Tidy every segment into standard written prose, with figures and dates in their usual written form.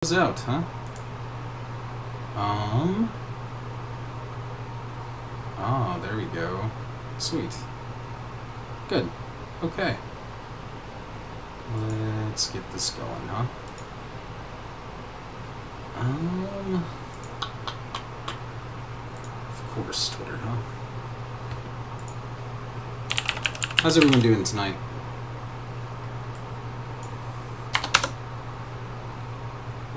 Out, huh? There we go. Sweet. Good. Okay. Let's get this going, huh? Of course, Twitter, huh? How's everyone doing tonight?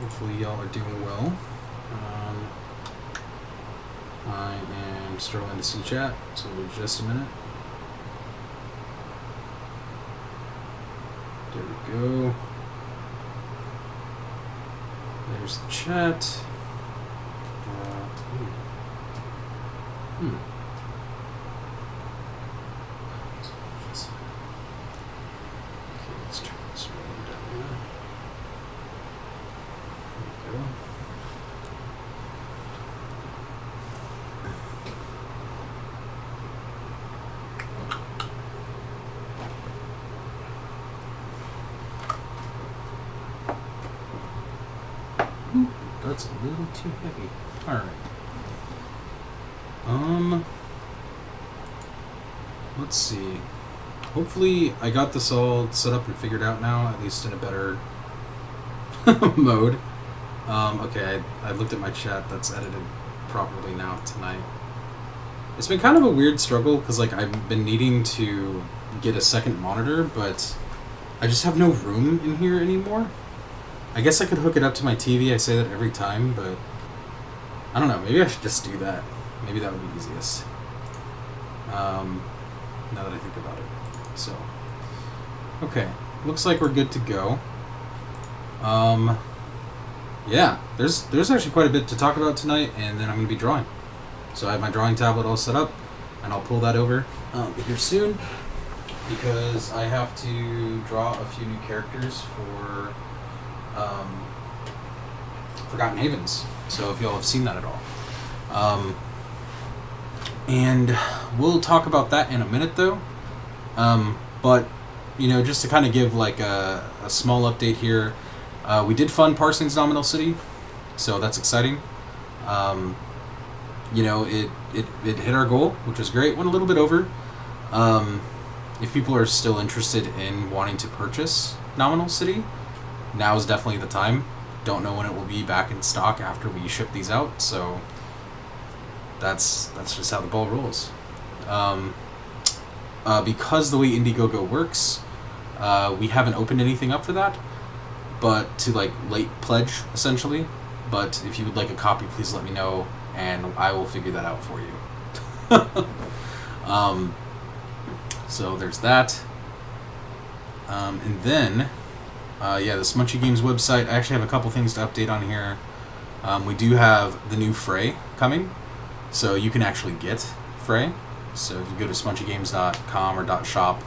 Hopefully y'all are doing well. I am struggling to see chat, so we'll wait just a minute. There we go. There's the chat. Okay, let's turn this one down here. There we go. That's a little too heavy. Alright. Let's see. Hopefully I got this all set up and figured out now, at least in a better mode. Okay, I looked at my chat. That's edited properly now tonight. It's been kind of a weird struggle, because like I've been needing to get a second monitor, but I just have no room in here anymore. I guess I could hook it up to my TV. I say that every time, but I don't know. Maybe I should just do that. Maybe that would be easiest. Now that I think about it. So, okay. Looks like we're good to go. Yeah, there's actually quite a bit to talk about tonight, and then I'm going to be drawing. So I have my drawing tablet all set up, and I'll pull that over here soon, because I have to draw a few new characters for Forgotten Havens. So if y'all have seen that at all. And we'll talk about that in a minute, though. But, you know, just to kind of give like a small update here, we did fund Parsons Nominal City, so that's exciting. You know, it hit our goal, which was great. Went a little bit over. If people are still interested in wanting to purchase Nominal City, now is definitely the time. Don't know when it will be back in stock after we ship these out, so that's just how the ball rolls. Because the way Indiegogo works, we haven't opened anything up for that, but to like late pledge essentially. But if you would like a copy, please let me know, and I will figure that out for you. So there's that. And then, yeah, the Smunchy Games website. I actually have a couple things to update on here. We do have the new Fray coming, so you can actually get Fray. So if you go to smunchygames.com or .shop,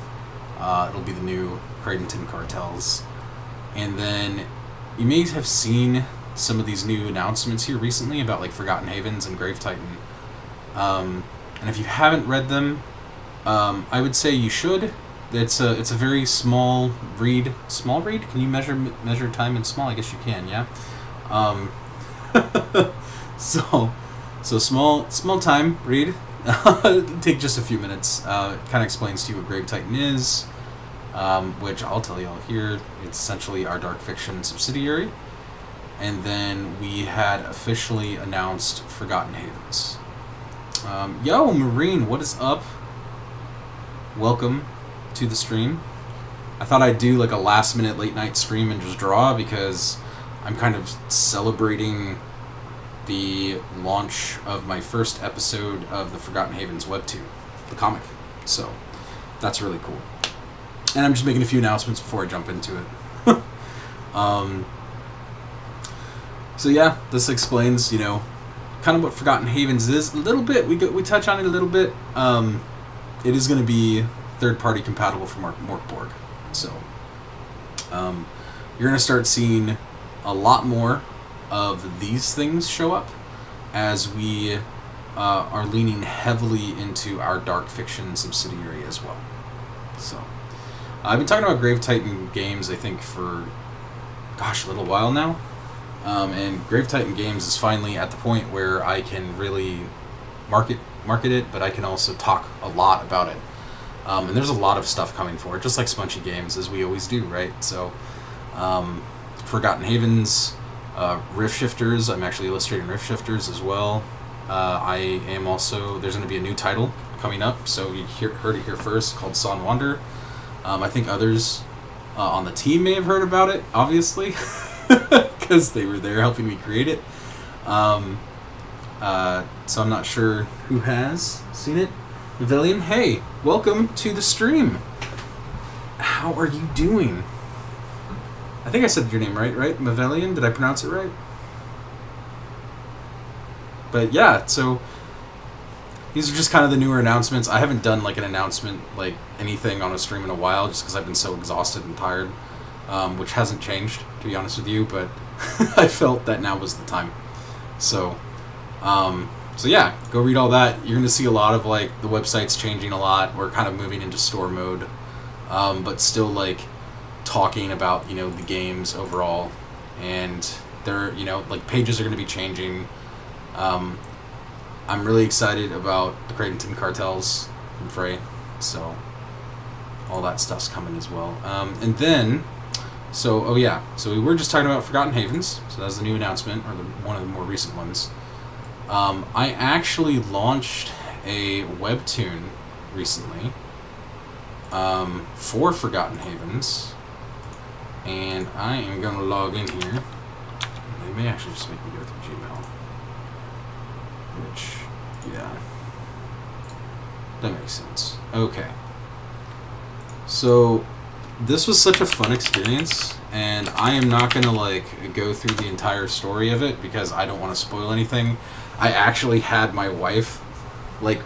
it'll be the new Cradenton Cartels. And then you may have seen some of these new announcements here recently about like Forgotten Havens and Grave Titan. And if you haven't read them, I would say you should. It's a very small read. Small read? Can you measure time in small? I guess you can. Yeah. So small time read. Take just a few minutes. It kind of explains to you what Grave Titan is, which I'll tell you all here. It's essentially our dark fiction subsidiary. And then we had officially announced Forgotten Havens. Yo, Marine, what is up? Welcome to the stream. I thought I'd do like a last minute late night stream and just draw, because I'm kind of celebrating the launch of my first episode of the Forgotten Havens webtoon, the comic. So that's really cool. And I'm just making a few announcements before I jump into it. So yeah, this explains, you know, kind of what Forgotten Havens is a little bit. We touch on it a little bit. It is going to be third-party compatible for Morkborg. So you're going to start seeing a lot more of these things show up as we are leaning heavily into our dark fiction subsidiary as well. So I've been talking about Grave Titan games, I think, for, gosh, a little while now. And Grave Titan Games is finally at the point where I can really market it, but I can also talk a lot about it. And there's a lot of stuff coming for it, just like Smunchy Games, as we always do, right? So, Forgotten Havens, Rift Shifters. I'm actually illustrating Rift Shifters as well. I am also, there's going to be a new title coming up, so you heard it here first, called Son Wander. I think others on the team may have heard about it, obviously, because they were there helping me create it. So I'm not sure who has seen it. Vivillian, hey, welcome to the stream. How are you doing? I think I said your name right? Mavellian? Did I pronounce it right? But yeah, so these are just kind of the newer announcements. I haven't done like an announcement, like anything on a stream in a while, just because I've been so exhausted and tired, which hasn't changed, to be honest with you, but I felt that now was the time. So yeah, go read all that. You're going to see a lot of like the website's changing a lot. We're kind of moving into store mode, but still like talking about, the games overall, and they're, like pages are going to be changing. I'm really excited about the Creighton cartels from Frey, so all that stuff's coming as well. And then, so we were just talking about Forgotten Havens, so that's the new announcement, or one of the more recent ones. I actually launched a webtoon recently for Forgotten Havens, and I am going to log in here. They may actually just make me go through Gmail, which, yeah, that makes sense. Okay. So this was such a fun experience, and I am not going to like go through the entire story of it because I don't want to spoil anything. I actually had my wife like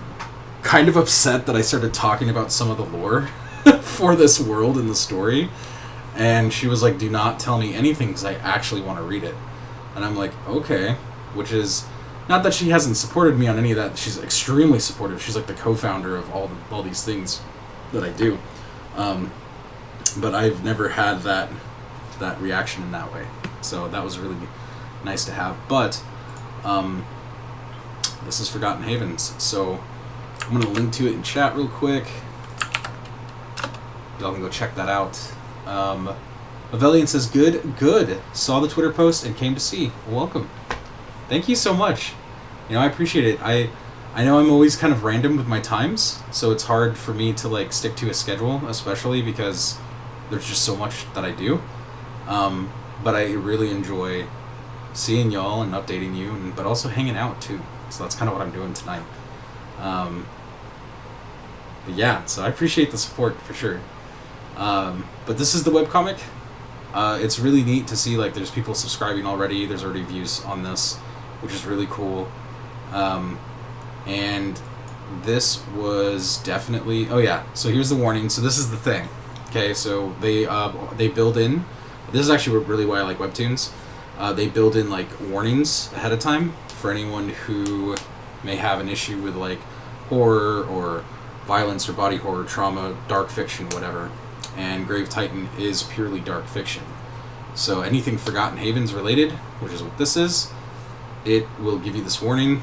kind of upset that I started talking about some of the lore for this world in the story, and she was like, do not tell me anything because I actually want to read it. And I'm like, okay, which is not that she hasn't supported me on any of that. She's extremely supportive. She's like the co-founder of all these things that I do. But I've never had that reaction in that way. So that was really nice to have. But this is Forgotten Havens. So I'm going to link to it in chat real quick. Y'all can go check that out. Avellian says, good. Saw the Twitter post and came to see. Welcome. Thank you so much. I appreciate it. I know I'm always kind of random with my times, so it's hard for me to like stick to a schedule, especially because there's just so much that I do. But I really enjoy seeing y'all and updating you, but also hanging out too. So that's kind of what I'm doing tonight. But yeah, so I appreciate the support for sure. But this is the webcomic. It's really neat to see like there's people subscribing already. There's already views on this, which is really cool. And this was definitely, so here's the warning. So this is the thing. Okay, so they build in, this is actually really why I like webtoons. They build in like warnings ahead of time for anyone who may have an issue with like horror or violence or body horror, trauma, dark fiction, whatever. And Grave Titan is purely dark fiction. So anything Forgotten Havens related, which is what this is, it will give you this warning,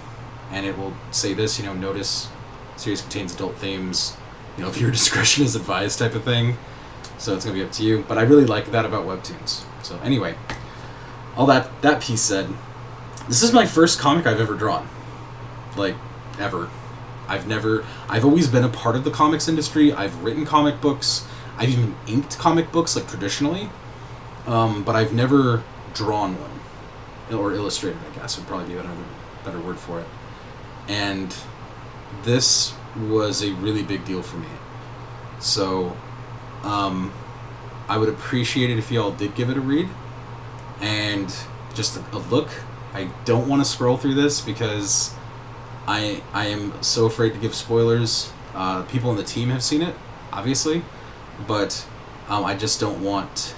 and it will say this, notice series contains adult themes, viewer discretion is advised type of thing. So it's going to be up to you. But I really like that about webtoons. So anyway, all that piece said, this is my first comic I've ever drawn. Like, ever. I've always been a part of the comics industry. I've written comic books. I've even inked comic books, like, traditionally. But I've never drawn one. Or illustrated, I guess, would probably be another better word for it. And this was a really big deal for me. So, I would appreciate it if y'all did give it a read. And just a look. I don't want to scroll through this because I am so afraid to give spoilers. People on the team have seen it, obviously. But I just don't want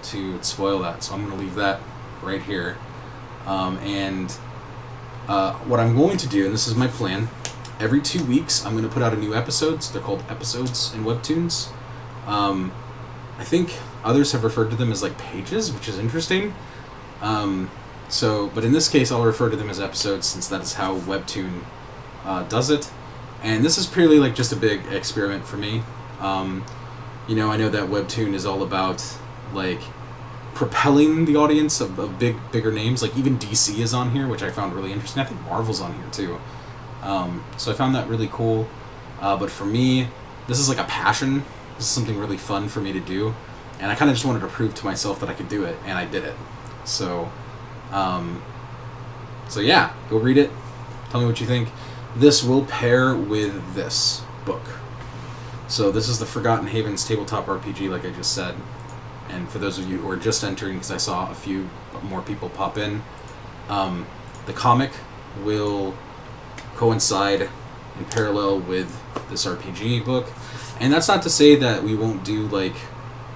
to spoil that. So I'm going to leave that right here. And what I'm going to do, and this is my plan, every 2 weeks I'm going to put out a new episode. So they're called episodes in webtoons. I think others have referred to them as like pages, which is interesting. So, but in this case, I'll refer to them as episodes since that is how Webtoon does it. And this is purely like just a big experiment for me. You know, I know that Webtoon is all about like propelling the audience of bigger names. Like even DC is on here, which I found really interesting. I think Marvel's on here too. So I found that really cool. But for me, this is like a passion. This is something really fun for me to do. And I kind of just wanted to prove to myself that I could do it, and I did it. So, so yeah, go read it. Tell me what you think. This will pair with this book. So this is the Forgotten Havens tabletop RPG, like I just said. And for those of you who are just entering, because I saw a few more people pop in, the comic will coincide in parallel with this RPG book. And that's not to say that we won't do like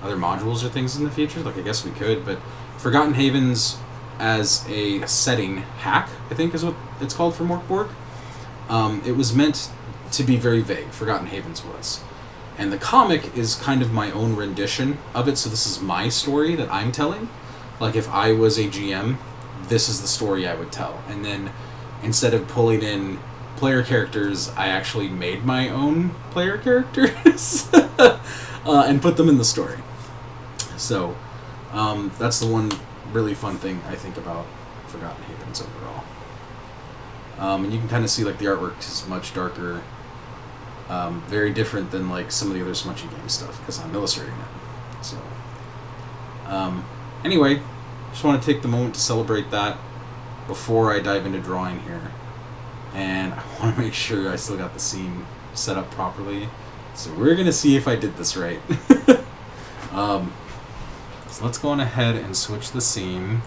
other modules or things in the future. Like I guess we could, but Forgotten Havens as a setting hack, I think is what it's called for Morkborg. It was meant to be very vague. Forgotten Havens was. And the comic is kind of my own rendition of it, so this is my story that I'm telling. Like if I was a GM, this is the story I would tell. And then instead of pulling in player characters, I actually made my own player characters and put them in the story. So that's the one really fun thing I think about Forgotten Havens overall. And you can kind of see like the artwork is much darker. Very different than like some of the other Smunchy game stuff because I'm illustrating it. So, anyway, just want to take the moment to celebrate that before I dive into drawing here. And I want to make sure I still got the scene set up properly. So we're going to see if I did this right. So let's go on ahead and switch the scene.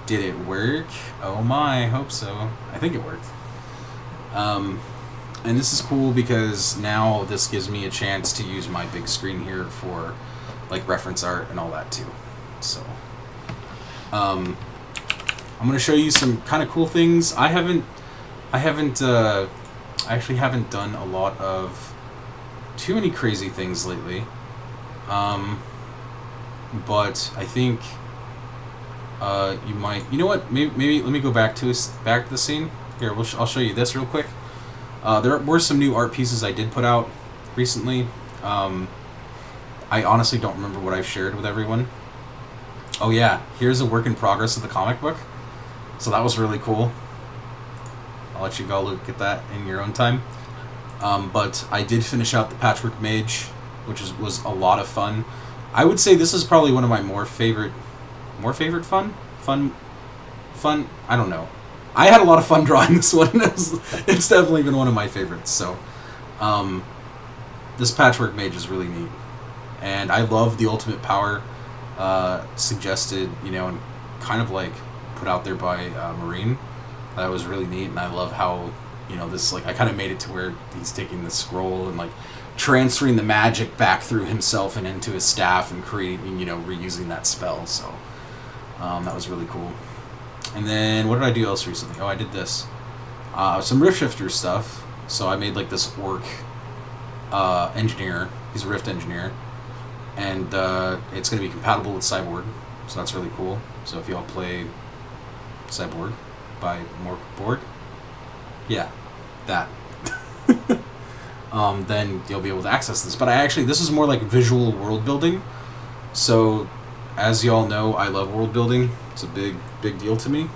Did it work? Oh my, I hope so. I think it worked. And this is cool because now this gives me a chance to use my big screen here for like reference art and all that too. So I'm going to show you some kind of cool things. I actually haven't done a lot of too many crazy things lately. But I think you might, you know what? Maybe let me go back to the scene here. I'll show you this real quick. There were some new art pieces I did put out recently. I honestly don't remember what I've shared with everyone. Oh yeah, here's a work in progress of the comic book. So that was really cool. I'll let you go look at that in your own time. But I did finish out the Patchwork Mage, which was a lot of fun. I would say this is probably one of my more favorite fun. I don't know. I had a lot of fun drawing this one. It's definitely been one of my favorites. So, this Patchwork Mage is really neat, and I love the ultimate power suggested, and kind of like put out there by Marine. That was really neat, and I love how this I kind of made it to where he's taking the scroll and like transferring the magic back through himself and into his staff and creating reusing that spell. So that was really cool. And then, what did I do else recently? Oh, I did this. Some Rift Shifter stuff. So I made, like, this orc engineer. He's a Rift engineer. And it's going to be compatible with Cyborg. So that's really cool. So if y'all play Cyborg by Morkborg, yeah, that. Then you'll be able to access this. But this is more like visual world building. So, as y'all know, I love world building. It's a big deal to me.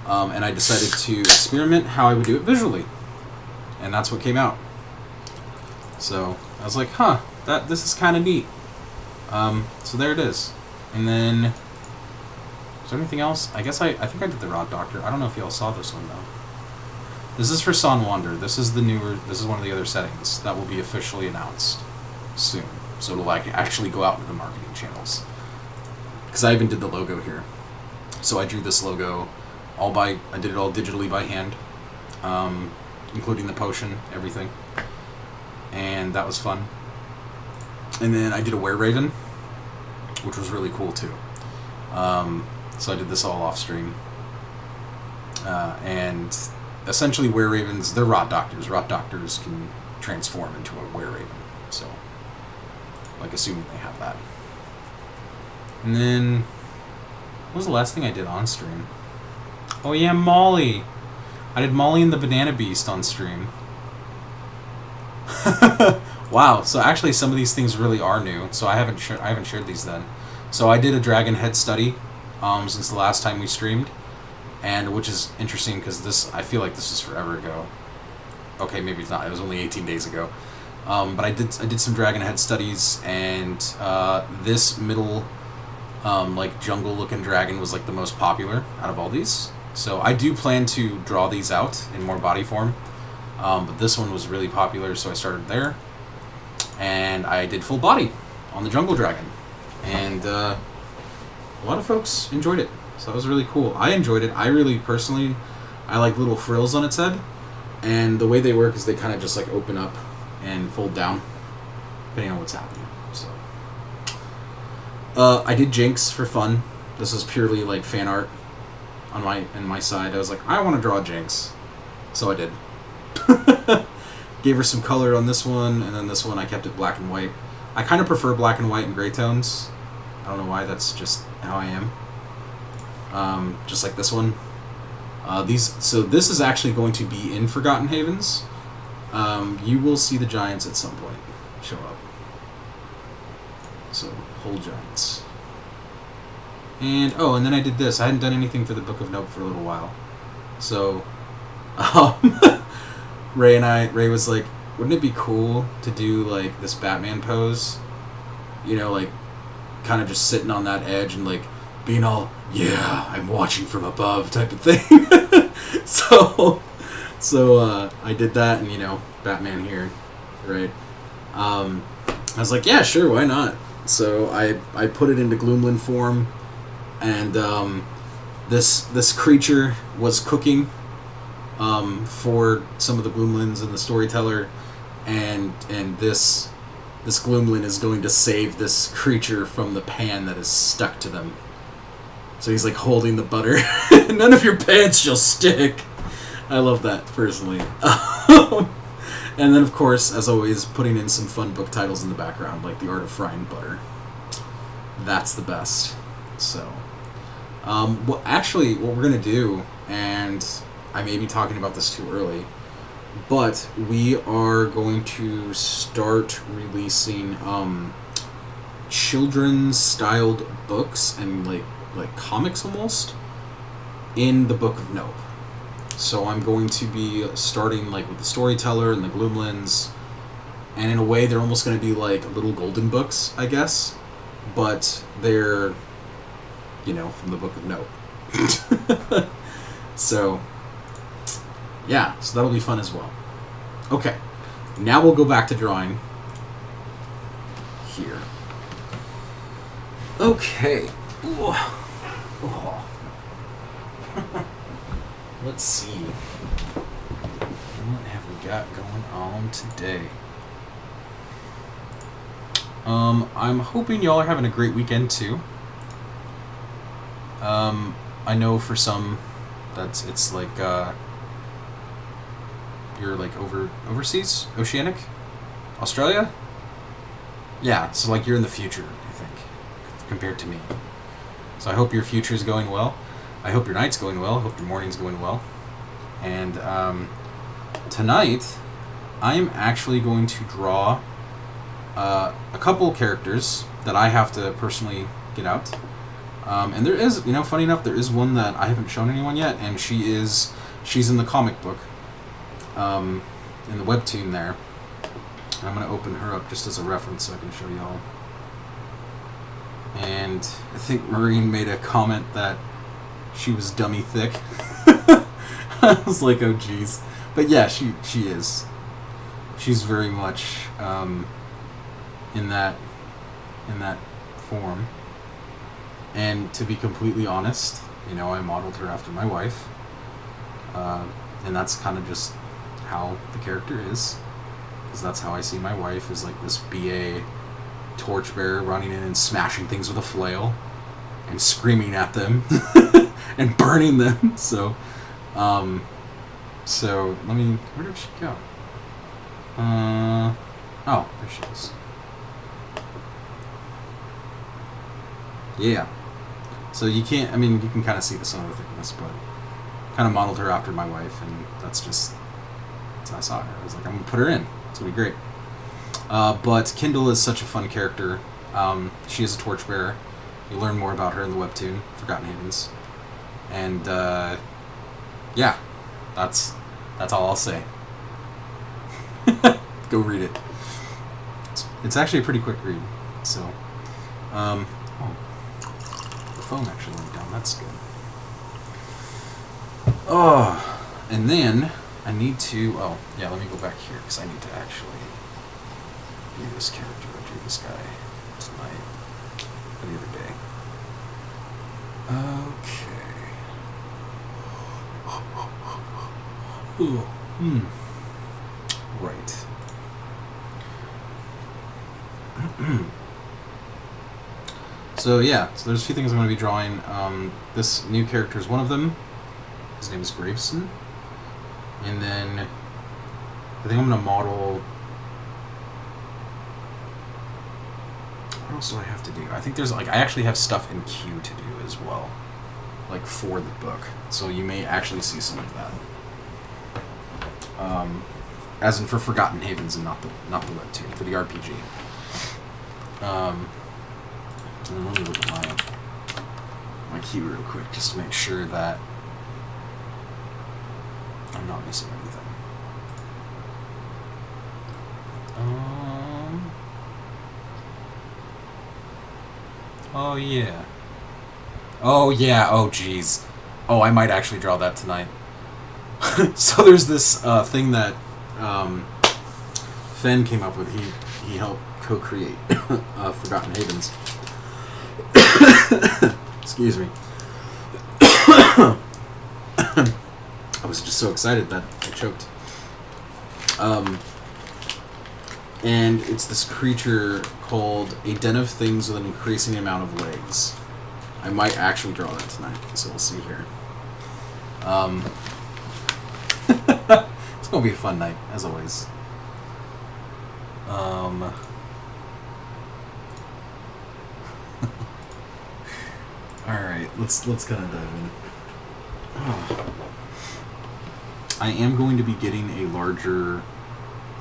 And I decided to experiment how I would do it visually. And that's what came out. So I was like, this is kind of neat. So there it is. And then, is there anything else? I guess I think I did the Rod Doctor. I don't know if y'all saw this one though. This is for Son Wander. This is one of the other settings that will be officially announced soon. So it'll actually go out into the marketing channels. Because I even did the logo here. So I drew this logo I did it all digitally by hand, including the potion, everything. And that was fun. And then I did a Were-Raven, which was really cool too. So I did this all off stream. And essentially Were-Ravens, they're Rot Doctors. Rot Doctors can transform into a Were-Raven. So, assuming they have that. And then, what was the last thing I did on stream? Oh yeah, Molly. I did Molly and the Banana Beast on stream. Wow. So actually, some of these things really are new. So I haven't shared these then. So I did a dragon head study, since the last time we streamed, and which is interesting because I feel like this was forever ago. Okay, maybe it's not. It was only 18 days ago. But I did some dragon head studies, and this middle like jungle looking dragon was like the most popular out of all these. So I do plan to draw these out in more body form, but this one was really popular, so I started there, and I did full body on the jungle dragon, and a lot of folks enjoyed it, so that was really cool. I enjoyed it. I really personally, I like little frills on its head, and the way they work is they kind of just like open up and fold down depending on what's happening. So I did Jinx for fun. This was purely like fan art on my side. I was like, I want to draw Jinx, so I did. Gave her some color on this one, and then this one I kept it black and white. I kind of prefer black and white and gray tones. I don't know why, that's just how I am. Just like this one. So this is actually going to be in Forgotten Havens. You will see the giants at some point show up. So, whole giants. And, and then I did this. I hadn't done anything for the Book of Nope for a little while. So, Ray was like, wouldn't it be cool to do, like, this Batman pose? You know, like, kind of just sitting on that edge and, like, being all, yeah, I'm watching from above type of thing. So I did that, and, you know, Batman here, right? I was like, yeah, sure, why not? So I put it into Gloomlin form, and this creature was cooking for some of the Gloomlins and the storyteller, and this Gloomlin is going to save this creature from the pan that is stuck to them. So he's like holding the butter. None of your pants shall stick. I love that, personally. And then, of course, as always, putting in some fun book titles in the background, like The Art of Frying Butter. That's the best. So, what we're going to do, and I may be talking about this too early, but we are going to start releasing children's-styled books and, like comics almost, in the Book of Nope. So I'm going to be starting like with the storyteller and the Gloomlins, and in a way they're almost going to be like little golden books, I guess, but they're, you know, from the Book of Nope. So yeah, so that'll be fun as well. Okay, now we'll go back to drawing here. Okay. Ooh. Oh. Let's see. What have we got going on today? I'm hoping y'all are having a great weekend too. I know for some it's like you're like overseas, oceanic, Australia. Yeah, so like you're in the future, I think, compared to me. So I hope your future is going well. I hope your night's going well. I hope your morning's going well. And tonight, I'm actually going to draw a couple characters that I have to personally get out. And there is, you know, funny enough, there is one that I haven't shown anyone yet, and she's in the comic book, in the webtoon there. And I'm going to open her up just as a reference so I can show y'all. And I think Maureen made a comment that she was dummy thick. I was like, oh geez. But yeah, she is. She's very much in that form. And to be completely honest, you know, I modeled her after my wife. And that's kind of just how the character is. Because that's how I see my wife, is like this BA torchbearer running in and smashing things with a flail and screaming at them and burning them. So let me, where did she go? Oh, there she is. Yeah. So you can't, I mean, you can kind of see the sun of the thickness, but kind of modeled her after my wife, and that's I saw her. I was like, I'm gonna put her in. It's gonna be great. But Kindle is such a fun character. She is a torchbearer. You learn more about her in the webtoon, Forgotten Havens, and yeah, that's all I'll say. Go read it. It's actually a pretty quick read. So, the phone actually went down. That's good. Oh, and then I need to. Oh, yeah. Let me go back here because I need to actually do this character. I drew this guy tonight or the other day. Okay. Ooh. Right. So yeah, so there's a few things I'm going to be drawing. This new character is one of them. His name is Graveson. And then I think I'm going to model... What else do I have to do? I think there's I actually have stuff in queue to do as well. For the book. So you may actually see some of that. As in for Forgotten Havens and not the webtoon, for the RPG. And then let me look at my queue real quick just to make sure that I'm not missing anything. Oh yeah. Oh yeah. Oh geez. Oh, I might actually draw that tonight. So there's this thing that Fen came up with. He helped co-create Forgotten Havens. Excuse me. I was just so excited that I choked. And it's this creature called a den of things with an increasing amount of legs. I might actually draw that tonight, so we'll see here. It's gonna be a fun night, as always. Alright, let's kind of dive in. I am going to be getting a larger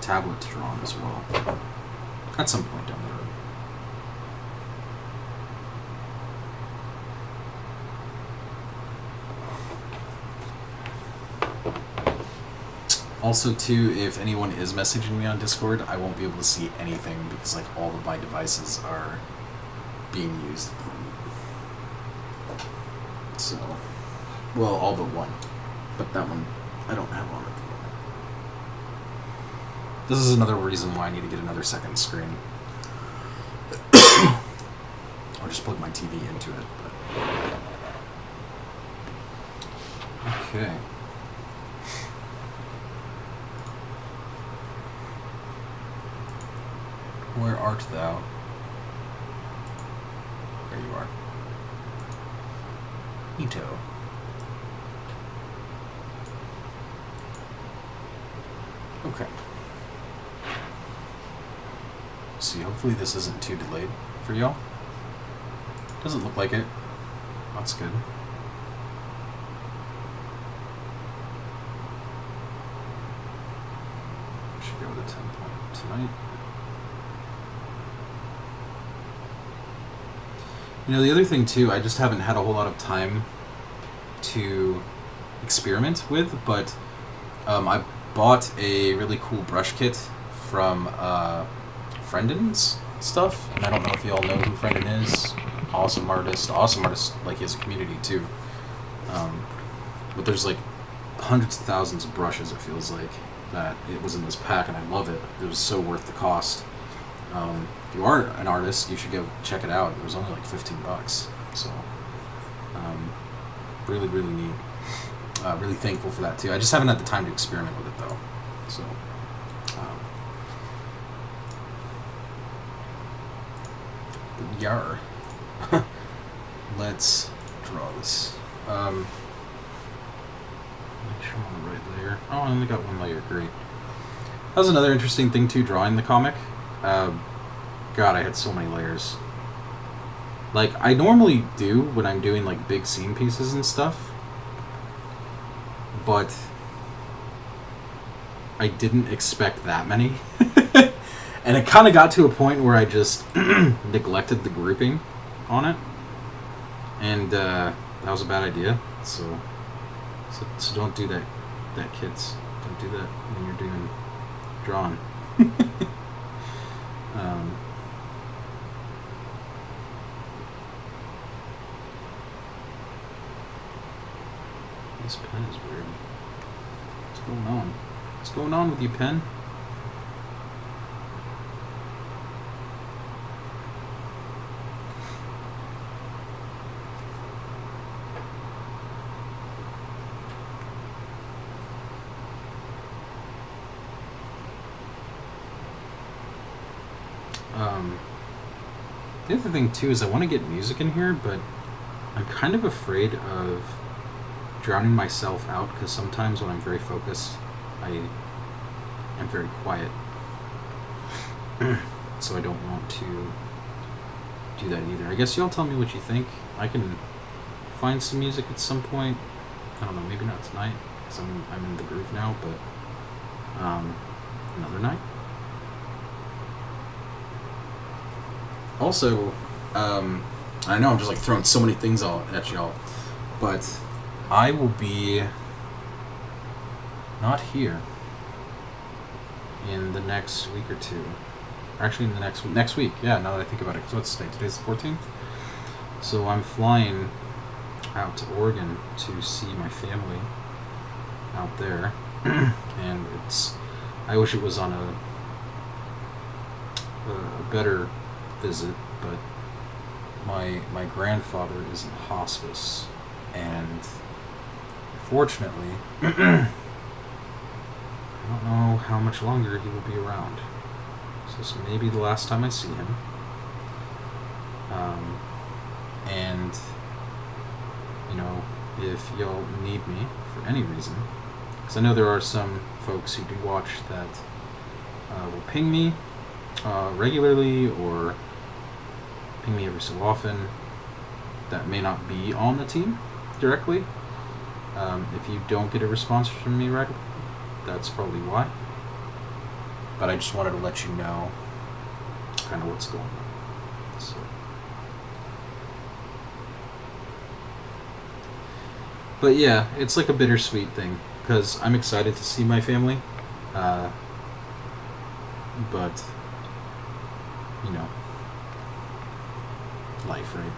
tablet to draw on as well. At some point down the road. Also, too, if anyone is messaging me on Discord, I won't be able to see anything because, all of my devices are being used. So, well, all but one. But that one, I don't have on at the moment. This is another reason why I need to get another second screen. Or just plug my TV into it. But okay. Where art thou? There you are. Ito. Okay. See, hopefully this isn't too delayed for y'all. Doesn't look like it. That's good. Should go to 10 point tonight. The other thing too, I just haven't had a whole lot of time to experiment with, but I bought a really cool brush kit from Friendin's stuff, and I don't know if you all know who Friendin is. Awesome artist, he has a community too. But there's hundreds of thousands of brushes, it feels like, that it was in this pack, and I love it. It was so worth the cost. If you are an artist, you should go check it out. It was only $15, so really, really neat. Really thankful for that too. I just haven't had the time to experiment with it though. So yar. Let's draw this. Make sure I'm on the right layer. Oh, I only got one layer. Great. That was another interesting thing too, drawing the comic. God, I had so many layers. I normally do when I'm doing big scene pieces and stuff. but I didn't expect that many. And it kind of got to a point where I just neglected the grouping on it. And that was a bad idea. So don't do that, kids. Don't do that when you're doing drawing. This pen is weird. What's going on? What's going on with you, pen? The other thing too is I want to get music in here, but I'm kind of afraid of drowning myself out, because sometimes when I'm very focused, I am very quiet. So I don't want to do that either. I guess y'all tell me what you think. I can find some music at some point. I don't know, maybe not tonight, because I'm in the groove now, but another night. Also, I know I'm just like throwing so many things at y'all, but I will be not here in the next week or two. Actually, in the next week. Yeah, now that I think about it, because what's today? Today's the 14th. So I'm flying out to Oregon to see my family out there, and I wish it was on a better visit, but my grandfather is in hospice, and fortunately I don't know how much longer he will be around, so this may be the last time I see him. And you know, if y'all need me for any reason, because I know there are some folks who do watch that will ping me regularly, or ping me every so often, that may not be on the team directly. If you don't get a response from me right away, that's probably why. But I just wanted to let you know kind of what's going on. So. But yeah, it's like a bittersweet thing, because I'm excited to see my family, but you know, life, right?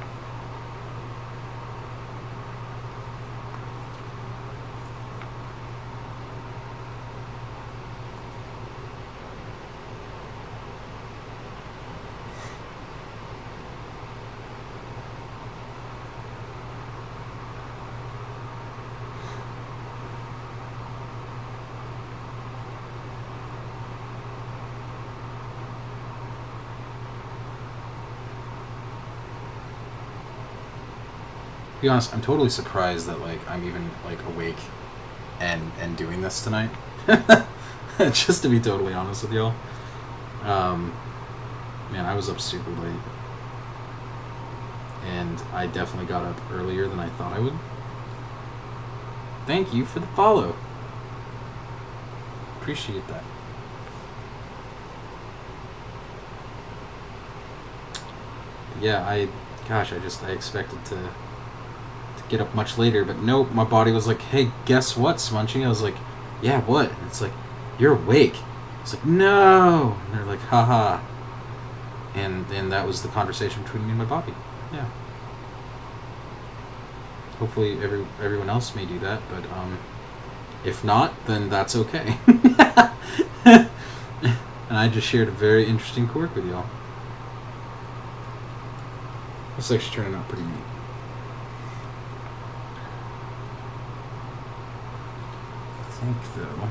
To be honest, I'm totally surprised that like I'm even like awake and doing this tonight. Just to be totally honest with y'all. Man, I was up super late, and I definitely got up earlier than I thought I would. Thank you for the follow. Appreciate that. Yeah, I expected to get up much later, but nope, my body was like, hey, guess what, Smunchy? I was like, yeah, what? And it's like, you're awake. It's like, no. And they're like, haha. And that was the conversation between me and my body. Yeah. Hopefully everyone else may do that, but if not, then that's okay. And I just shared a very interesting quirk with y'all. It's actually turning out pretty neat. I think, though,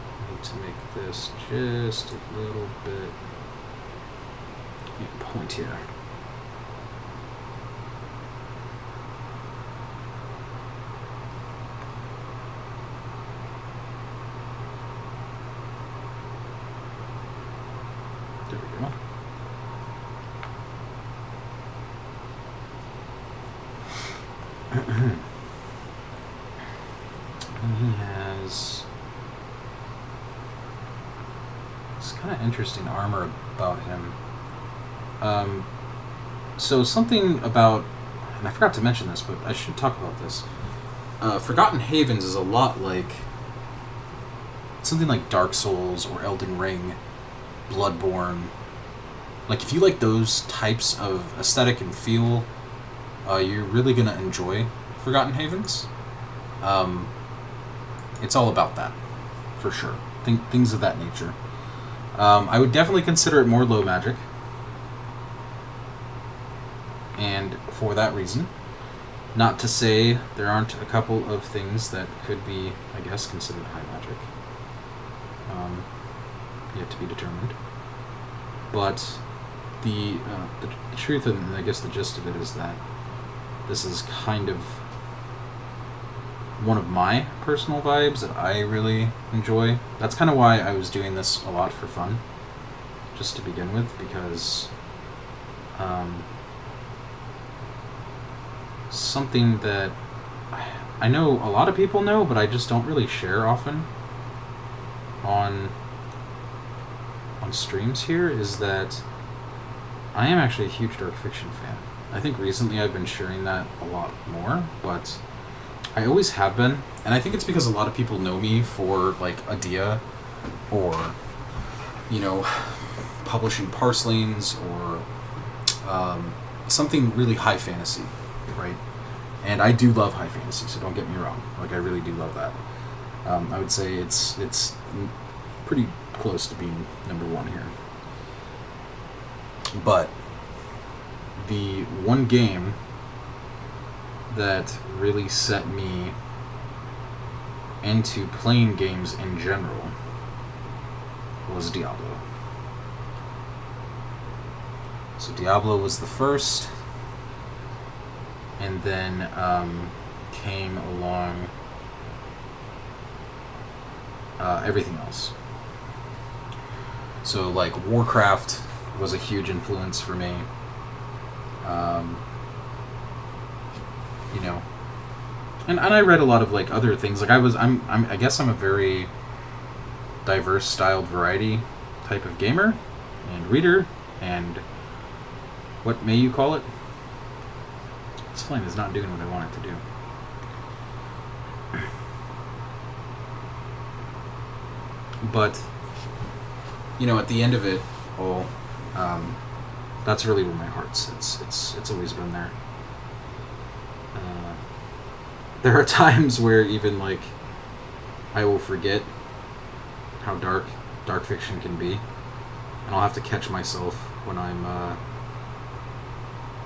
I need to make this just a little bit pointier. There we go. And he has this kind of interesting armor about him. So something about, and I forgot to mention this, but I should talk about this. Forgotten Havens is a lot like something like Dark Souls or Elden Ring, Bloodborne. Like, if you like those types of aesthetic and feel, you're really going to enjoy Forgotten Havens. It's all about that, for sure. Things of that nature. I would definitely consider it more low magic. And for that reason, not to say there aren't a couple of things that could be, I guess, considered high magic. Yet to be determined. But the truth, and I guess the gist of it, is that this is kind of one of my personal vibes that I really enjoy. That's kind of why I was doing this a lot for fun, just to begin with, because something that I know a lot of people know, but I just don't really share often on streams here, is that I am actually a huge dark fiction fan. I think recently I've been sharing that a lot more, but I always have been, and I think it's because a lot of people know me for, like, Adia, or, you know, publishing Parslings, or something really high fantasy, right? And I do love high fantasy, so don't get me wrong. Like, I really do love that. I would say it's pretty close to being number one here. But the one game that really set me into playing games in general was Diablo. So Diablo was the first, and then came along everything else. So, like, Warcraft was a huge influence for me. You know, and I read a lot of, like, other things. Like, I guess I'm a very diverse styled variety type of gamer and reader, and what may you call it? This flame is not doing what I want it to do. But, you know, at the end of it all, that's really where my heart sits. It's always been there. There are times where even, like, I will forget how dark fiction can be, and I'll have to catch myself when I'm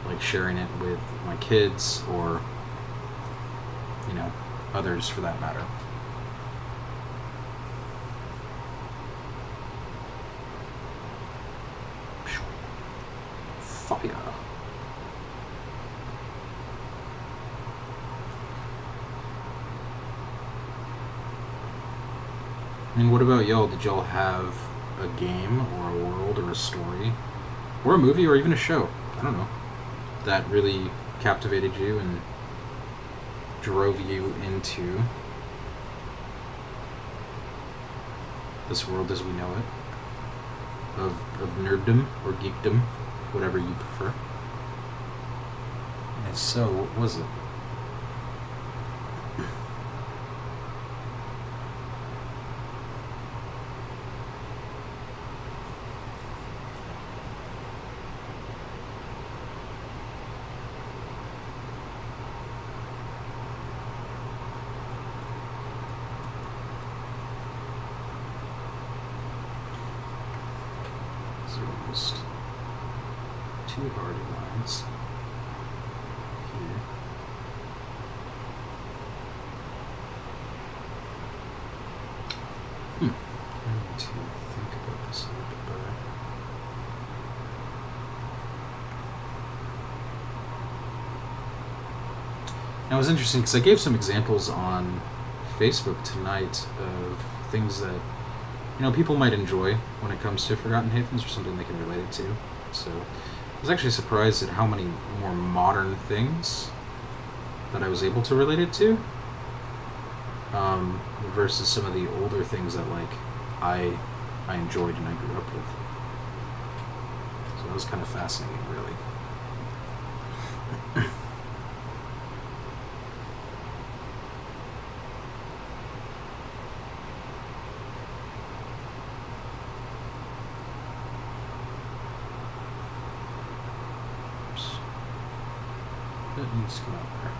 like, sharing it with my kids, or, you know, others for that matter. Fire. I mean, what about y'all? Did y'all have a game, or a world, or a story, or a movie, or even a show, I don't know, that really captivated you and drove you into this world as we know it, of nerddom or geekdom, whatever you prefer? And if so, what was it? Almost two hard lines here. I need to think about this a little bit better. Now, it was interesting because I gave some examples on Facebook tonight of things that, you know, people might enjoy when it comes to Forgotten Havens, or something they can relate it to. So I was actually surprised at how many more modern things that I was able to relate it to. versus some of the older things that like I enjoyed and I grew up with. So it was kind of fascinating, really. Oops. That needs to come out there.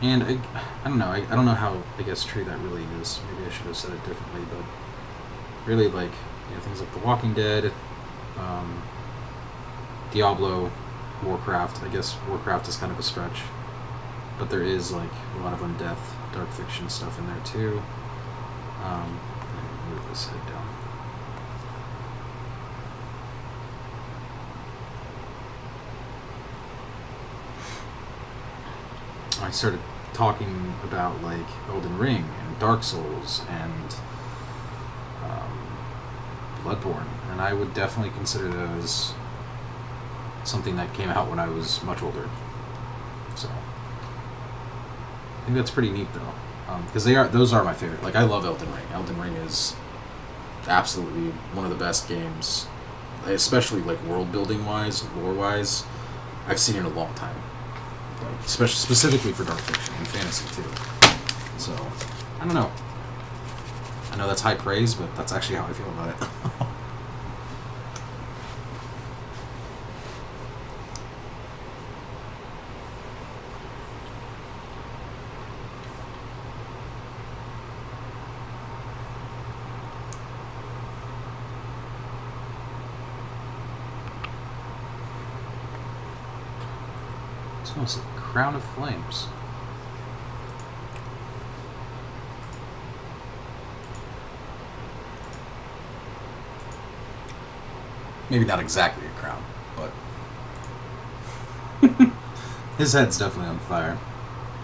And I don't know. I don't know how I guess true that really is. Maybe I should have said it differently, but really, like, you know, things like The Walking Dead, Diablo, Warcraft. I guess Warcraft is kind of a stretch, but there is like a lot of undeath, dark fiction stuff in there too. Let me move this head down. I started talking about like Elden Ring and Dark Souls and Bloodborne, and I would definitely consider those something that came out when I was much older. So I think that's pretty neat though, because those are my favorite. Like I love Elden Ring. Elden Ring is absolutely one of the best games, especially like world building wise, lore wise, I've seen in a long time. Like, especially specifically for dark fiction and fantasy too. So I don't know. I know that's high praise, but that's actually how I feel about it. It's almost like a crown of flames. Maybe not exactly a crown, but his head's definitely on fire.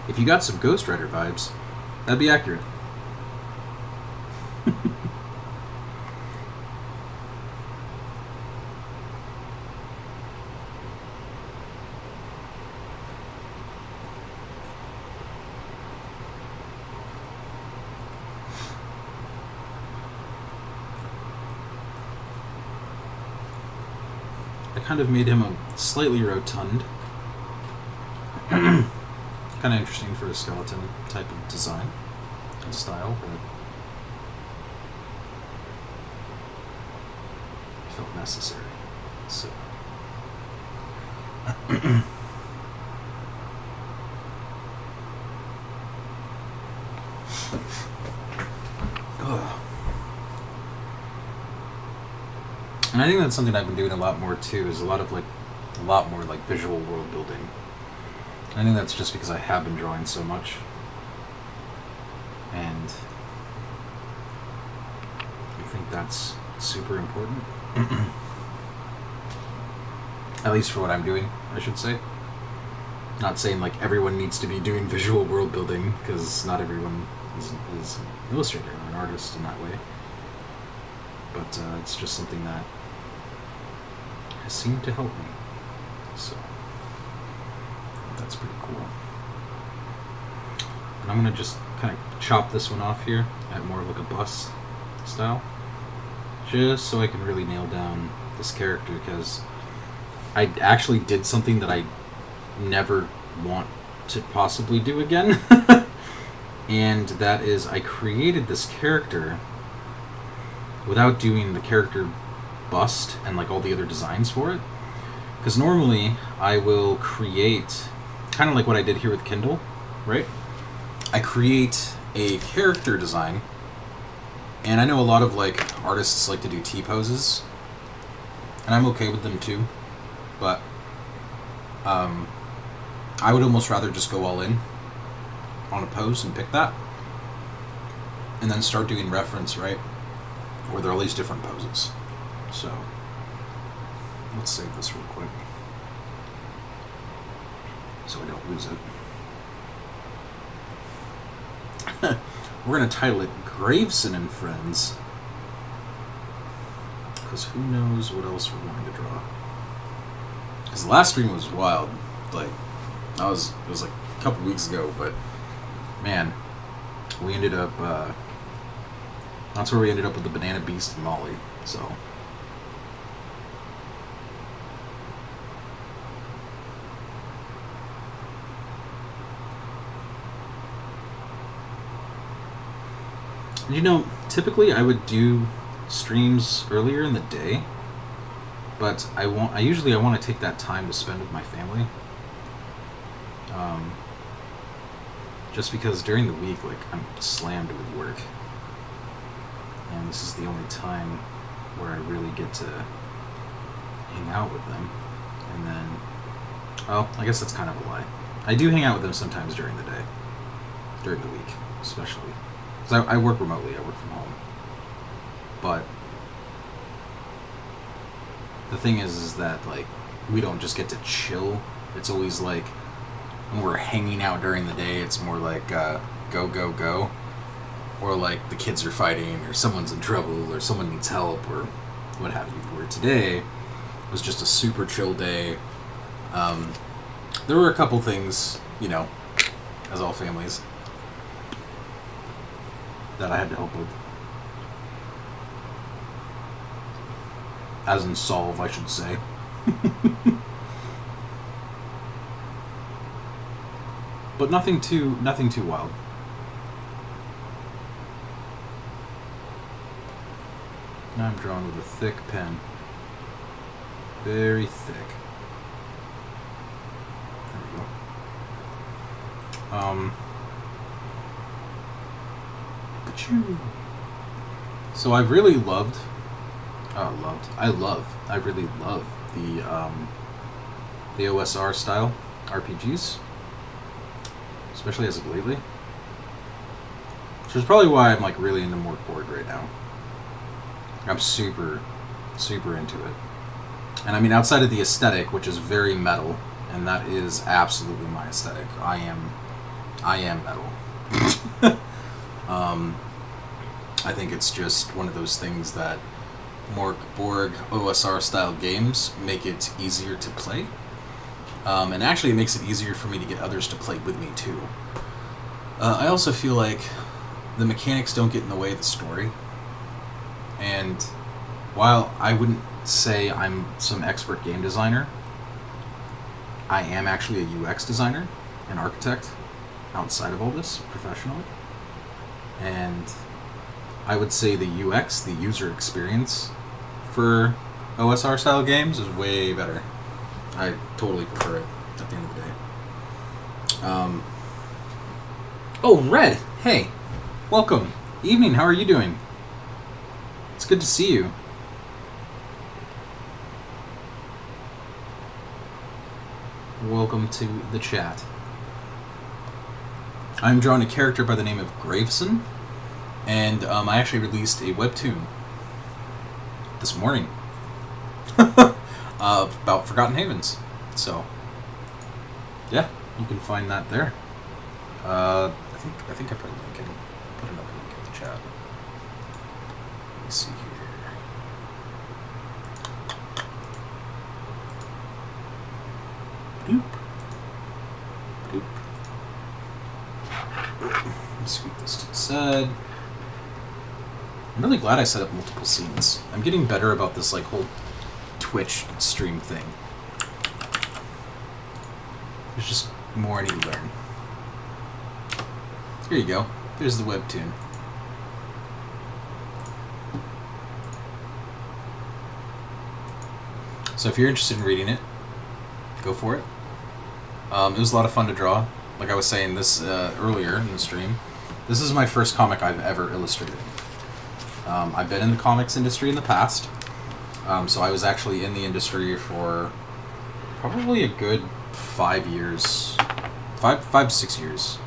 If you got some Ghost Rider vibes, that'd be accurate. I kind of made him a slightly rotund. Kind of interesting for a skeleton type of design and style, but it felt necessary. So. And I think that's something I've been doing a lot more too, is a lot more like visual world building. I think that's just because I have been drawing so much. And I think that's super important. At least for what I'm doing, I should say. Not saying like everyone needs to be doing visual world building, because not everyone is an illustrator or an artist in that way. But it's just something that has seemed to help me. So that's pretty cool. And I'm going to just kind of chop this one off here at more of like a bust style, just so I can really nail down this character, because I actually did something that I never want to possibly do again. And that is, I created this character without doing the character bust and like all the other designs for it. Because normally I will create, kind of like what I did here with Kindle, right? I create a character design, and I know a lot of like artists like to do T-poses, and I'm okay with them too, but I would almost rather just go all in on a pose and pick that, and then start doing reference, right? Where there are all these different poses. So let's save this real quick so I don't lose it. We're going to title it Graveson and Friends, because who knows what else we're going to draw. Because the last stream was wild. Like, it was like a couple weeks ago, but man, we ended up. That's where we ended up with the Banana Beast and Molly. So. You know, typically I would do streams earlier in the day, but I usually want to take that time to spend with my family. Just because during the week, like, I'm slammed with work, and this is the only time where I really get to hang out with them. And then, oh, I guess that's kind of a lie. I do hang out with them sometimes during the day, during the week, especially. Because I work remotely, I work from home. But the thing is that, like, we don't just get to chill. It's always like, when we're hanging out during the day, it's more like go, go, go. Or like the kids are fighting, or someone's in trouble, or someone needs help, or what have you. Where today was just a super chill day. There were a couple things, you know, as all families, that I had to help with. As in solve, I should say. But nothing too wild. Now I'm drawing with a thick pen. Very thick. There we go. So I've really loved. I really love the OSR style RPGs, especially as of lately. Which is probably why I'm like really into Mork Borg right now. I'm super into it. And I mean, outside of the aesthetic, which is very metal, and that is absolutely my aesthetic. I am metal. I think it's just one of those things that Mork Borg OSR style games make it easier to play. And actually it makes it easier for me to get others to play with me too. I also feel like the mechanics don't get in the way of the story. And while I wouldn't say I'm some expert game designer, I am actually a UX designer, an architect, outside of all this, professionally. And I would say the UX, the user experience, for OSR style games is way better. I totally prefer it at the end of the day. Oh, Red! Hey! Welcome! Evening, how are you doing? It's good to see you. Welcome to the chat. I'm drawing a character by the name of Graveson, and I actually released a webtoon this morning about Forgotten Havens. So, yeah, you can find that there. I think I put a link in. Put another link in the chat. Let me see here. Boop. Boop. Let's scoot this to the side. I'm really glad I set up multiple scenes. I'm getting better about this like whole Twitch stream thing. There's just more I need to learn. Here you go. There's the webtoon. So if you're interested in reading it, go for it. It was a lot of fun to draw. Like I was saying this earlier in the stream, this is my first comic I've ever illustrated. I've been in the comics industry in the past, so I was actually in the industry for probably a good 5 years, 5 to 6 years.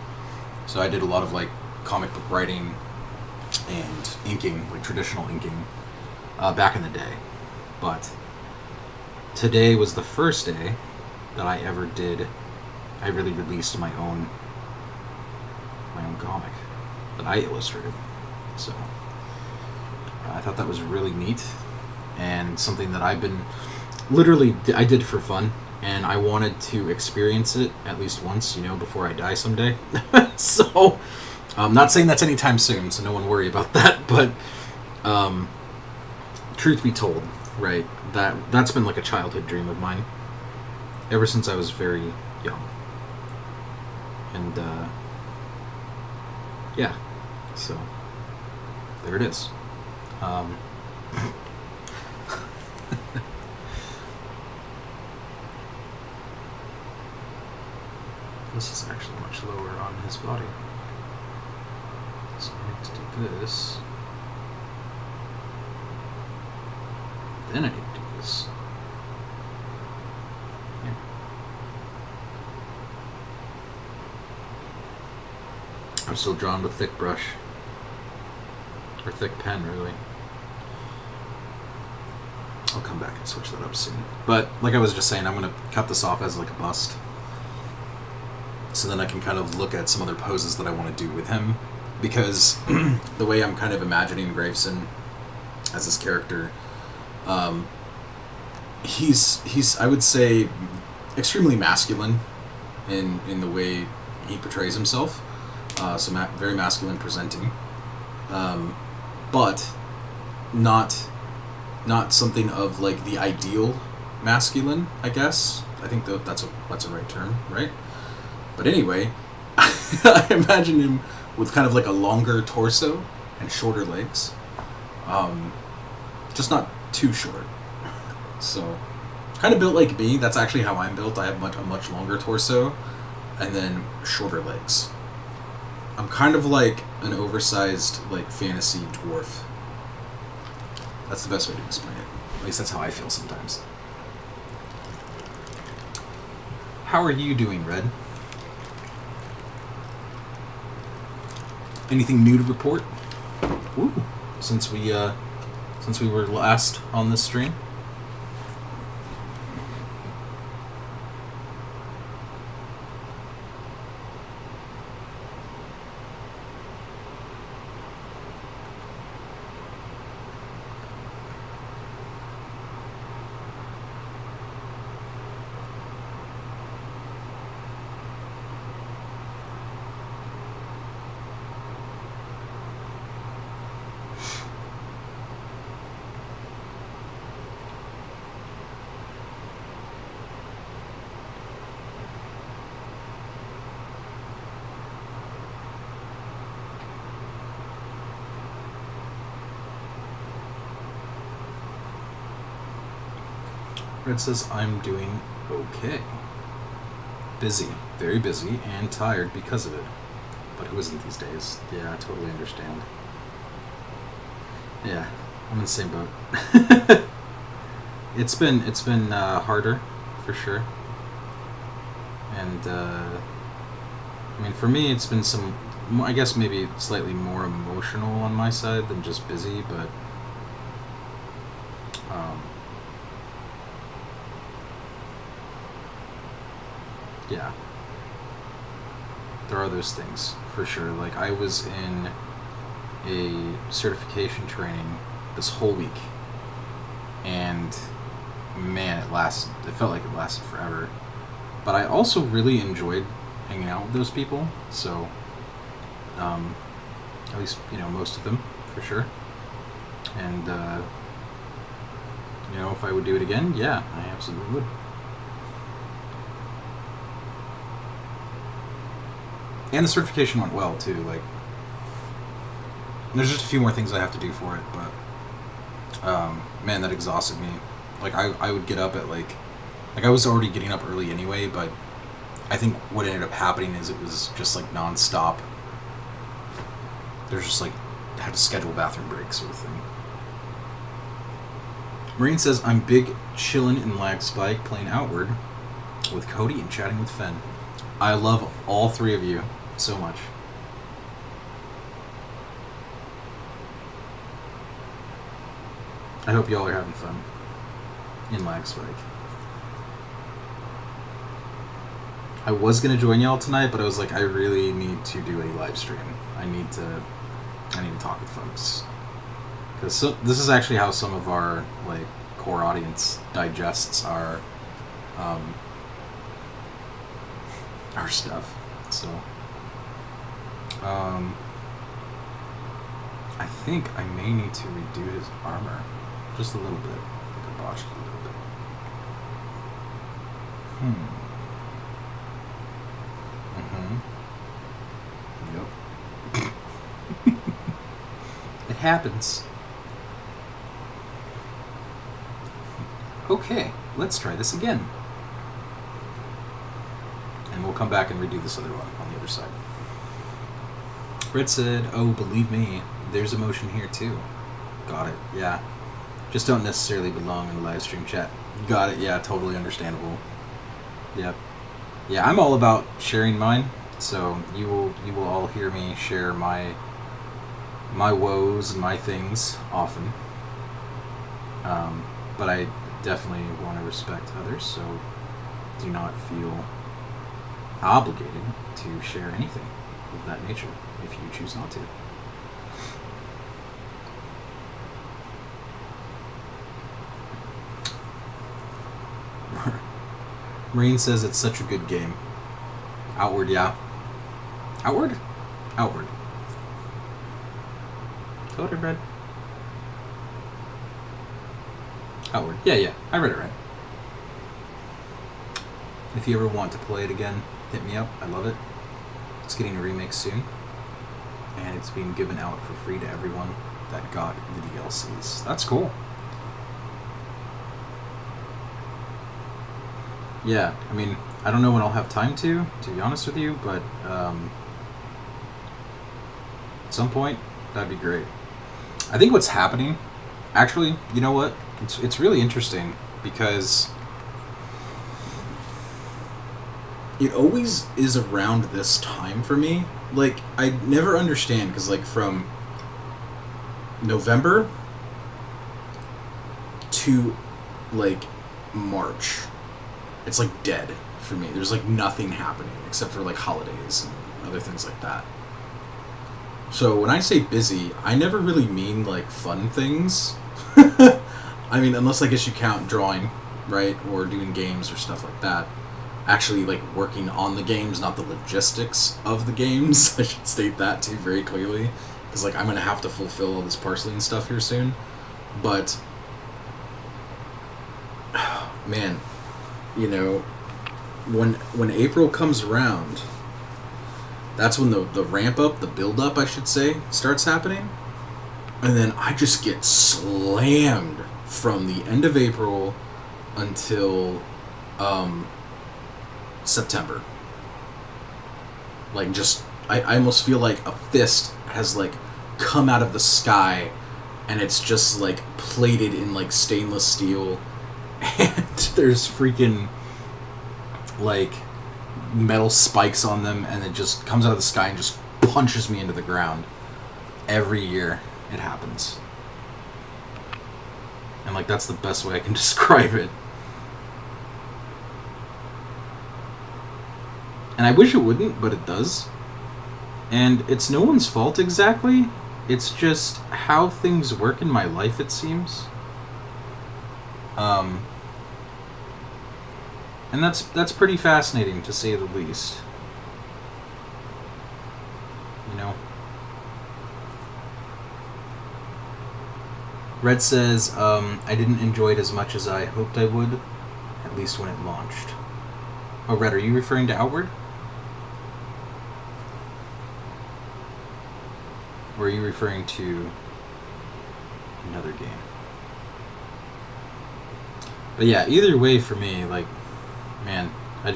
So I did a lot of like comic book writing and inking, like traditional inking, back in the day. But today was the first day that I really released my own comic that I illustrated. So I thought that was really neat and something that I did for fun, and I wanted to experience it at least once, before I die someday. So, I'm not saying that's anytime soon, so no one worry about that. But, truth be told, right, that's been like a childhood dream of mine ever since I was very young. And, yeah, so there it is. This is actually much lower on his body. So I need to do this. Then I need to do this. Yeah. I'm still drawn with thick brush. Or thick pen, really. I'll come back and switch that up soon. But, like I was just saying, I'm going to cut this off as like a bust. So then I can kind of look at some other poses that I want to do with him. Because the way I'm kind of imagining Graveson as this character, he's I would say extremely masculine in the way he portrays himself. So very masculine presenting, but not something of like the ideal masculine, I guess. I think that's a right term, right? But anyway, I imagine him with kind of like a longer torso and shorter legs, just not too short. So, kind of built like me. That's actually how I'm built. I have a much longer torso, and then shorter legs. I'm kind of like an oversized, like, fantasy dwarf. That's the best way to explain it. At least that's how I feel sometimes. How are you doing, Red? Anything new to report? Ooh. Since we were last on this stream? Red says, I'm doing okay. Busy. Very busy and tired because of it. But who isn't these days? Yeah, I totally understand. Yeah, I'm in the same boat. It's been harder, for sure. And, I mean, for me, it's been I guess maybe slightly more emotional on my side than just busy, but yeah, there are those things for sure. Like, I was in a certification training this whole week, and man, it felt like it lasted forever. But I also really enjoyed hanging out with those people, so at least, most of them, for sure. And if I would do it again, yeah, I absolutely would. And the certification went well, too. Like, there's just a few more things I have to do for it, but man, that exhausted me. Like, I would get up at, like, I was already getting up early anyway, but I think what ended up happening is it was just, like, non-stop. There's just, like, had to schedule bathroom breaks sort of thing. Marine says, I'm big chillin' in Lag Spike, playing Outward with Cody and chatting with Fen. I love all three of you so much. I hope y'all are having fun in Lag Spike. I was going to join y'all tonight, but I was like, I really need to do a live stream. I need to talk with folks. Because this is actually how some of our, like, core audience digests our our stuff. So, I think I may need to redo his armor just a little bit. I think I botched it a little bit. Yep. It happens. Okay, let's try this again. And we'll come back and redo this other one on the other side. Britt said, oh, believe me, there's emotion here too. Got it, yeah. Just don't necessarily belong in the live stream chat. Got it, yeah, totally understandable. Yep. Yeah, I'm all about sharing mine, so you will all hear me share my woes and my things often. But I definitely want to respect others, so do not feel obligated to share anything of that nature if you choose not to. Marine says it's such a good game. Outward, yeah. Outward? Outward. Is that what I read? Outward. Yeah, I read it right. If you ever want to play it again, hit me up. I love it. It's getting a remake soon. And it's being given out for free to everyone that got the DLCs. That's cool. Yeah, I mean, I don't know when I'll have time to be honest with you, but at some point, that'd be great. I think what's happening, actually, you know what? It's really interesting because it always is around this time for me. Like, I never understand, because, like, from November to, like, March, it's, like, dead for me. There's, like, nothing happening except for, like, holidays and other things like that. So when I say busy, I never really mean, like, fun things. I mean, unless I guess you count drawing, right? Or doing games or stuff like that. Actually, like, working on the games, not the logistics of the games. I should state that, too, very clearly. Because, like, I'm going to have to fulfill all this parceling stuff here soon. But, man, you know, when April comes around, that's when the ramp up, the build up, I should say, starts happening. And then I just get slammed from the end of April until September. Like, just, I almost feel like a fist has, like, come out of the sky, and it's just, like, plated in, like, stainless steel, and there's freaking, like, metal spikes on them, and it just comes out of the sky and just punches me into the ground. Every year it happens. And, like, that's the best way I can describe it. And I wish it wouldn't, but it does. And it's no one's fault exactly. It's just how things work in my life, it seems. And that's pretty fascinating, to say the least. You know? Red says, I didn't enjoy it as much as I hoped I would, at least when it launched. Oh, Red, are you referring to Outward? Or are you referring to another game? But yeah, either way for me, like, man, I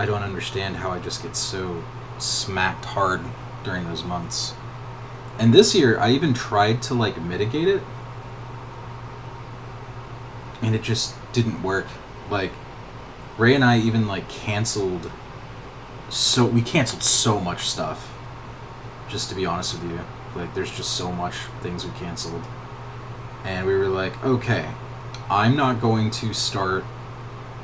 don't understand how I just get so smacked hard during those months. And this year, I even tried to, like, mitigate it, and it just didn't work. Like, Ray and I even, like, we canceled so much stuff. Just to be honest with you, like, there's just so much things we canceled. And we were like, okay, I'm not going to start,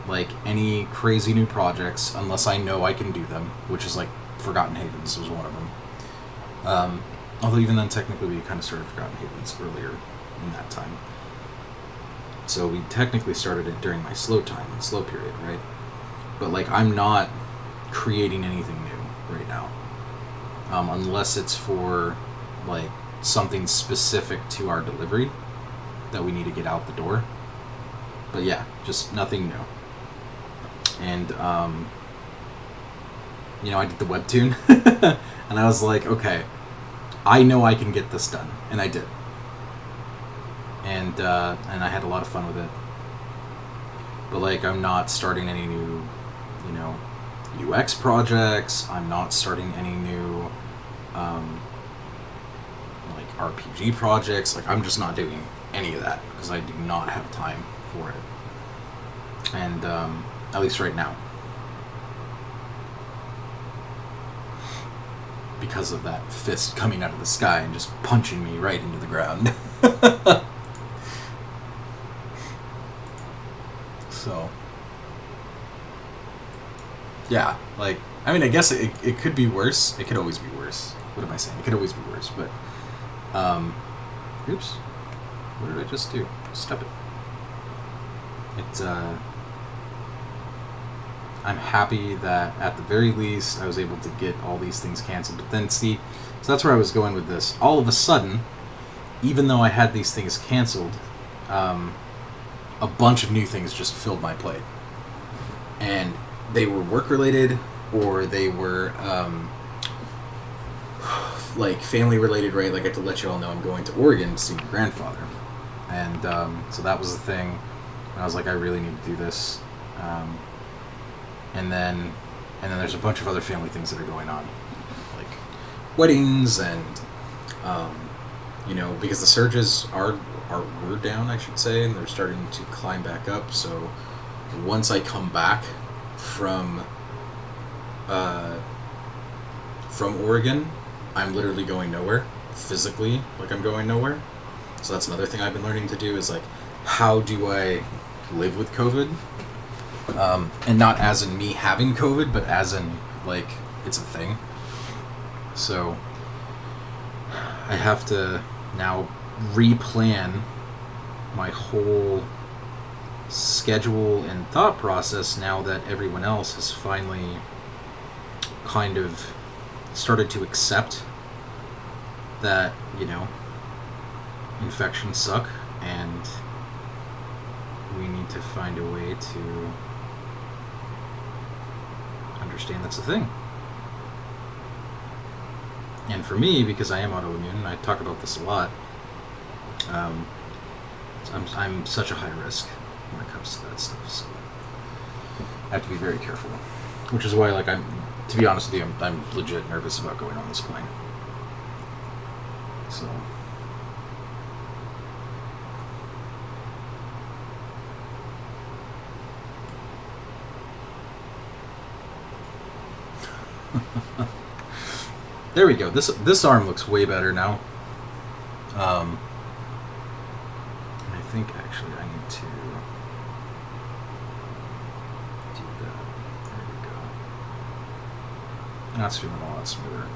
like, any crazy new projects unless I know I can do them, which is, like, Forgotten Havens was one of them. Although even then, technically, we kind of started Forgotten Havens earlier in that time. So we technically started it during my slow time, slow period, right? But, like, I'm not creating anything new right now, unless it's for like something specific to our delivery that we need to get out the door. But yeah, just nothing new. And I did the webtoon, and I was like, okay, I know I can get this done, and I did. And I had a lot of fun with it. But like, I'm not starting any new, UX projects. I'm not starting any new, like RPG projects. Like, I'm just not doing any of that because I do not have time for it. And at least right now, because of that fist coming out of the sky and just punching me right into the ground. So, yeah, like, I mean, I guess it could be worse. It could always be worse. What am I saying? It could always be worse, but, oops. What did I just do? Stop it. I'm happy that at the very least I was able to get all these things canceled. But then, see, so that's where I was going with this. All of a sudden, even though I had these things canceled, a bunch of new things just filled my plate. And they were work-related, or they were, like, family-related, right? Like, I had to let you all know I'm going to Oregon to see my grandfather. And so that was the thing. And I was like, I really need to do this. And then there's a bunch of other family things that are going on, like weddings and, because the surges were down, I should say, and they're starting to climb back up. So once I come back from Oregon, I'm literally going nowhere physically. Like, I'm going nowhere. So that's another thing I've been learning to do is, like, how do I live with COVID? And not as in me having COVID, but as in, like, it's a thing. So I have to now replan my whole schedule and thought process now that everyone else has finally kind of started to accept that, infections suck, and we need to find a way to understand that's a thing. And for me, because I am autoimmune, and I talk about this a lot, I'm such a high risk when it comes to that stuff, so I have to be very careful. Which is why, like, to be honest with you, I'm legit nervous about going on this plane. So there we go. This arm looks way better now. And I think actually I need to do that. There we go. That's feeling a lot smoother.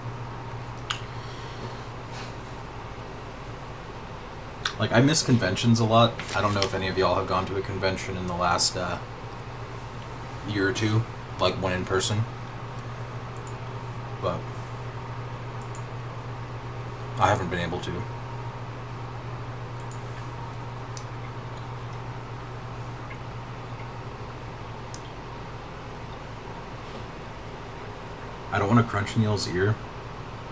Like, I miss conventions a lot. I don't know if any of y'all have gone to a convention in the last year or two, like one in person. But I haven't been able to. I don't want to crunch Neil's ear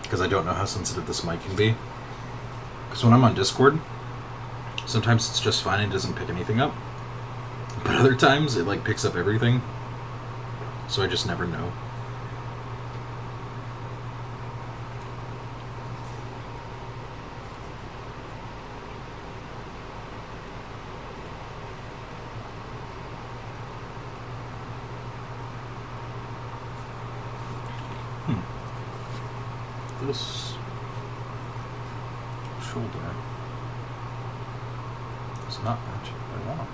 because I don't know how sensitive this mic can be. Because when I'm on Discord, sometimes it's just fine and doesn't pick anything up. But other times it, like, picks up everything. So I just never know. This shoulder is not matching what I want.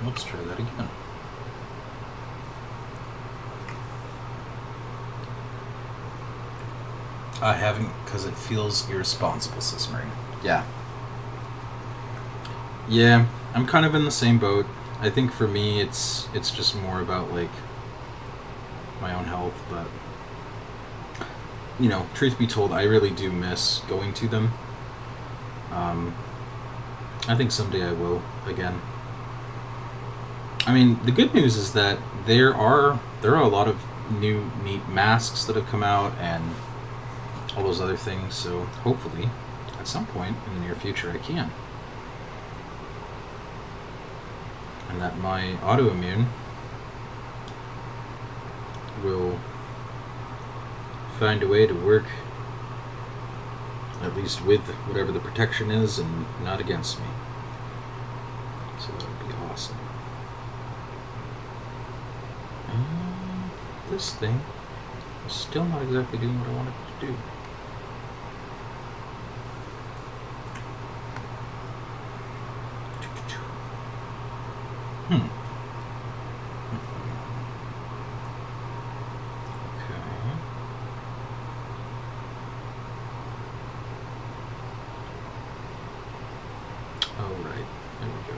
Let's try that again. I haven't, because it feels irresponsible, says Marie. Yeah. Yeah, I'm kind of in the same boat. I think for me, it's just more about like my own health, but truth be told, I really do miss going to them. Um, I think someday I will again. I mean, the good news is that there are a lot of new neat masks that have come out and all those other things. So hopefully, at some point in the near future, I can, and that my autoimmune will find a way to work at least with whatever the protection is and not against me. So that would be awesome. This thing is still not exactly doing what I wanted it to do. Hmm. Okay. Oh, right. There we go.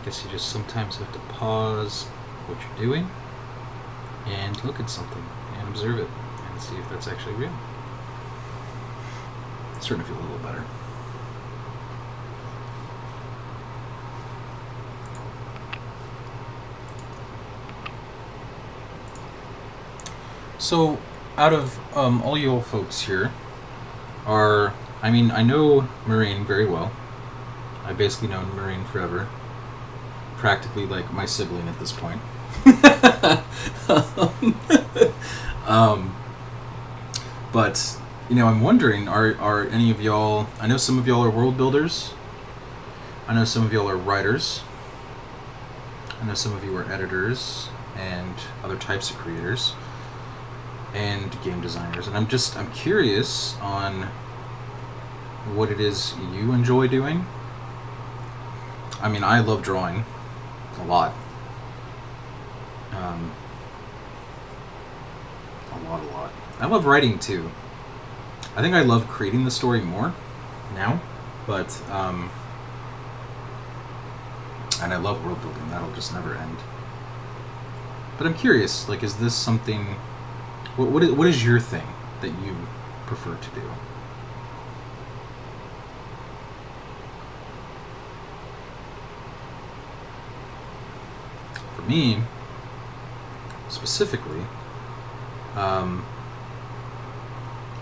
Guess you just sometimes have to pause what you're doing and look at something and observe it and see if that's actually real. It's starting to feel a little better. So, out of all you old folks here, I know Marine very well. I've basically known Marine forever. Practically like my sibling at this point. But, I'm wondering, are any of y'all, I know some of y'all are world builders. I know some of y'all are writers. I know some of you are editors and other types of creators and game designers, and I'm curious on what it is you enjoy doing. I mean, I love drawing a lot. A lot. I love writing too. I think I love creating the story more now, but and I love world building. That'll just never end. But I'm curious, like, is this something? What is your thing that you prefer to do? For me, specifically,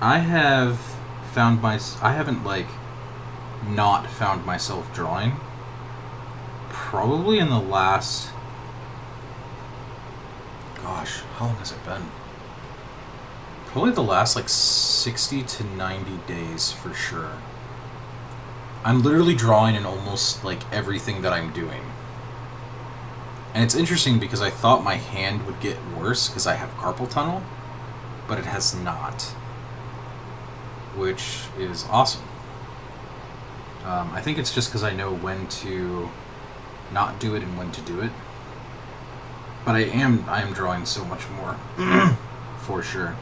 I haven't like not found myself drawing probably in the last, gosh, how long has it been? Probably the last like 60 to 90 days for sure. I'm literally drawing in almost like everything that I'm doing. And it's interesting because I thought my hand would get worse because I have carpal tunnel, but it has not, which is awesome. I think it's just because I know when to not do it and when to do it. But I am drawing so much more, for sure.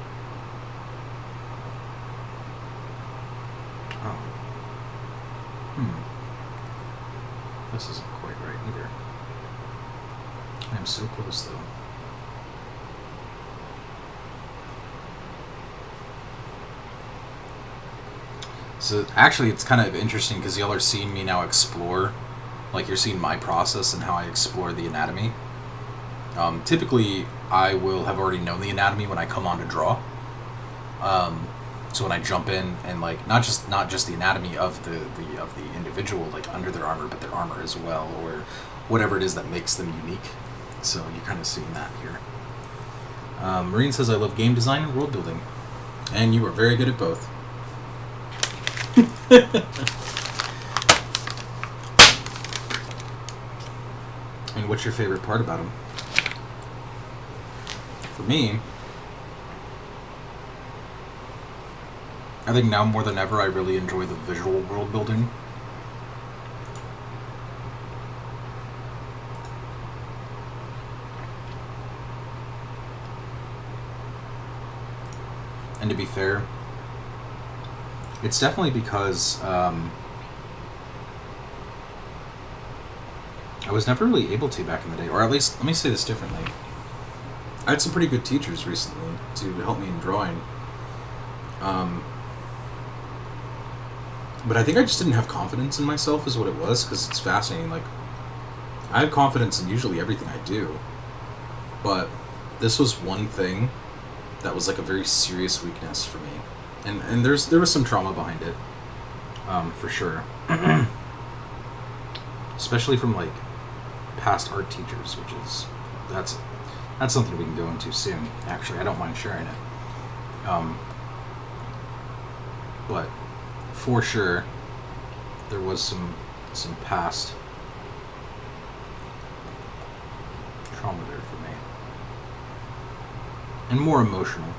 Oh. This isn't quite right either. I'm so close though. So actually it's kind of interesting because y'all are seeing me now explore, like you're seeing my process and how I explore the anatomy. Typically I will have already known the anatomy when I come on to draw. So when I jump in and like not just the anatomy of the individual, like under their armor, but their armor as well, or whatever it is that makes them unique. So you're kind of seeing that here. Marine says I love game design and world building, and you are very good at both. And what's your favorite part about them? For me, I think now more than ever I really enjoy the visual world building. And to be fair, it's definitely because I was never really able to back in the day, or at least let me say this differently. I had some pretty good teachers recently to help me in drawing. But I think I just didn't have confidence in myself is what it was, because it's fascinating. Like, I have confidence in usually everything I do, but this was one thing that was like a very serious weakness for me. And there was some trauma behind it, for sure. Especially from like past art teachers, which is that's something we can go into soon. Actually, I don't mind sharing it. But for sure, there was some past trauma there for me, and more emotional,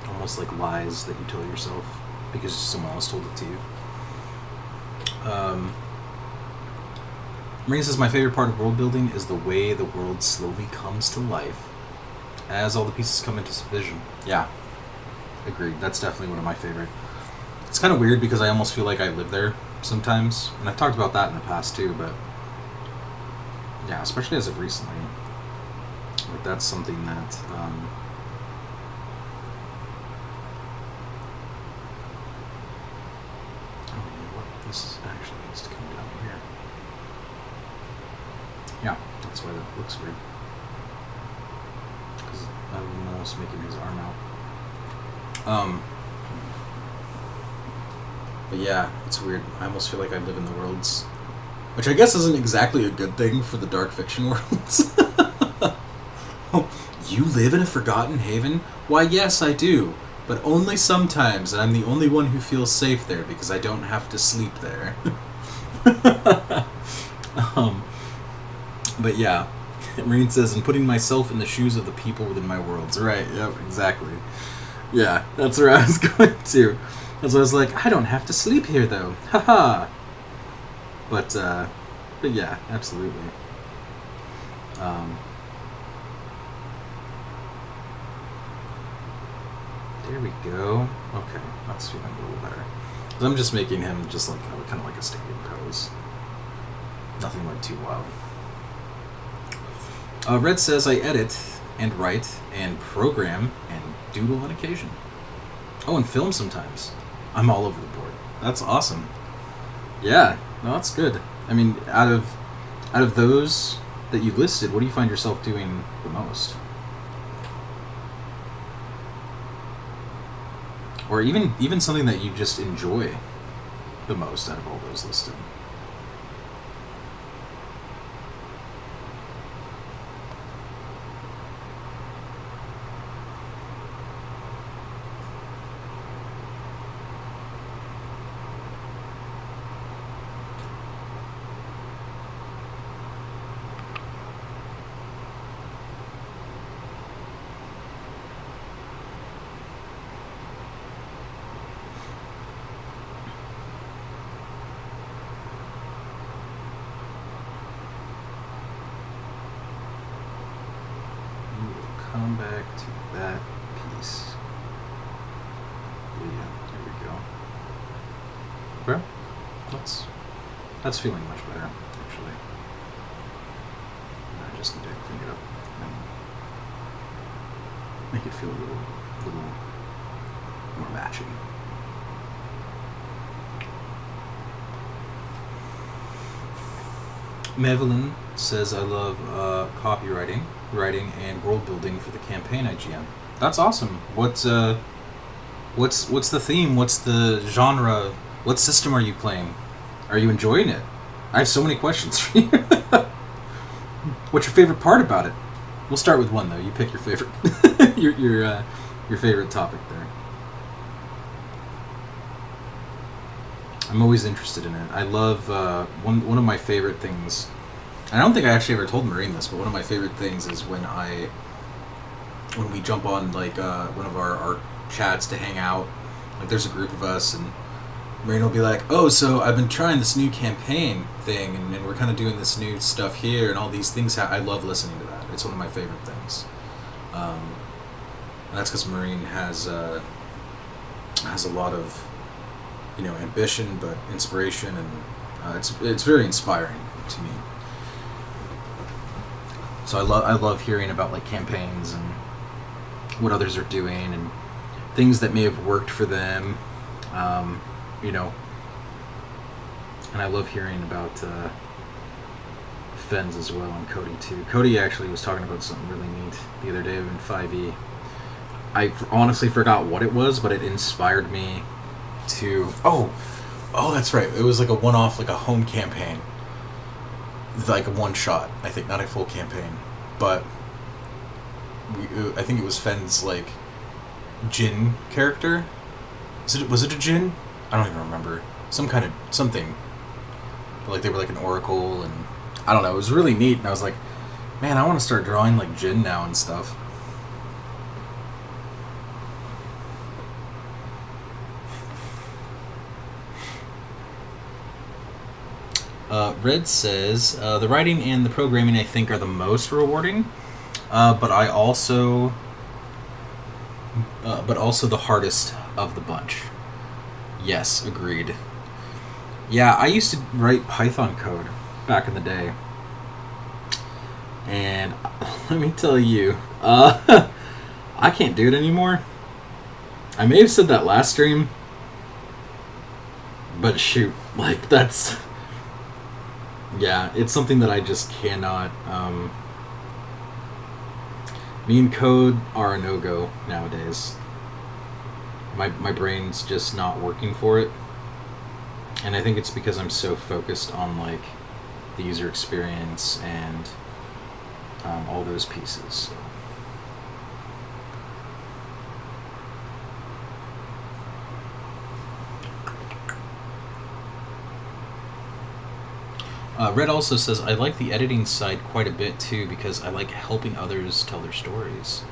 almost like lies that you tell yourself because someone else told it to you. Marina says, my favorite part of world building is the way the world slowly comes to life as all the pieces come into vision. Yeah, agreed. That's definitely one of my favorite. It's kind of weird because I almost feel like I live there sometimes, and I've talked about that in the past too, but yeah, especially as of recently. Like, that's something that this actually needs to come down here. Yeah, that's why that looks weird. Because I'm almost making his arm out. But yeah, it's weird. I almost feel like I live in the worlds, which I guess isn't exactly a good thing for the dark fiction worlds. You live in a forgotten haven? Why, yes, I do. But only sometimes, and I'm the only one who feels safe there because I don't have to sleep there. But yeah, Marine says, I'm putting myself in the shoes of the people within my worlds. Right, yep, exactly. Yeah, that's where I was going to. Because I was like, I don't have to sleep here, though. Haha. But yeah, absolutely. There we go. Okay, that's feeling a little better. Because I'm just making him just like kind of like a standing pose. Nothing like too wild. Red says, I edit and write and program and doodle on occasion. Oh, and film sometimes. I'm all over the board. That's awesome. Yeah, no, that's good. I mean, out of those that you listed, what do you find yourself doing the most? Or even something that you just enjoy the most out of all those listed. Come back to that piece. Yeah, there we go. Okay, that's feeling much better, actually. I just need to clean it up and make it feel a little more matching. Mevelin says, I love copywriting, writing, and world building for the campaign I GM. That's awesome. What's the theme? What's the genre? What system are you playing? Are you enjoying it? I have so many questions for you. What's your favorite part about it? We'll start with one though. You pick your favorite, your favorite topic there. I'm always interested in it. I love one of my favorite things. I don't think I actually ever told Marine this, but one of my favorite things is when we jump on like one of our chats to hang out. Like there's a group of us, and Marine will be like, "Oh, so I've been trying this new campaign thing, and we're kind of doing this new stuff here, and all these things." I love listening to that. It's one of my favorite things. And that's because Marine has a lot of ambition, but inspiration, and It's very inspiring to me. So I love hearing about like campaigns and what others are doing and things that may have worked for them, you know. And I love hearing about Fens as well, and Cody too. Cody actually was talking about something really neat the other day in 5e. I honestly forgot what it was, but it inspired me to... Oh, that's right. It was like a one-off, like a home campaign. Like a one-shot, I think, not a full campaign. But I think it was Fen's, like, Jinn character. Was it a Jinn? I don't even remember. Something. Like, they were like an oracle, and I don't know. It was really neat, and I was like, man, I want to start drawing, like, Jinn now and stuff. Red says, the writing and the programming I think are the most rewarding, but also the hardest of the bunch. Yes, agreed. Yeah, I used to write Python code back in the day, and let me tell you, I can't do it anymore. I may have said that last stream, but shoot, like that's... Yeah, it's something that I just cannot... me and code are a no-go nowadays. My brain's just not working for it. And I think it's because I'm so focused on, like, the user experience and all those pieces. So. Red also says, I like the editing side quite a bit too because I like helping others tell their stories.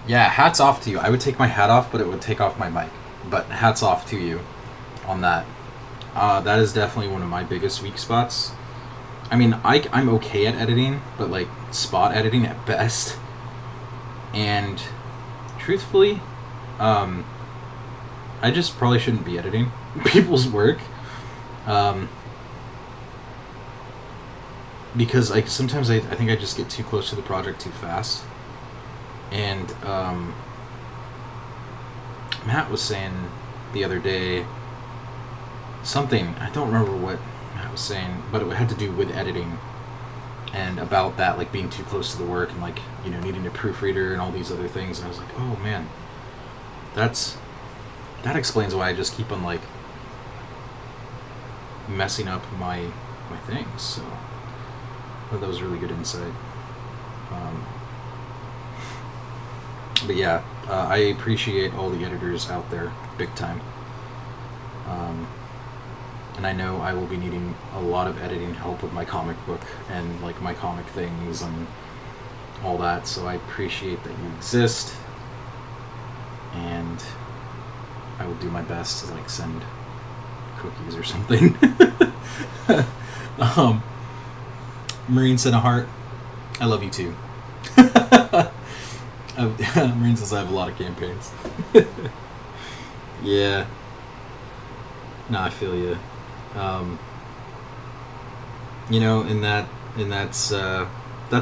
Yeah, hats off to you. I would take my hat off, but it would take off my mic. But hats off to you on that. That is definitely one of my biggest weak spots. I mean, I'm okay at editing, but like spot editing at best. And truthfully, I just probably shouldn't be editing people's work. Because sometimes I think I just get too close to the project too fast. And Matt was saying the other day something, I don't remember what Matt was saying, but it had to do with editing and about that, like being too close to the work and like, you know, needing a proofreader and all these other things. And I was like, oh man, that explains why I just keep on like messing up my things. So I thought that was really good insight. But yeah, I appreciate all the editors out there, big time. And I know I will be needing a lot of editing help with my comic book and like my comic things and all that, so I appreciate that you exist, and I will do my best to like send cookies or something. Marine sent a heart. I love you too. Marine says I have a lot of campaigns. Yeah. No, I feel you. You know, and that's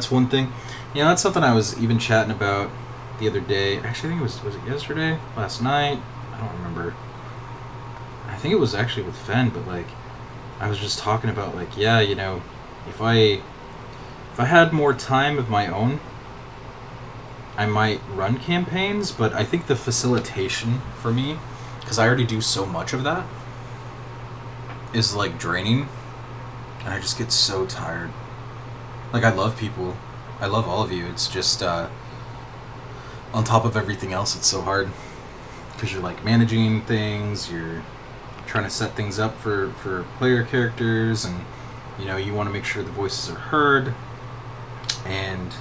one thing. You know, that's something I was even chatting about the other day. Actually, I think was it yesterday? Last night? I don't remember. I think it was actually with Fen, but like, I was just talking about like, yeah, you know, if I had more time of my own, I might run campaigns, but I think the facilitation for me, because I already do so much of that, is like draining, and I just get so tired. Like, I love people. I love all of you. It's just, on top of everything else, it's so hard. Because you're like managing things, you're trying to set things up for player characters, and you know, you want to make sure the voices are heard. And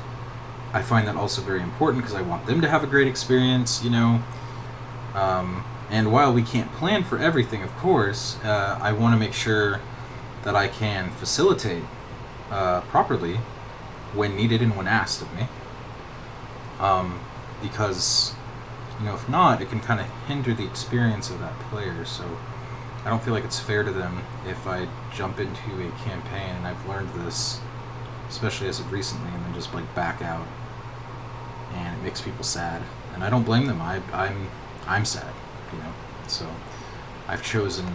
I find that also very important because I want them to have a great experience, you know. And while we can't plan for everything, of course, I want to make sure that I can facilitate properly when needed and when asked of me. Because, you know, if not, it can kind of hinder the experience of that player. So I don't feel like it's fair to them if I jump into a campaign, and I've learned this, especially as of recently, and then just like back out, and it makes people sad, and I don't blame them. I'm sad, you know. So I've chosen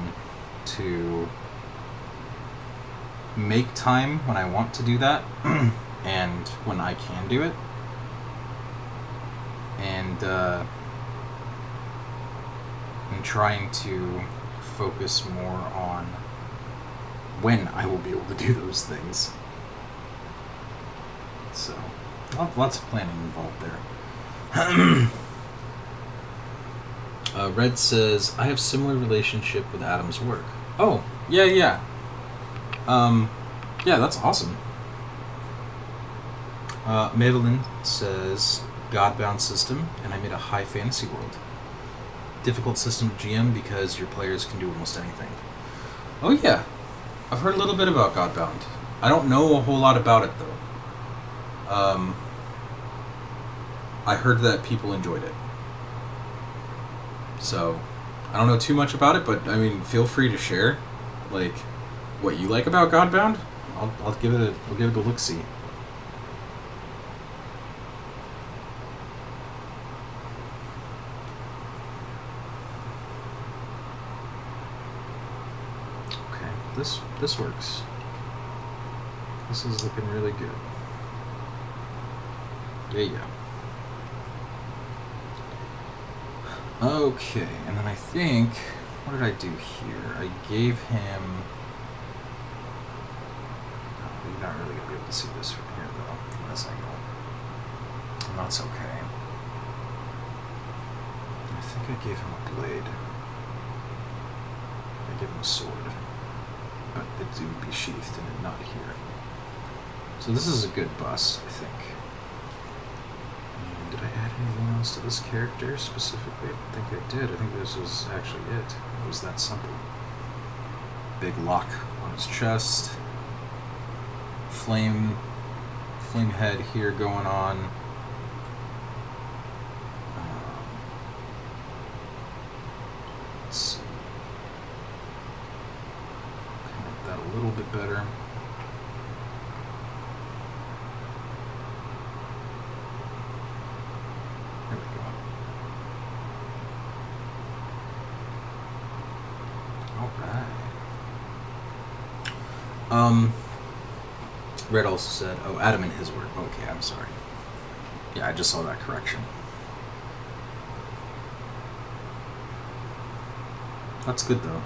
to make time when I want to do that, and when I can do it, and trying to focus more on when I will be able to do those things. So, lots of planning involved there. Red says, I have similar relationship with Adam's work. Oh, yeah. Yeah, that's awesome. Madeline says, Godbound system, and I made a high fantasy world. Difficult system to GM because your players can do almost anything. Oh yeah, I've heard a little bit about Godbound. I don't know a whole lot about it though. I heard that people enjoyed it. So, I don't know too much about it, but I mean, feel free to share, like, what you like about Godbound. I'll give it a look-see. This works. This is looking really good. Yeah. Okay, and then I think, what did I do here? I gave him... Oh, you're not really going to be able to see this from here, though, from this angle. And that's okay. I think I gave him a blade. I gave him a sword. But it would be sheathed and not here. So this is a good bust, I think. And did I add anything else to this character specifically? I think I did. I think this was actually it. It was that simple. Big lock on his chest. Flame head here going on. Let's see. Connect that a little bit better. There we go. All right. Red also said, oh, Adam and his work. Okay, I'm sorry. Yeah, I just saw that correction. That's good, though.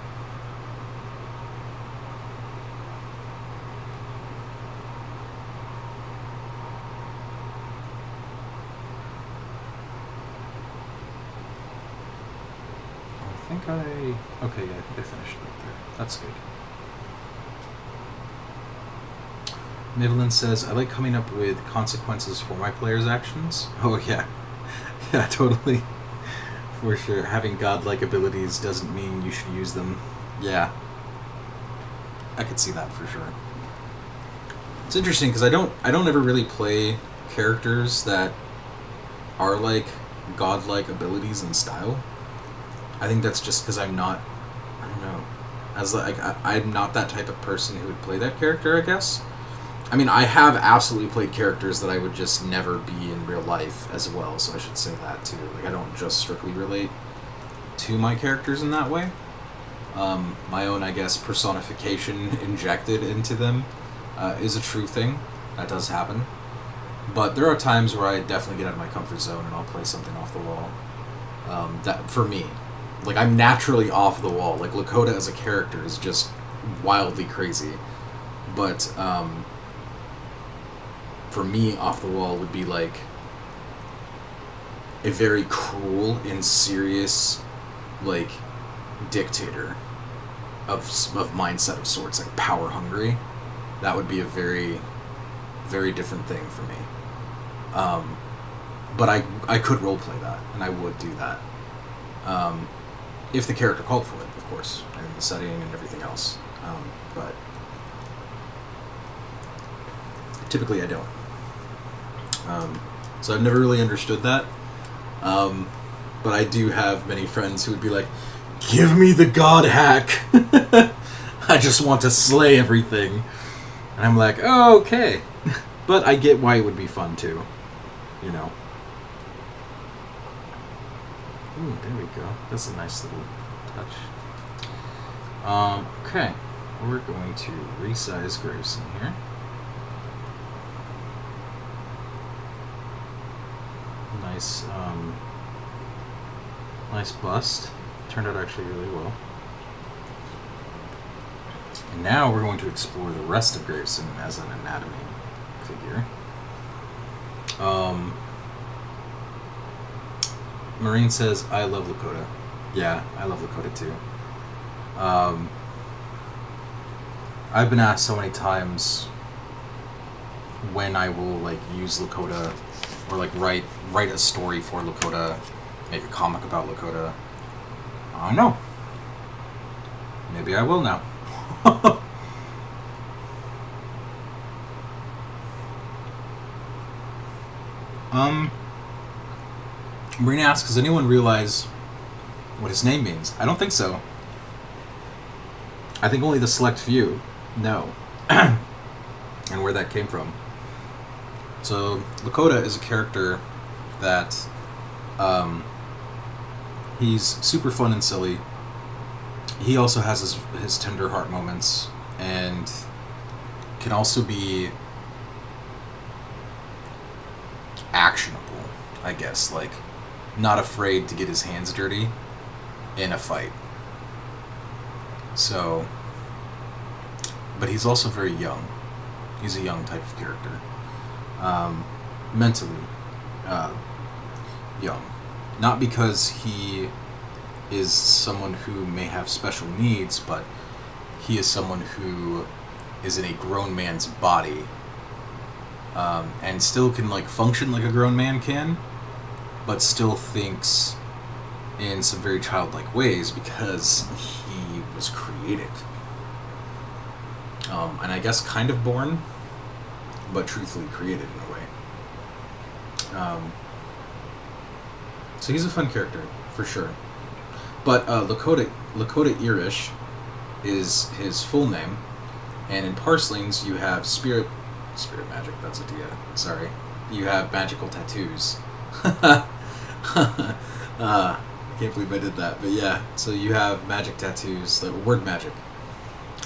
Okay, yeah, I think I finished right there. That's good. Nivelin says, I like coming up with consequences for my players' actions. Oh, yeah. Yeah, totally. For sure. Having godlike abilities doesn't mean you should use them. Yeah. I could see that for sure. It's interesting because I don't ever really play characters that are like godlike abilities and style. I think that's just because I'm not, I don't know, as like I'm not that type of person who would play that character, I guess. I mean, I have absolutely played characters that I would just never be in real life as well, so I should say that too. Like, I don't just strictly relate to my characters in that way. My own, I guess, personification injected into them is a true thing. That does happen. But there are times where I definitely get out of my comfort zone and I'll play something off the wall. That, for me, like, I'm naturally off the wall. Like, Lakota as a character is just wildly crazy. But, for me, off the wall would be, like, a very cruel and serious, like, dictator of mindset of sorts, like, power hungry. That would be a very, very different thing for me. But I could roleplay that, and I would do that. If the character called for it, of course, and the setting and everything else. But typically I don't. So I've never really understood that. But I do have many friends who would be like, give me the god hack. I just want to slay everything. And I'm like, oh, okay. But I get why it would be fun too. You know. Ooh, there we go. That's a nice little touch. Okay. We're going to resize Grayson here. Nice, nice bust. Turned out actually really well. And now we're going to explore the rest of Graveson as an anatomy figure. Marine says, I love Lakota. Yeah, I love Lakota too. I've been asked so many times when I will like use Lakota or like write a story for Lakota, make a comic about Lakota. I don't know. Maybe I will now. Marina asks, does anyone realize what his name means? I don't think so. I think only the select few know. And where that came from. So, Lakota is a character that he's super fun and silly. He also has his tender heart moments and can also be actionable, I guess. Like, not afraid to get his hands dirty in a fight. So, but he's also very young. He's a young type of character. Mentally young. Not because he is someone who may have special needs, but he is someone who is in a grown man's body and still can like function like a grown man can, but still thinks in some very childlike ways because he was created. And I guess kind of born, but truthfully created in a way. So he's a fun character, for sure. But Lakota Irish is his full name, and in Parslings you have spirit magic, that's a dia, sorry. You have magical tattoos. I can't believe I did that, but yeah, so you have magic tattoos, the word magic.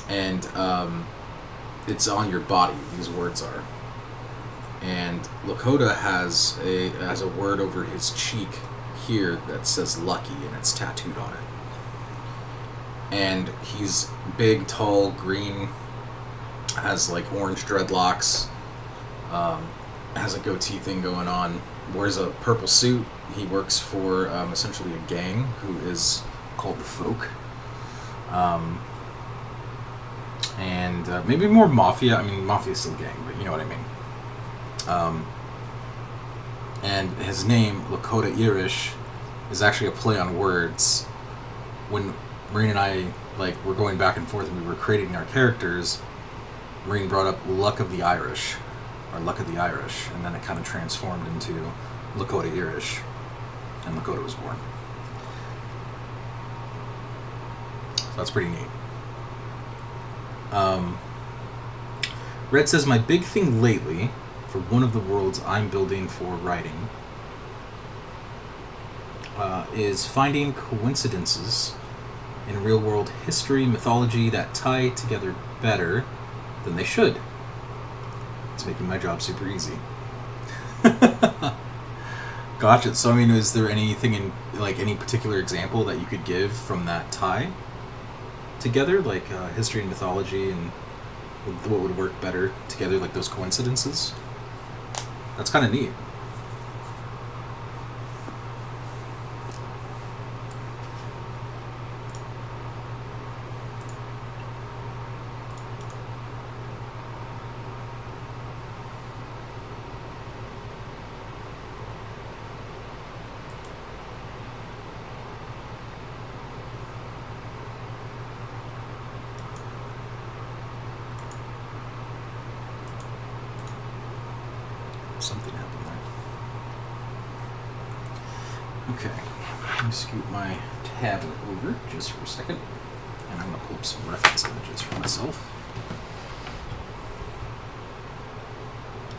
And it's on your body, these words are. And Lakota has a word over his cheek here that says lucky, and it's tattooed on it. And he's big, tall, green, has like orange dreadlocks, has a goatee thing going on, wears a purple suit. He works for essentially a gang who is called the Folk. And maybe more mafia. I mean, mafia's still a gang, but you know what I mean. And his name, Lakota Irish, is actually a play on words. When Marine and I were going back and forth and we were creating our characters, Marine brought up Luck of the Irish, or Luck of the Irish, and then it kind of transformed into Lakota Irish, and Lakota was born. So that's pretty neat. Red says, my big thing lately for one of the worlds I'm building for writing is finding coincidences in real world history, mythology that tie together better than they should. It's making my job super easy. Gotcha. So I mean, is there anything in any particular example that you could give from that tie together, like history and mythology, and what would work better together, like those coincidences? That's kind of neat. Something happened there. Okay. Let me scoot my tablet over just for a second, and I'm going to pull up some reference images for myself.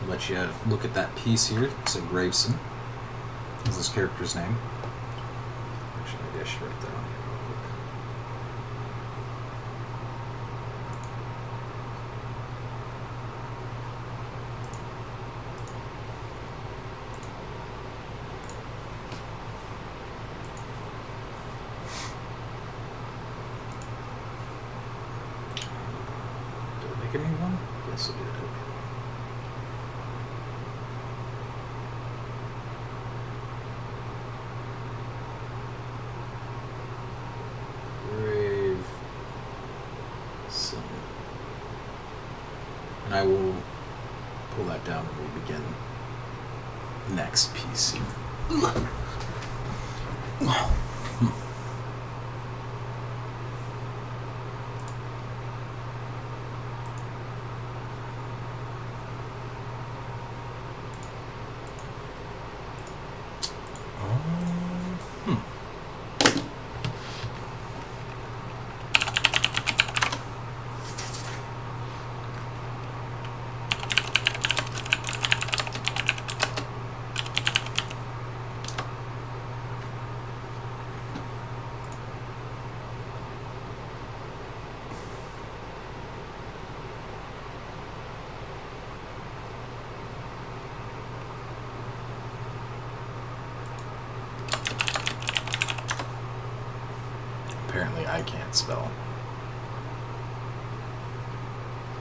Let you look at that piece here. It's a Graveson. Is this character's name? Actually, maybe I should write that on here real quick. Did I make a new one? Yes, I did. Okay. And I will pull that down when we begin the next piece. Apparently I can't spell.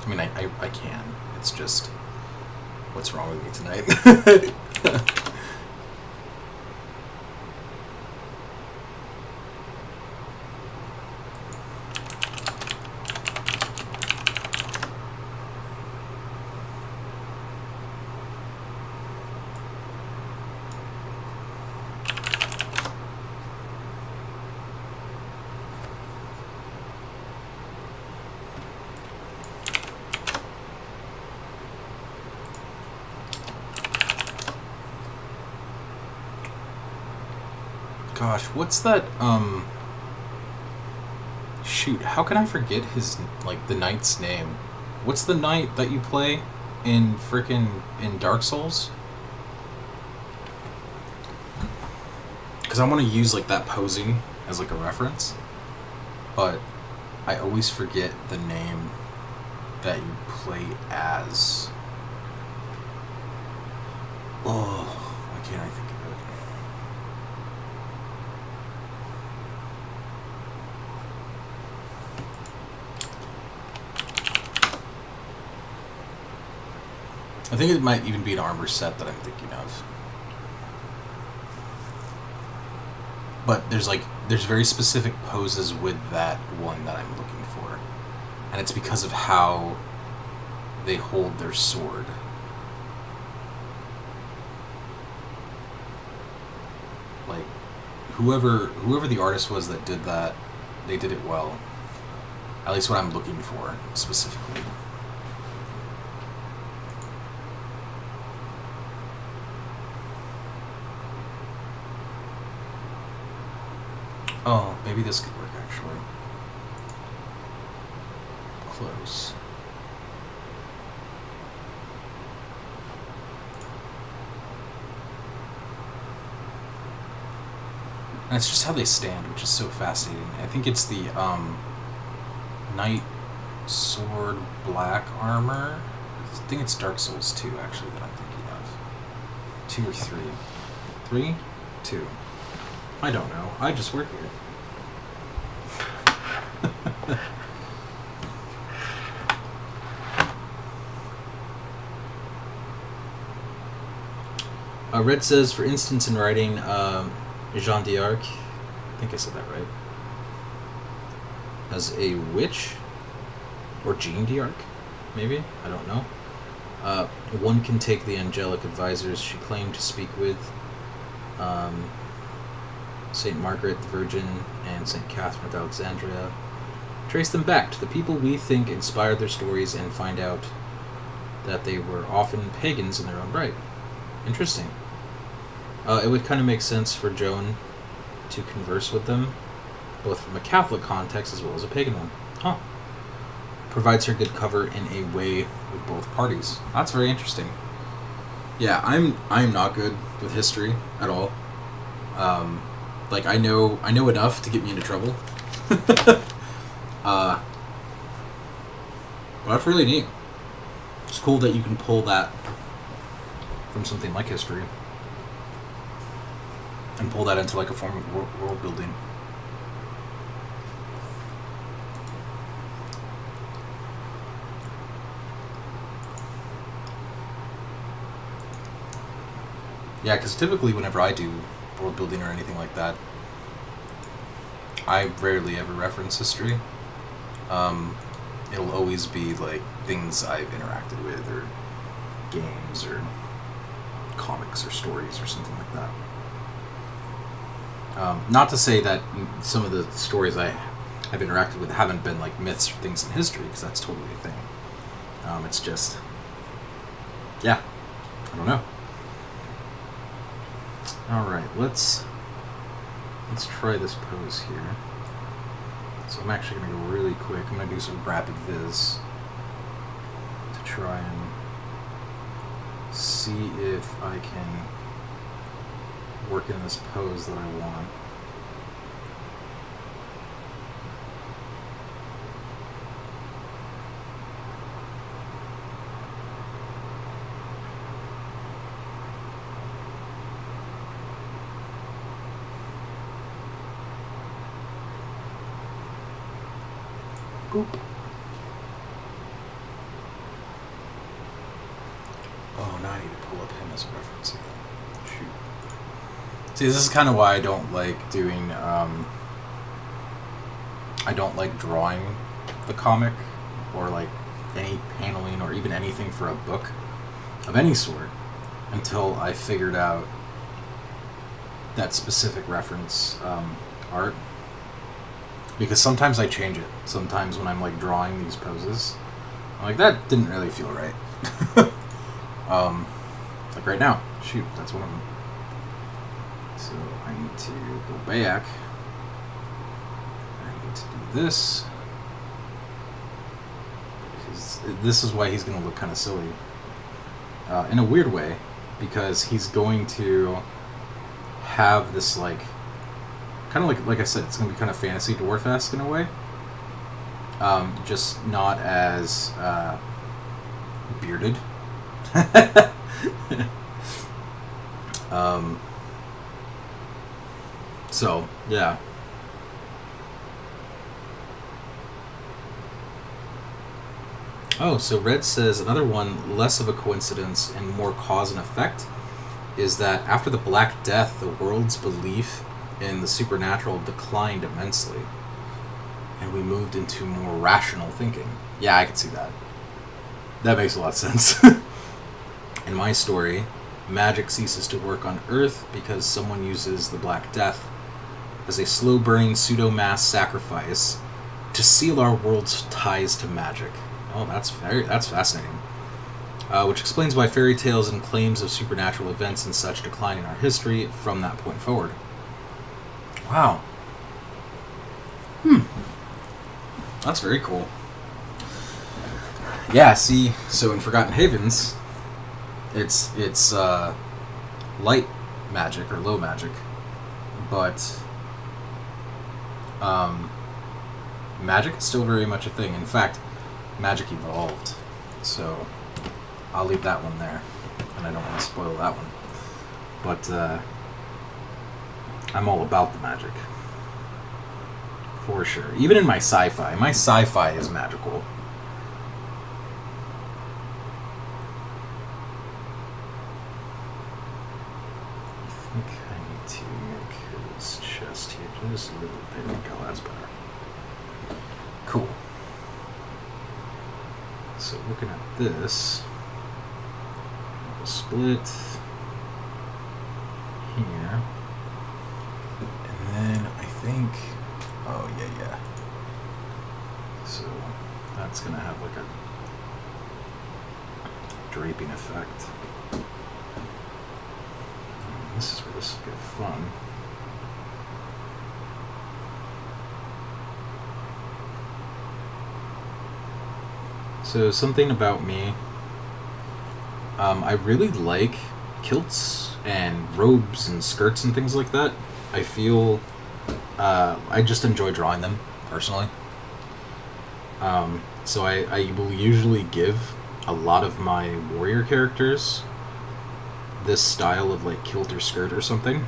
I mean, I can. It's just, what's wrong with me tonight? Gosh, what's that, shoot, how can I forget his, like, the knight's name? What's the knight that you play in in Dark Souls? Because I want to use, like, that posing as, like, a reference, but I always forget the name that you play as. Oh, why can't I think of it? I think it might even be an armor set that I'm thinking of. But there's very specific poses with that one that I'm looking for. And it's because of how they hold their sword. Like, whoever the artist was that did that, they did it well. At least what I'm looking for, specifically. Oh, maybe this could work, actually. Close. And it's just how they stand, which is so fascinating. I think it's the, Knight Sword Black Armor. I think it's Dark Souls 2, actually, that I'm thinking of. 2 or 3. 3? 2. I don't know. I just work here. Red says, for instance, in writing Jeanne d'Arc, I think I said that right, as a witch, or Jeanne d'Arc, maybe? I don't know. One can take the angelic advisors she claimed to speak with, St. Margaret the Virgin and St. Catherine of Alexandria, trace them back to the people we think inspired their stories and find out that they were often pagans in their own right. Interesting. It would kind of make sense for Joan to converse with them, both from a Catholic context as well as a pagan one. Huh. Provides her good cover in a way with both parties. That's very interesting. Yeah, I'm not good with history at all. Like I know enough to get me into trouble. But that's really neat. It's cool that you can pull that from something like history and pull that into like a form of world building. Yeah, because typically whenever I do world building or anything like that, I rarely ever reference history. It'll always be like things I've interacted with, or games, or comics, or stories, or something like that. Not to say that some of the stories I have interacted with haven't been like myths or things in history, because that's totally a thing. It's just, yeah, I don't know. All right, let's try this pose here. So I'm actually going to go really quick. I'm going to do some rapid viz to try and see if I can work in this pose that I want. Boop. Oh, now I need to pull up him as a reference again. Shoot. See, this is kind of why I don't like doing, I don't like drawing the comic, or like any paneling, or even anything for a book of any sort, until I figured out that specific reference art. Because sometimes I change it. Sometimes when I'm like drawing these poses, I'm like, that didn't really feel right. Like right now. Shoot, that's one of them. So I need to go back. I need to do this. This is why he's going to look kind of silly. In a weird way. Because he's going to have this like, kind of like I said, it's going to be kind of fantasy dwarf-esque in a way. Just not as bearded. So, yeah. Oh, so Red says another one, less of a coincidence and more cause and effect, is that after the Black Death, the world's belief in the supernatural declined immensely, and we moved into more rational thinking. Yeah, I can see that. That makes a lot of sense. In my story, magic ceases to work on Earth because someone uses the Black Death as a slow-burning pseudo-mass sacrifice to seal our world's ties to magic. Oh, that's fascinating. Which explains why fairy tales and claims of supernatural events and such decline in our history from that point forward. Wow. That's very cool. Yeah, see, so in Forgotten Havens, it's light magic or low magic, but magic is still very much a thing. In fact, magic evolved, so I'll leave that one there, and I don't want to spoil that one. But I'm all about the magic, for sure. Even in my sci-fi is magical. I think I need to make his chest here just a little bit. There we go, that's better. Cool. So looking at this, we'll split here, and then I think, oh yeah. So that's gonna have like a draping effect. This is where this will get fun. So something about me, I really like kilts and robes and skirts and things like that. I feel I just enjoy drawing them personally. So I will usually give a lot of my warrior characters this style of like kilt or skirt or something,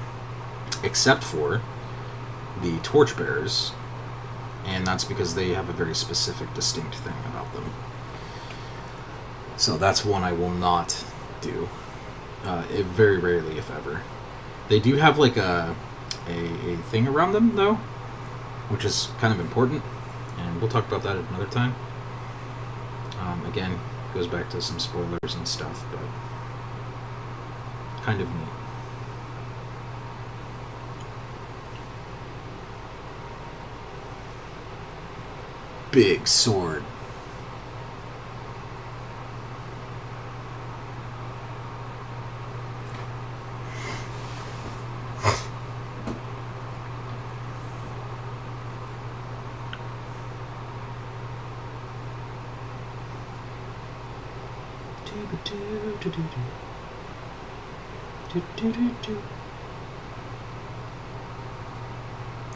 except for the torchbearers, and that's because they have a very specific, distinct thing about them. So that's one I will not do. Very rarely, if ever. They do have like a thing around them though, which is kind of important, and we'll talk about that at another time. Again, goes back to some spoilers and stuff, but kind of neat. Big sword.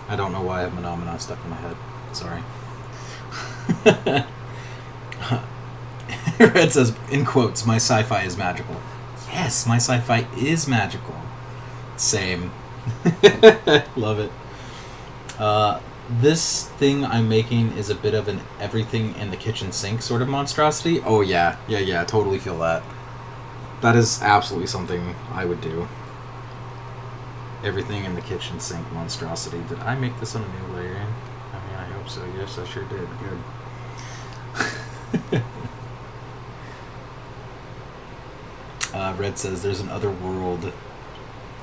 I don't know why I have Menomina stuck in my head. Sorry. Red says, in quotes, my sci-fi is magical. Yes, my sci-fi is magical. Same. Love it. This thing I'm making is a bit of an everything in the kitchen sink sort of monstrosity. Oh yeah, totally feel that. That is absolutely something I would do. Everything in the kitchen sink monstrosity. Did I make this on a new layering? I mean, I hope so. Yes, I sure did. Good. Red says there's another world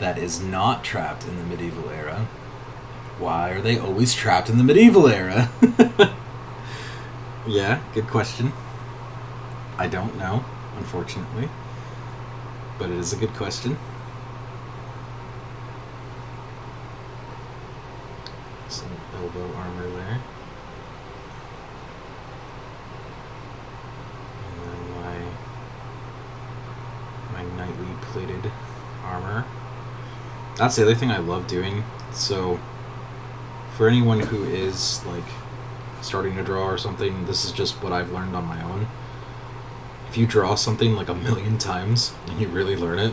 that is not trapped in the medieval era. Why are they always trapped in the medieval era? Yeah, good question. I don't know, unfortunately. But it is a good question. Some elbow armor there. And then my knightly plated armor. That's the other thing I love doing. So for anyone who is like starting to draw or something, this is just what I've learned on my own. If you draw something like 1,000,000 times and you really learn it,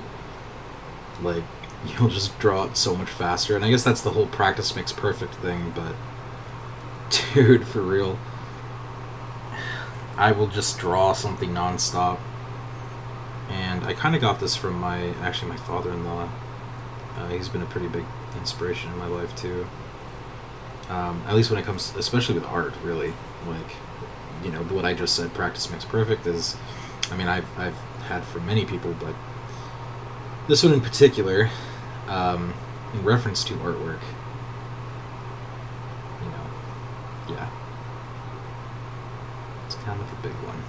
like, you'll just draw it so much faster. And I guess that's the whole practice makes perfect thing, but dude, for real, I will just draw something nonstop. And I kind of got this from my father-in-law. He's been a pretty big inspiration in my life too. At least when it comes, especially with art, really. Like, you know, what I just said, practice makes perfect, is, I mean, I've had for many people, but this one in particular, in reference to artwork, you know, yeah, it's kind of a big one.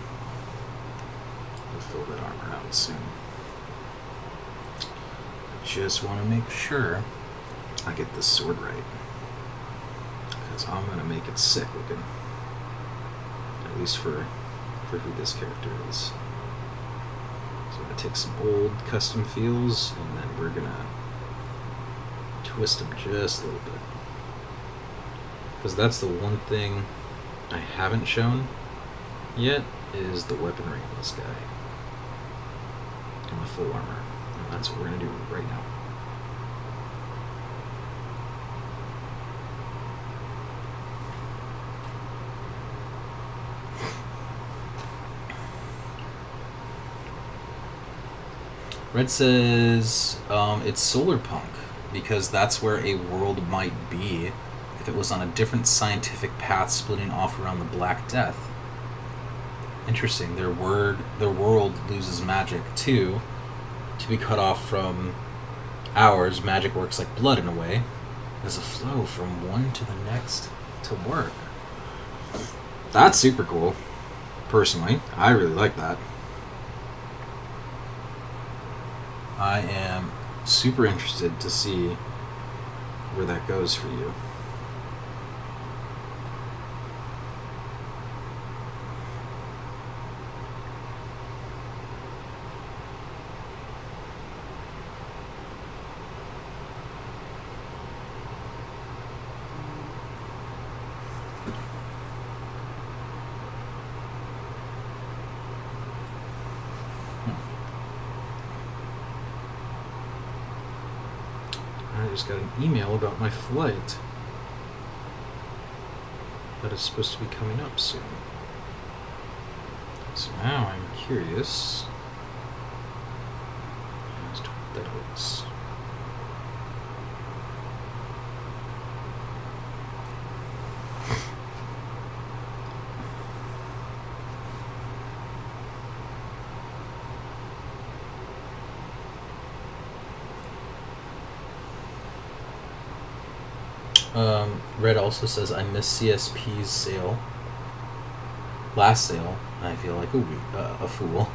We'll fill that armor out soon. I just want to make sure I get this sword right, because I'm going to make it sick looking, at least for who this character is. So I'm going to take some old custom feels, and then we're going to twist them just a little bit. Because that's the one thing I haven't shown yet, is the weaponry on this guy. And the full armor. And that's what we're going to do right now. Red says it's solar punk, because that's where a world might be if it was on a different scientific path splitting off around the Black Death. Interesting. Their world loses magic too. To be cut off from ours, magic works like blood in a way. There's a flow from one to the next to work. That's super cool. Personally, I really like that. I am super interested to see where that goes for you. just got an email about my flight that is supposed to be coming up soon. So now I'm curious as to what that is. Red also says, I miss CSP's sale. Last sale, and I feel like a fool.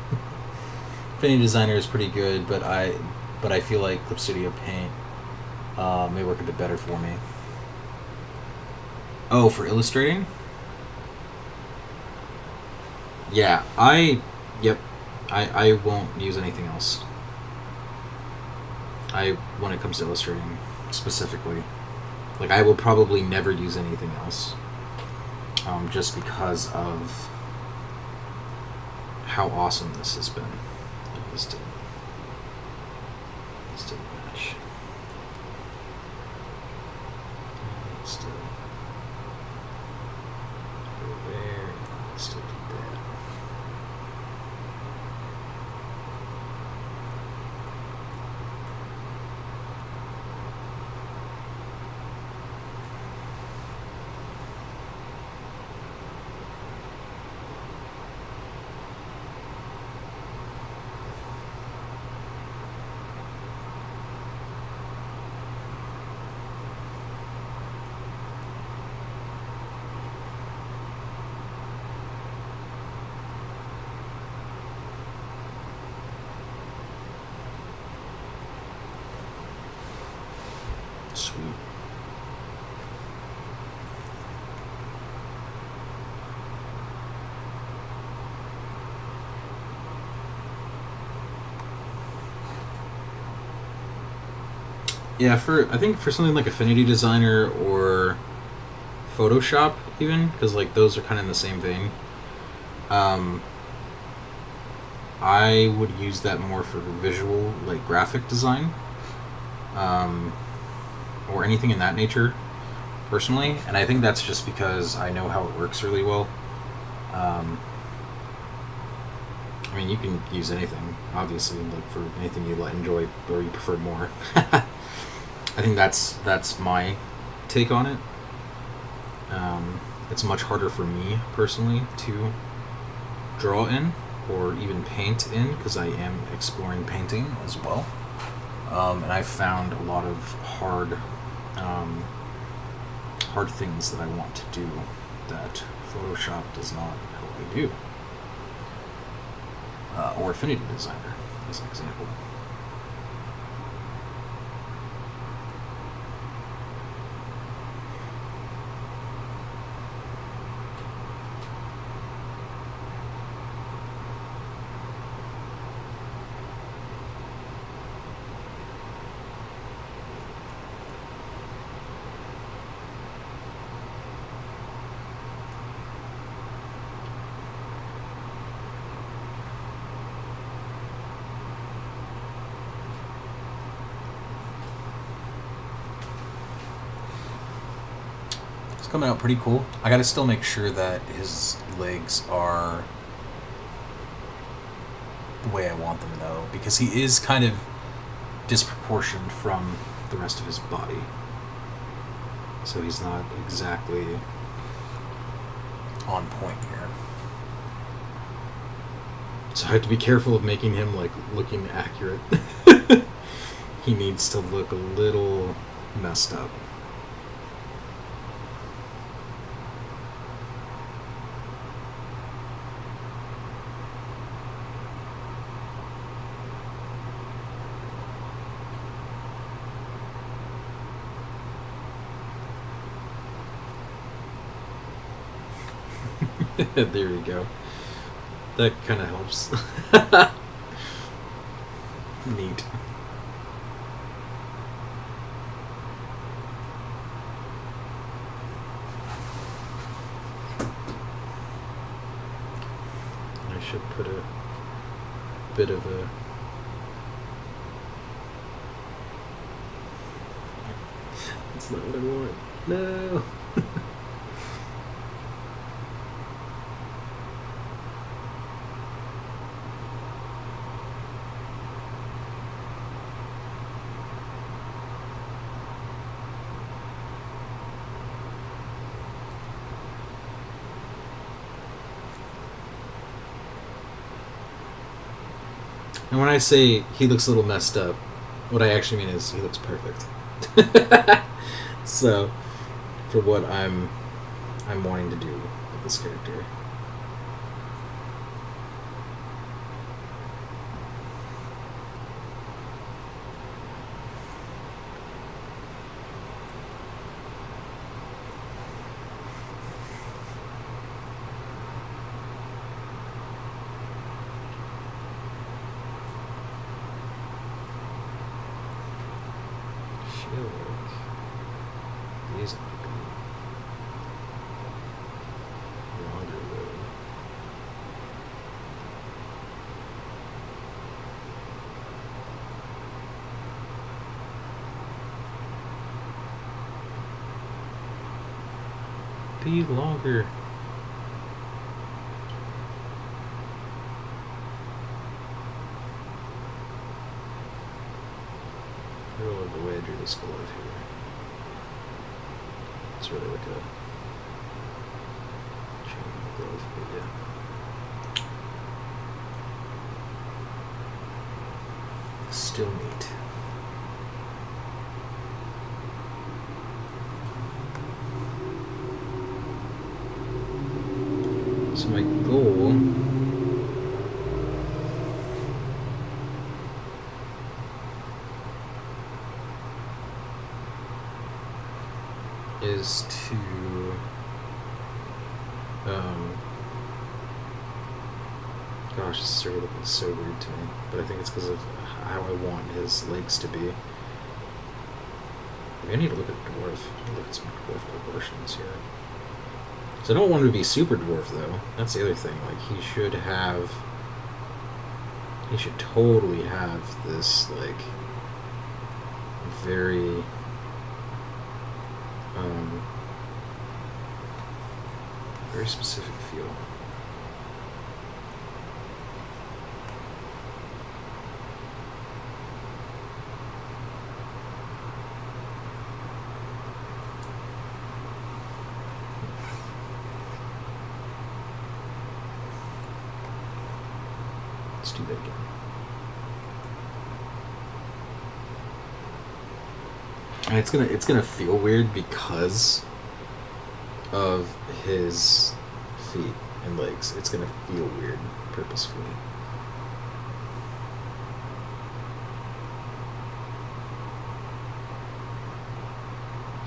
Affinity Designer is pretty good, but I feel like Clip Studio Paint may work a bit better for me. Oh, for illustrating? Yeah, I won't use anything else. When it comes to illustrating specifically. Like, I will probably never use anything else. Just because of how awesome this has been. This didn't match. Let's do go there. Let's still do that. Sweet. Yeah, I think for something like Affinity Designer or Photoshop, even, because like those are kind of in the same vein. I would use that more for visual, like graphic design, or anything in that nature, personally. And I think that's just because I know how it works really well. I mean, you can use anything, obviously, like for anything you enjoy or you prefer more. I think that's my take on it. It's much harder for me personally to draw in or even paint in, because I am exploring painting as well. And I've found a lot of hard things that I want to do that Photoshop does not help me do. Or Affinity Designer, as an example. Coming out pretty cool. I gotta still make sure that his legs are the way I want them, though, because he is kind of disproportioned from the rest of his body. So he's not exactly on point here. So I have to be careful of making him like looking accurate. He needs to look a little messed up. There we go. That kind of helps. Neat. I should put a bit of a That's not what I want. No. And when I say he looks a little messed up, what I actually mean is he looks perfect. So, for what I'm wanting to do with this character. These might be longer though. Be longer. I really love the way I drew this glove here. It's really like a chainmail glove, but yeah. Still neat. So my goal is to gosh, this is already looking so weird to me, but I think it's because of how I want his legs to be. Maybe I need to look at the dwarf. Look at some dwarf proportions here. So I don't want him to be super dwarf though. That's the other thing. Like he should totally have this like very very specific feel. Let's do that again. And it's gonna feel weird because of his feet and legs. It's gonna feel weird purposefully.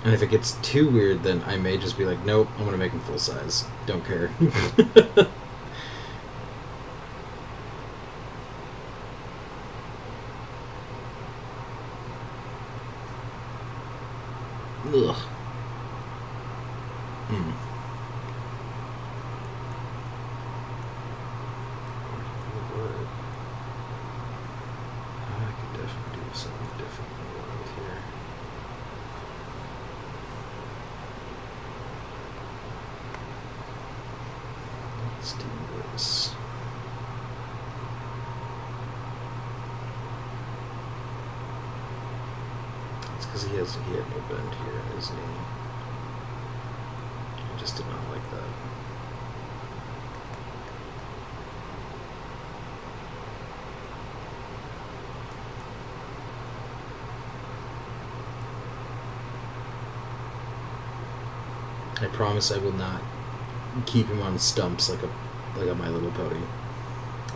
And if it gets too weird, then I may just be like, nope, I'm gonna make him full size. Don't care. Ugh. I could definitely do something different in the world here. Let's do this. It's because he had no bend here in his knee. I just did not like that. I promise I will not keep him on stumps like a My Little Pony.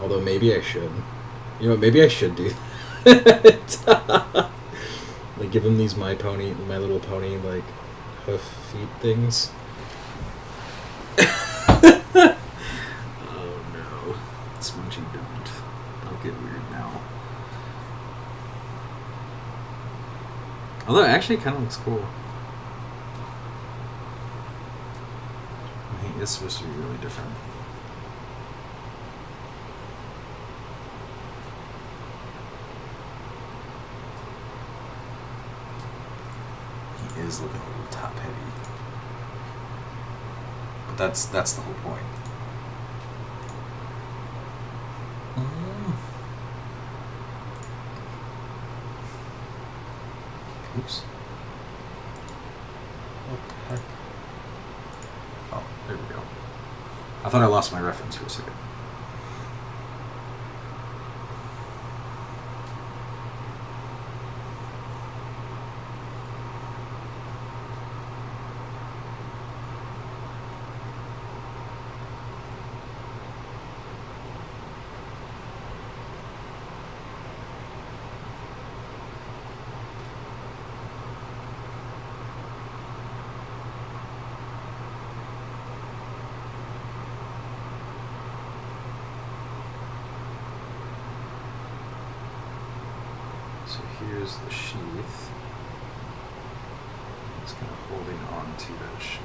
Although maybe I should. You know what, maybe I should do that. Like give him these My Little Pony like hoof feet things. Oh no. Smunchy, don't get weird now. Although it actually kinda looks cool. He is supposed to be really different. He is looking a little top heavy. But that's the whole point. Oops. What the heck? Oh, there we go. I thought I lost my reference for a second. So here's the sheath. It's kind of holding on to that sheath.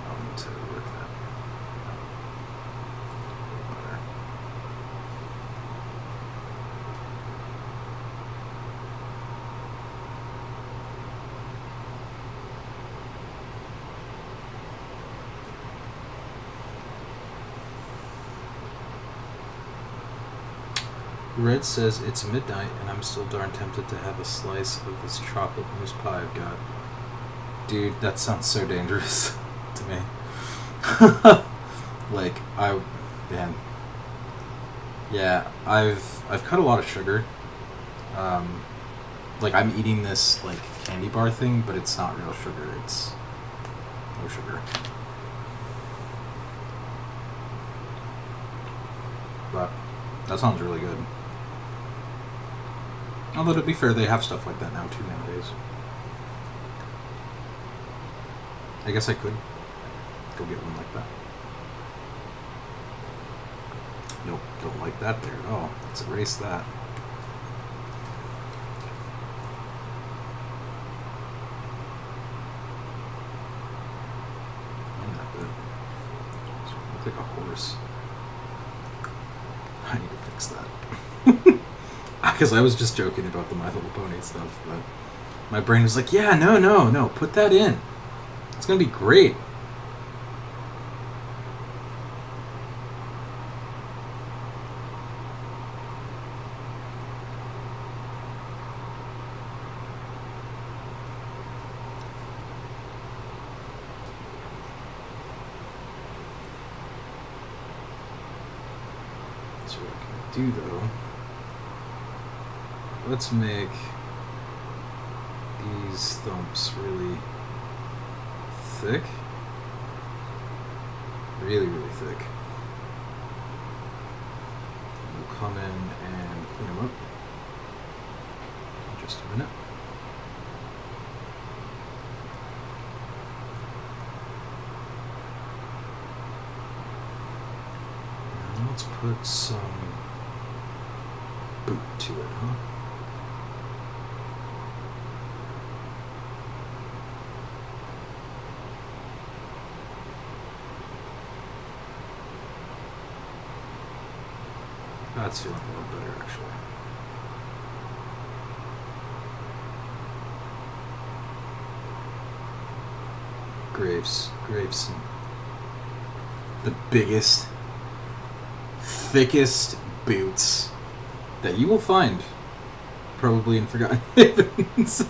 I'll need to work that a little better. Red says it's midnight and I'm still darn tempted to have a slice of this chocolate mousse pie I've got. Dude, that sounds so dangerous to me. Like, man. Yeah, I've cut a lot of sugar. Like, I'm eating this, like, candy bar thing, but it's not real sugar. It's no sugar. But that sounds really good. Although, to be fair, they have stuff like that now, too, nowadays. I guess I could go get one like that. Nope, don't like that there at all. Let's erase that. And that bit. So I look like a horse. I need to fix that. Because I was just joking about the My Little Pony stuff, but my brain was like, yeah, no, put that in. It's going to be great. That's what I can do, though. Let's make these thumps really thick. Really, really thick. We'll come in and clean them up in just a minute. And let's put some boot to it, huh? That's feeling a little better, actually. Graves, the biggest, thickest boots that you will find, probably in Forgotten Havens.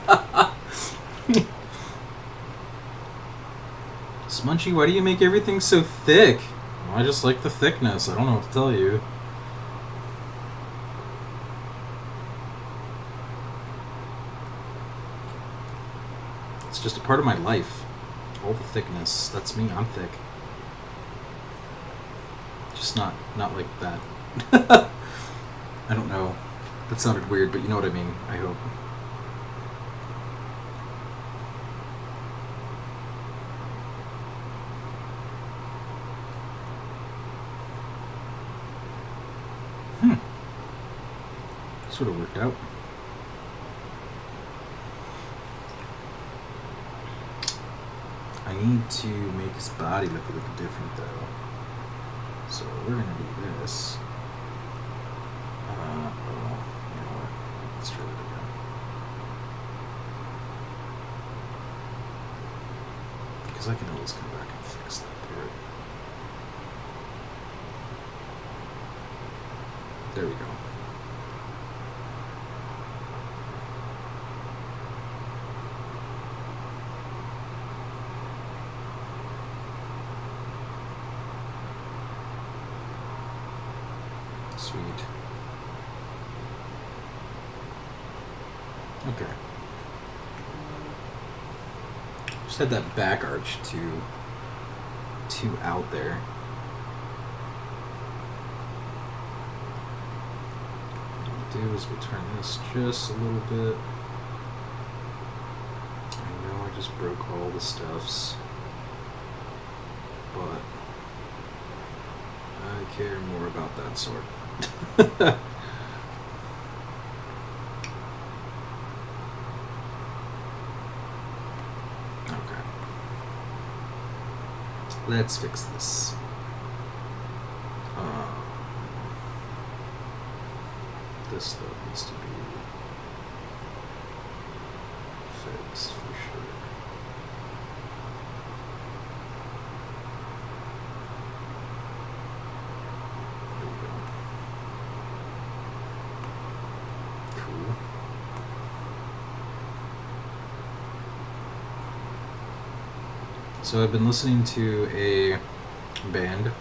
Smunchy, why do you make everything so thick? Well, I just like the thickness. I don't know what to tell you. It's just a part of my life. All the thickness. That's me. I'm thick. Just not like that. I don't know. That sounded weird, but you know what I mean. I hope. Sort of worked out. I need to make his body look a little different, though. So we're gonna do this. You know what? Let's try that again. Because I can always come back and fix that part. There we go. Sweet. Okay. Just had that back arch too out there. What we'll do is we'll turn this just a little bit. I know I just broke all the stuffs, but I care more about that sort. Okay. Let's fix this. This stuff needs to be fixed for sure. There we go. Cool. So I've been listening to a band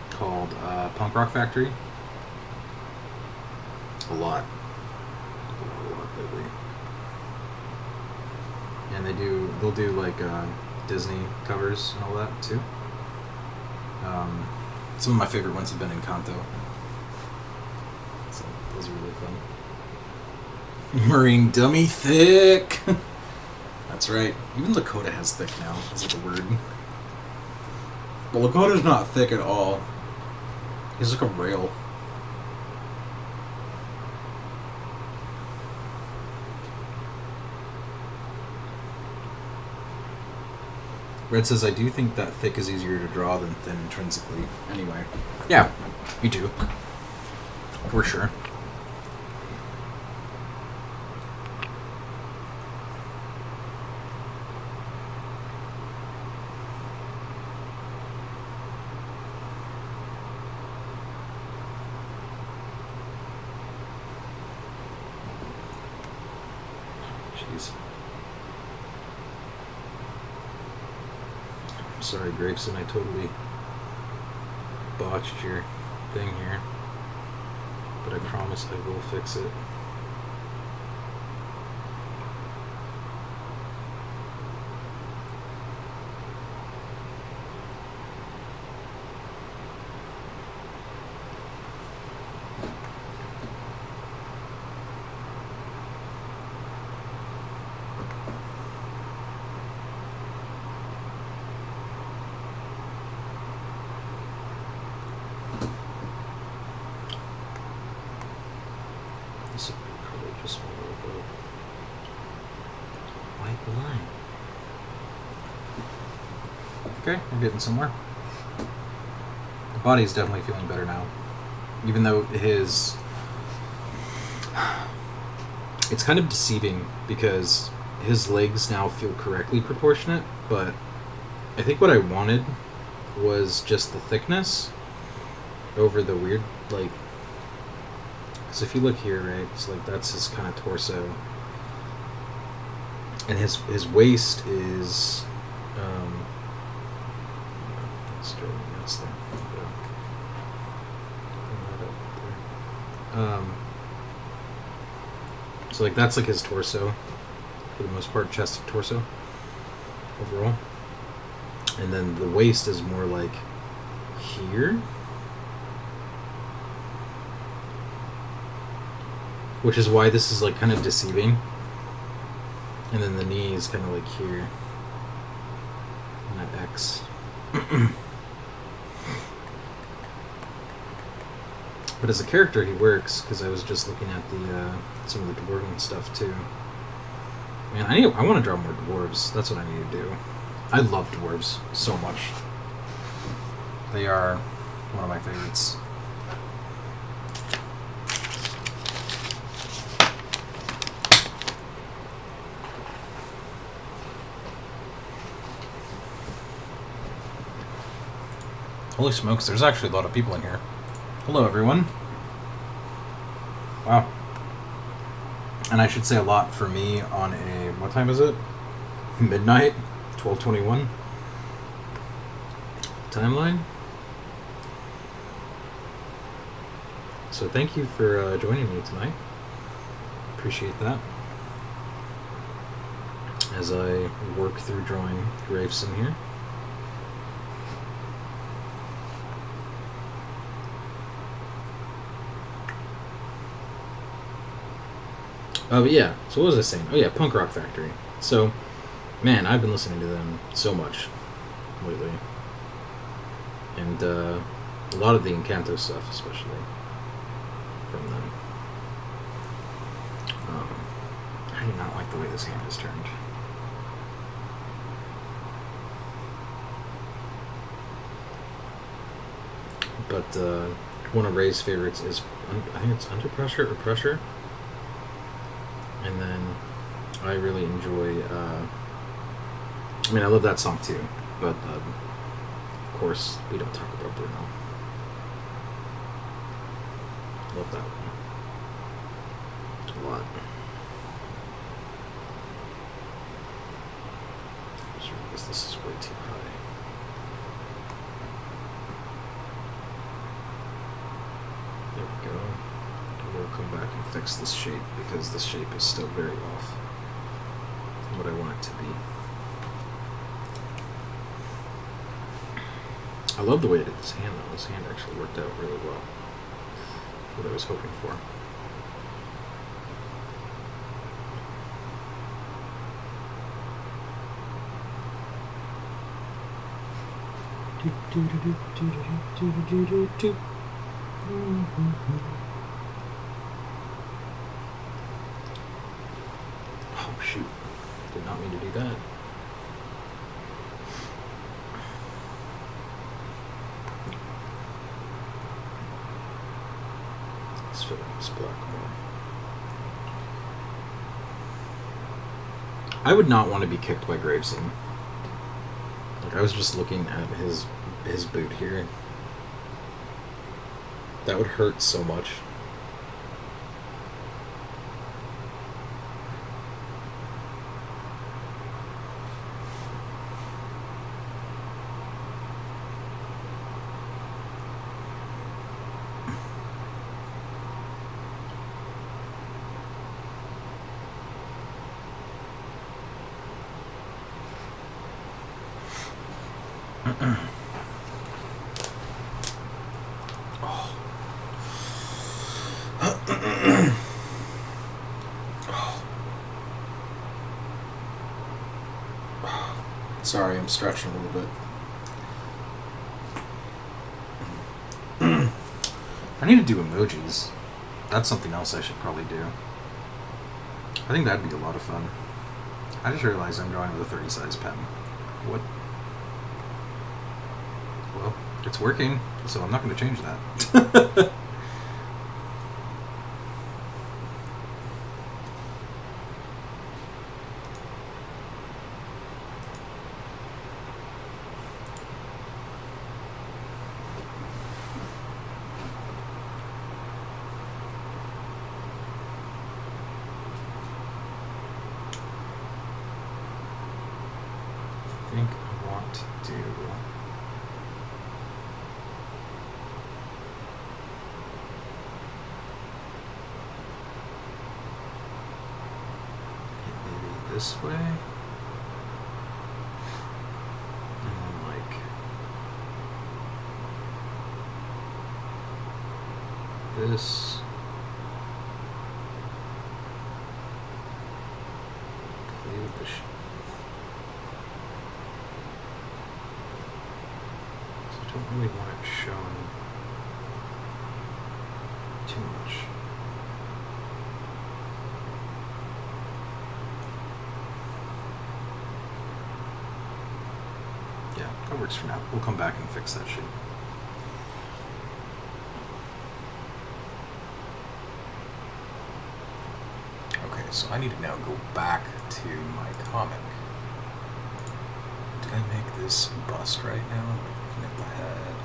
called Punk Rock Factory. A lot lately. And they'll do like Disney covers and all that too. Some of my favorite ones have been Encanto. So those are really fun. Marine Dummy Thick! That's right. Even Lakota has thick now. Is it a word? Well, Lakota's not thick at all. He's like a rail. Red says, I do think that thick is easier to draw than thin intrinsically. Anyway. Yeah, me too. For sure. Jeez. Sorry, Grayson, I totally botched your thing here, but I promise I will fix it. This would be color just more of a white line. Okay, we're getting somewhere. The body's definitely feeling better now. Even though it's kind of deceiving because his legs now feel correctly proportionate, but I think what I wanted was just the thickness over the weird, like, because if you look here, right, it's like that's his kind of torso, and his waist is let's do this thing. So like that's like his torso for the most part, chest and torso overall, and then the waist is more like here. Which is why this is like kind of deceiving. And then the knee is kind of like here. And that X. But as a character he works, because I was just looking at the some of the dwarven stuff too. Man, I want to draw more dwarves. That's what I need to do. I love dwarves so much. They are one of my favorites. Holy smokes, there's actually a lot of people in here. Hello, everyone. Wow. And I should say a lot for me on a... What time is it? Midnight? 12:21? Timeline? So thank you for joining me tonight. Appreciate that. As I work through drawing Graveson here. But yeah, so what was I saying? Oh yeah, Punk Rock Factory. So, man, I've been listening to them so much lately. And a lot of the Encanto stuff, especially, from them. I do not like the way this hand is turned. But one of Ray's favorites is, I think it's Under Pressure or Pressure. And then I really enjoy, I mean, I love that song too, but of course, we don't talk about Bruno. Love that one a lot. Sure, because this is way too high. There we go. We'll come back and fix this shape because this shape is still very off from what I want it to be. I love the way I did this hand though. This hand actually worked out really well. That's what I was hoping for. Oh shoot, did not mean to do that. Let's fill in this black more. I would not want to be kicked by Graveson. Like, I was just looking at his boot here. That would hurt so much. Sorry, I'm stretching a little bit. I need to do emojis. That's something else I should probably do. I think that'd be a lot of fun. I just realized I'm drawing with a 30 size pen. What? Well, it's working, so I'm not going to change that. I think I want to do... maybe this way? And then like... this... play with the I don't really want it shown too much. Yeah, that works for now. We'll come back and fix that shit. Okay, so I need to now go back to my comic. Did I make this bust right now? Am I looking at the head?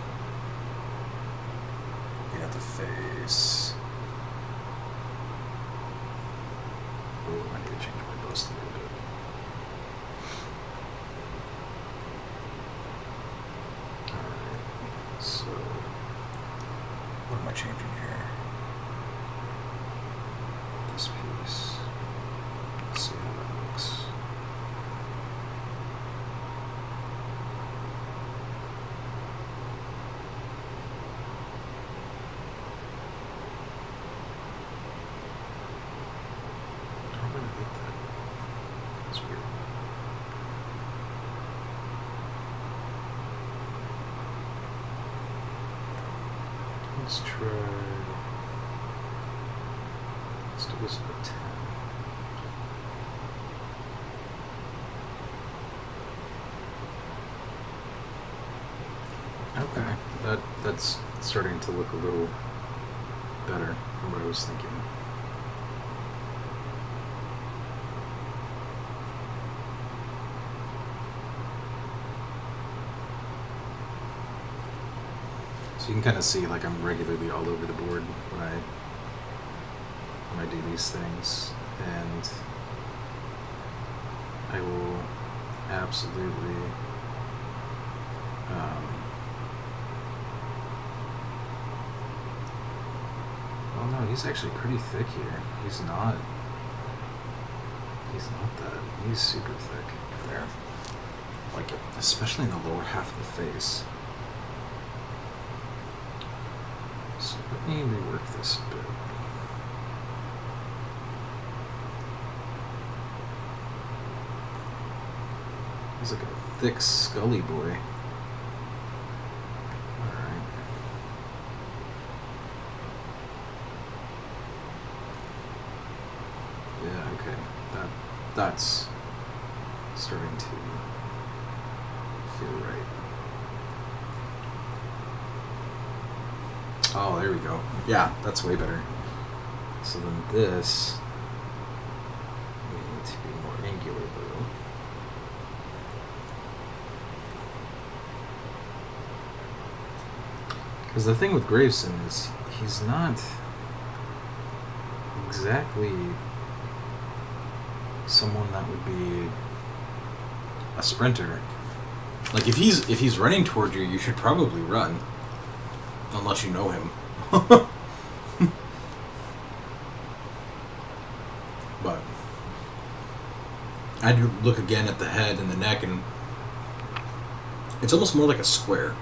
got the face. Oh, I need to change my bust a little bit. Alright, so what am I changing here? This piece. Let's see how that looks. Let's try. Let's do this at 10. Okay, that's starting to look a little better from what I was thinking. So you can kind of see like I'm regularly all over the board when I do these things, and I will absolutely oh no, he's actually pretty thick here. He's not that. He's super thick there. Like, especially in the lower half of the face. So let me rework this a bit. He's like a thick, scully boy. Alright. Yeah, okay. That's starting to feel right. Oh, there we go. Yeah, that's way better. So then this, we need to be more angular though. Because the thing with Graveson is he's not exactly someone that would be a sprinter. Like if he's running toward you, you should probably run. Unless you know him. But I'd look again at the head and the neck, and it's almost more like a square.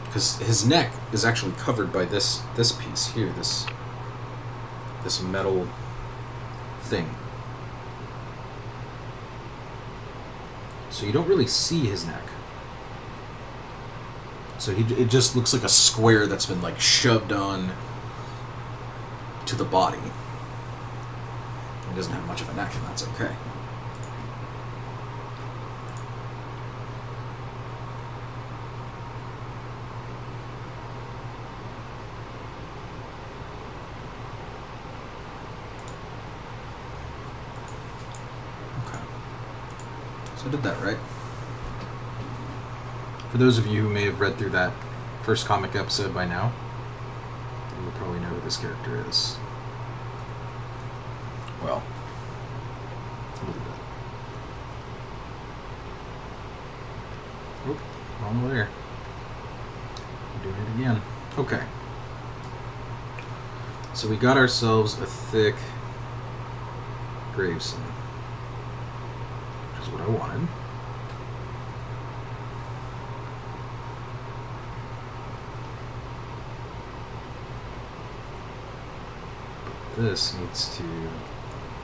Because his neck is actually covered by this piece here, this metal thing. So you don't really see his neck. So it just looks like a square that's been like shoved on to the body. He doesn't have much of a neck, and that's okay. Okay. So I did that right. For those of you who may have read through that first comic episode by now, you will probably know who this character is. Well, a little bit. Oop, wrong layer. I'm doing it again. Okay. So we got ourselves a thick Graveson, which is what I wanted. This needs to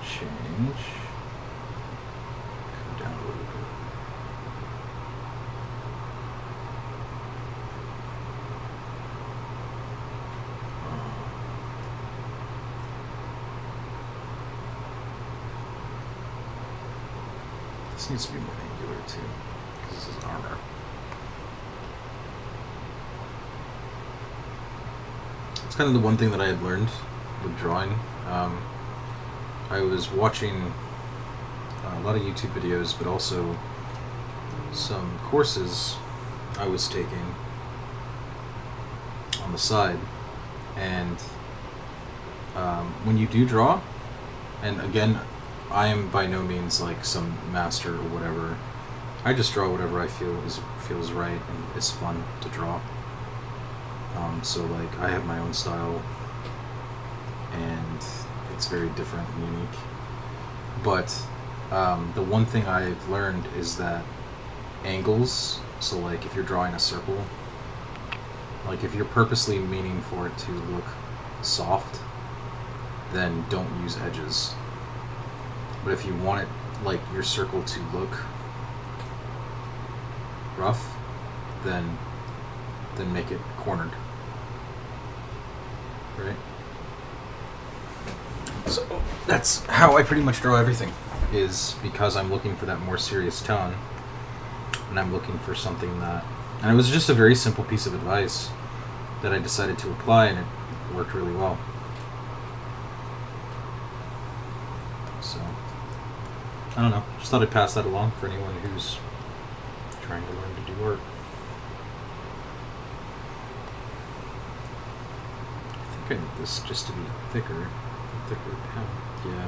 change. Come down a little bit. This needs to be more angular too, because this is armor. It's kind of the one thing that I had learned with drawing. I was watching a lot of YouTube videos, but also some courses I was taking on the side And when you do draw, and again, I am by no means like some master or whatever. I just draw whatever I feels right and it's fun to draw. So like I have my own style, and it's very different and unique. But the one thing I've learned is that angles. So like if you're drawing a circle, like if you're purposely meaning for it to look soft, then don't use edges. But if you want it, like your circle to look rough, then make it cornered. Right? So that's how I pretty much draw everything, is because I'm looking for that more serious tone, and I'm looking for something that, and it was just a very simple piece of advice that I decided to apply, and it worked really well. So I don't know. Just thought I'd pass that along for anyone who's trying to learn to do art. I think I need this just to be thicker pen. Yeah.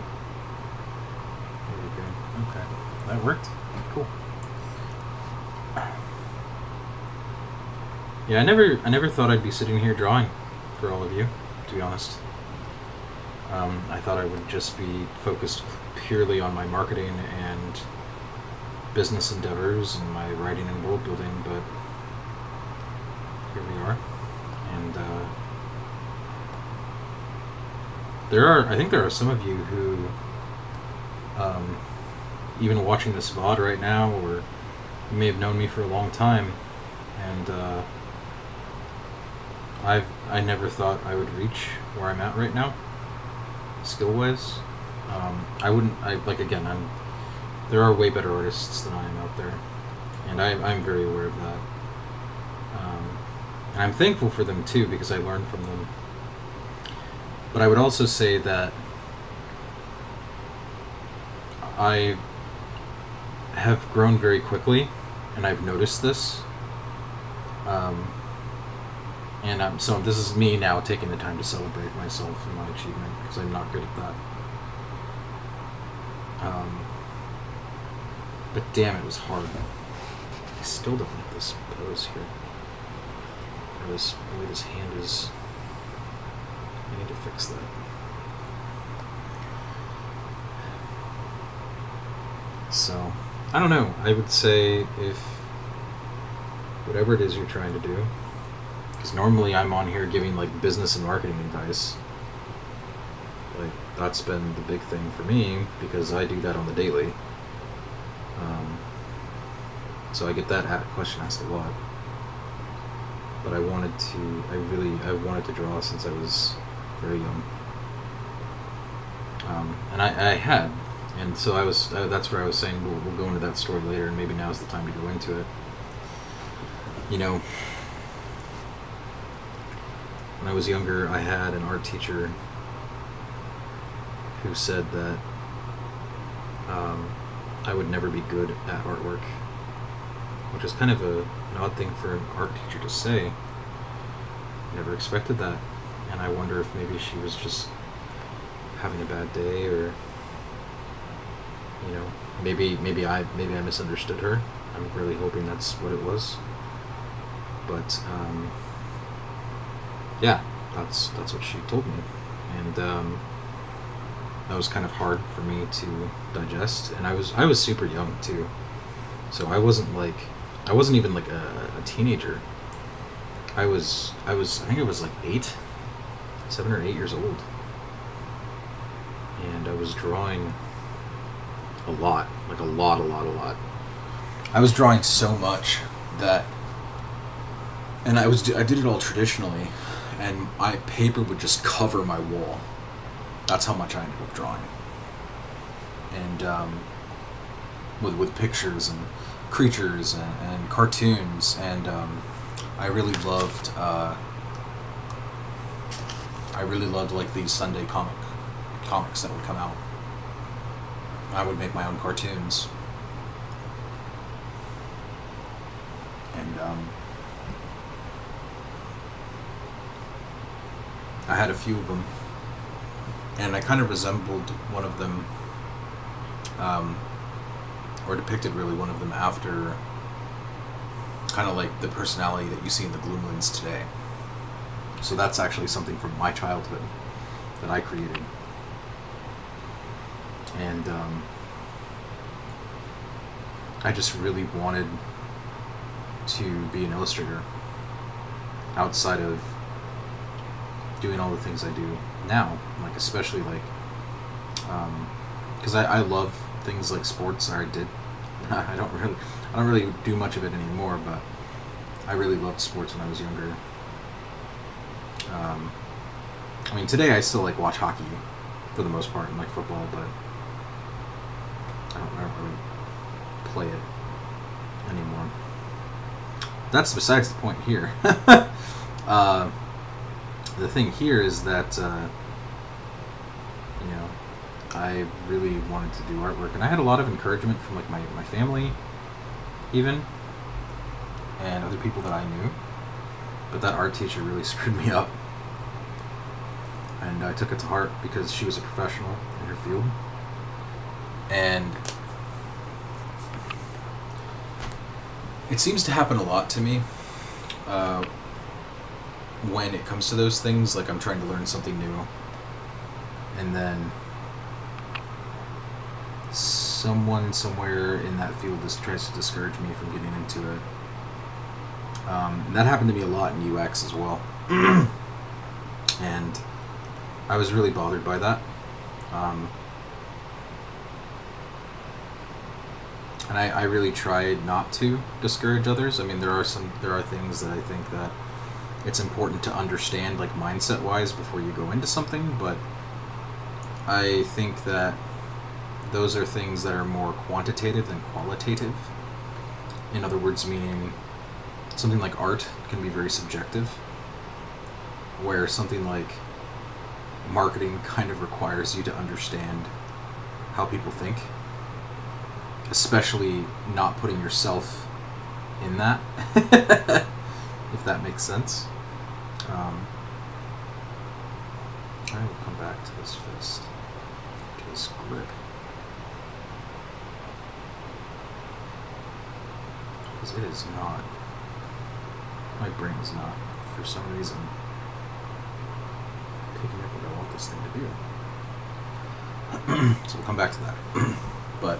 There we go. Okay. That worked. Cool. Yeah, I never thought I'd be sitting here drawing for all of you, to be honest. I thought I would just be focused purely on my marketing and business endeavors and my writing and world building, but here we are. And I think there are some of you who, even watching this VOD right now, or you may have known me for a long time, and I never thought I would reach where I'm at right now, skill-wise. There are way better artists than I am out there, and I'm very aware of that. And I'm thankful for them too, because I learned from them. But I would also say that I have grown very quickly, and I've noticed this. So this is me now taking the time to celebrate myself and my achievement, because I'm not good at that. But damn, it was hard. I still don't like this pose here. Or the way this hand is. I need to fix that. So, I don't know. I would say if whatever it is you're trying to do, because normally I'm on here giving like business and marketing advice. Like that's been the big thing for me, because I do that on the daily. So I get that question asked a lot. But I wanted to draw since I was very young. And I had, and so that's where I was saying we'll go into that story later, and maybe now's the time to go into it. You know, when I was younger, I had an art teacher who said that I would never be good at artwork, which is kind of an odd thing for an art teacher to say. Never expected that, and I wonder if maybe she was just having a bad day, or maybe I misunderstood her. I'm really hoping that's what it was. But yeah, that's what she told me, and that was kind of hard for me to digest. And I was super young too, so I wasn't even like a teenager. I think I was like 7 or 8 years old, and I was drawing a lot. I was drawing so much that, and I did it all traditionally, and my paper would just cover my wall. That's how much I ended up drawing, and with pictures and creatures and cartoons, and I really loved like these Sunday comics that would come out. I would make my own cartoons, and I had a few of them, and I kind of resembled one of them, or depicted really one of them after kind of like the personality that you see in the Gloomlands today. So that's actually something from my childhood that I created. And I just really wanted to be an illustrator outside of doing all the things I do now, like especially like because I love things like sports, or I did. I don't really do much of it anymore, but I really loved sports when I was younger. I mean, today I still like watch hockey for the most part and like football, but I don't really play it anymore. That's besides the point here. The thing here is that I really wanted to do artwork, and I had a lot of encouragement from like my family, even, and other people that I knew. But that art teacher really screwed me up, and I took it to heart because she was a professional in her field, and it seems to happen a lot to me when it comes to those things. Like I'm trying to learn something new, and then someone somewhere in that field just tries to discourage me from getting into it. That happened to me a lot in UX as well. And I was really bothered by that. And I really tried not to discourage others. I mean, there are things that I think that it's important to understand, like mindset-wise, before you go into something, but I think that those are things that are more quantitative than qualitative. In other words, meaning something like art can be very subjective, where something like marketing kind of requires you to understand how people think, especially not putting yourself in that, if that makes sense. I will come back to this fist, to this grip. Because it is not, my brain is not, for some reason, picking up what I want this thing to do. So we'll come back to that. But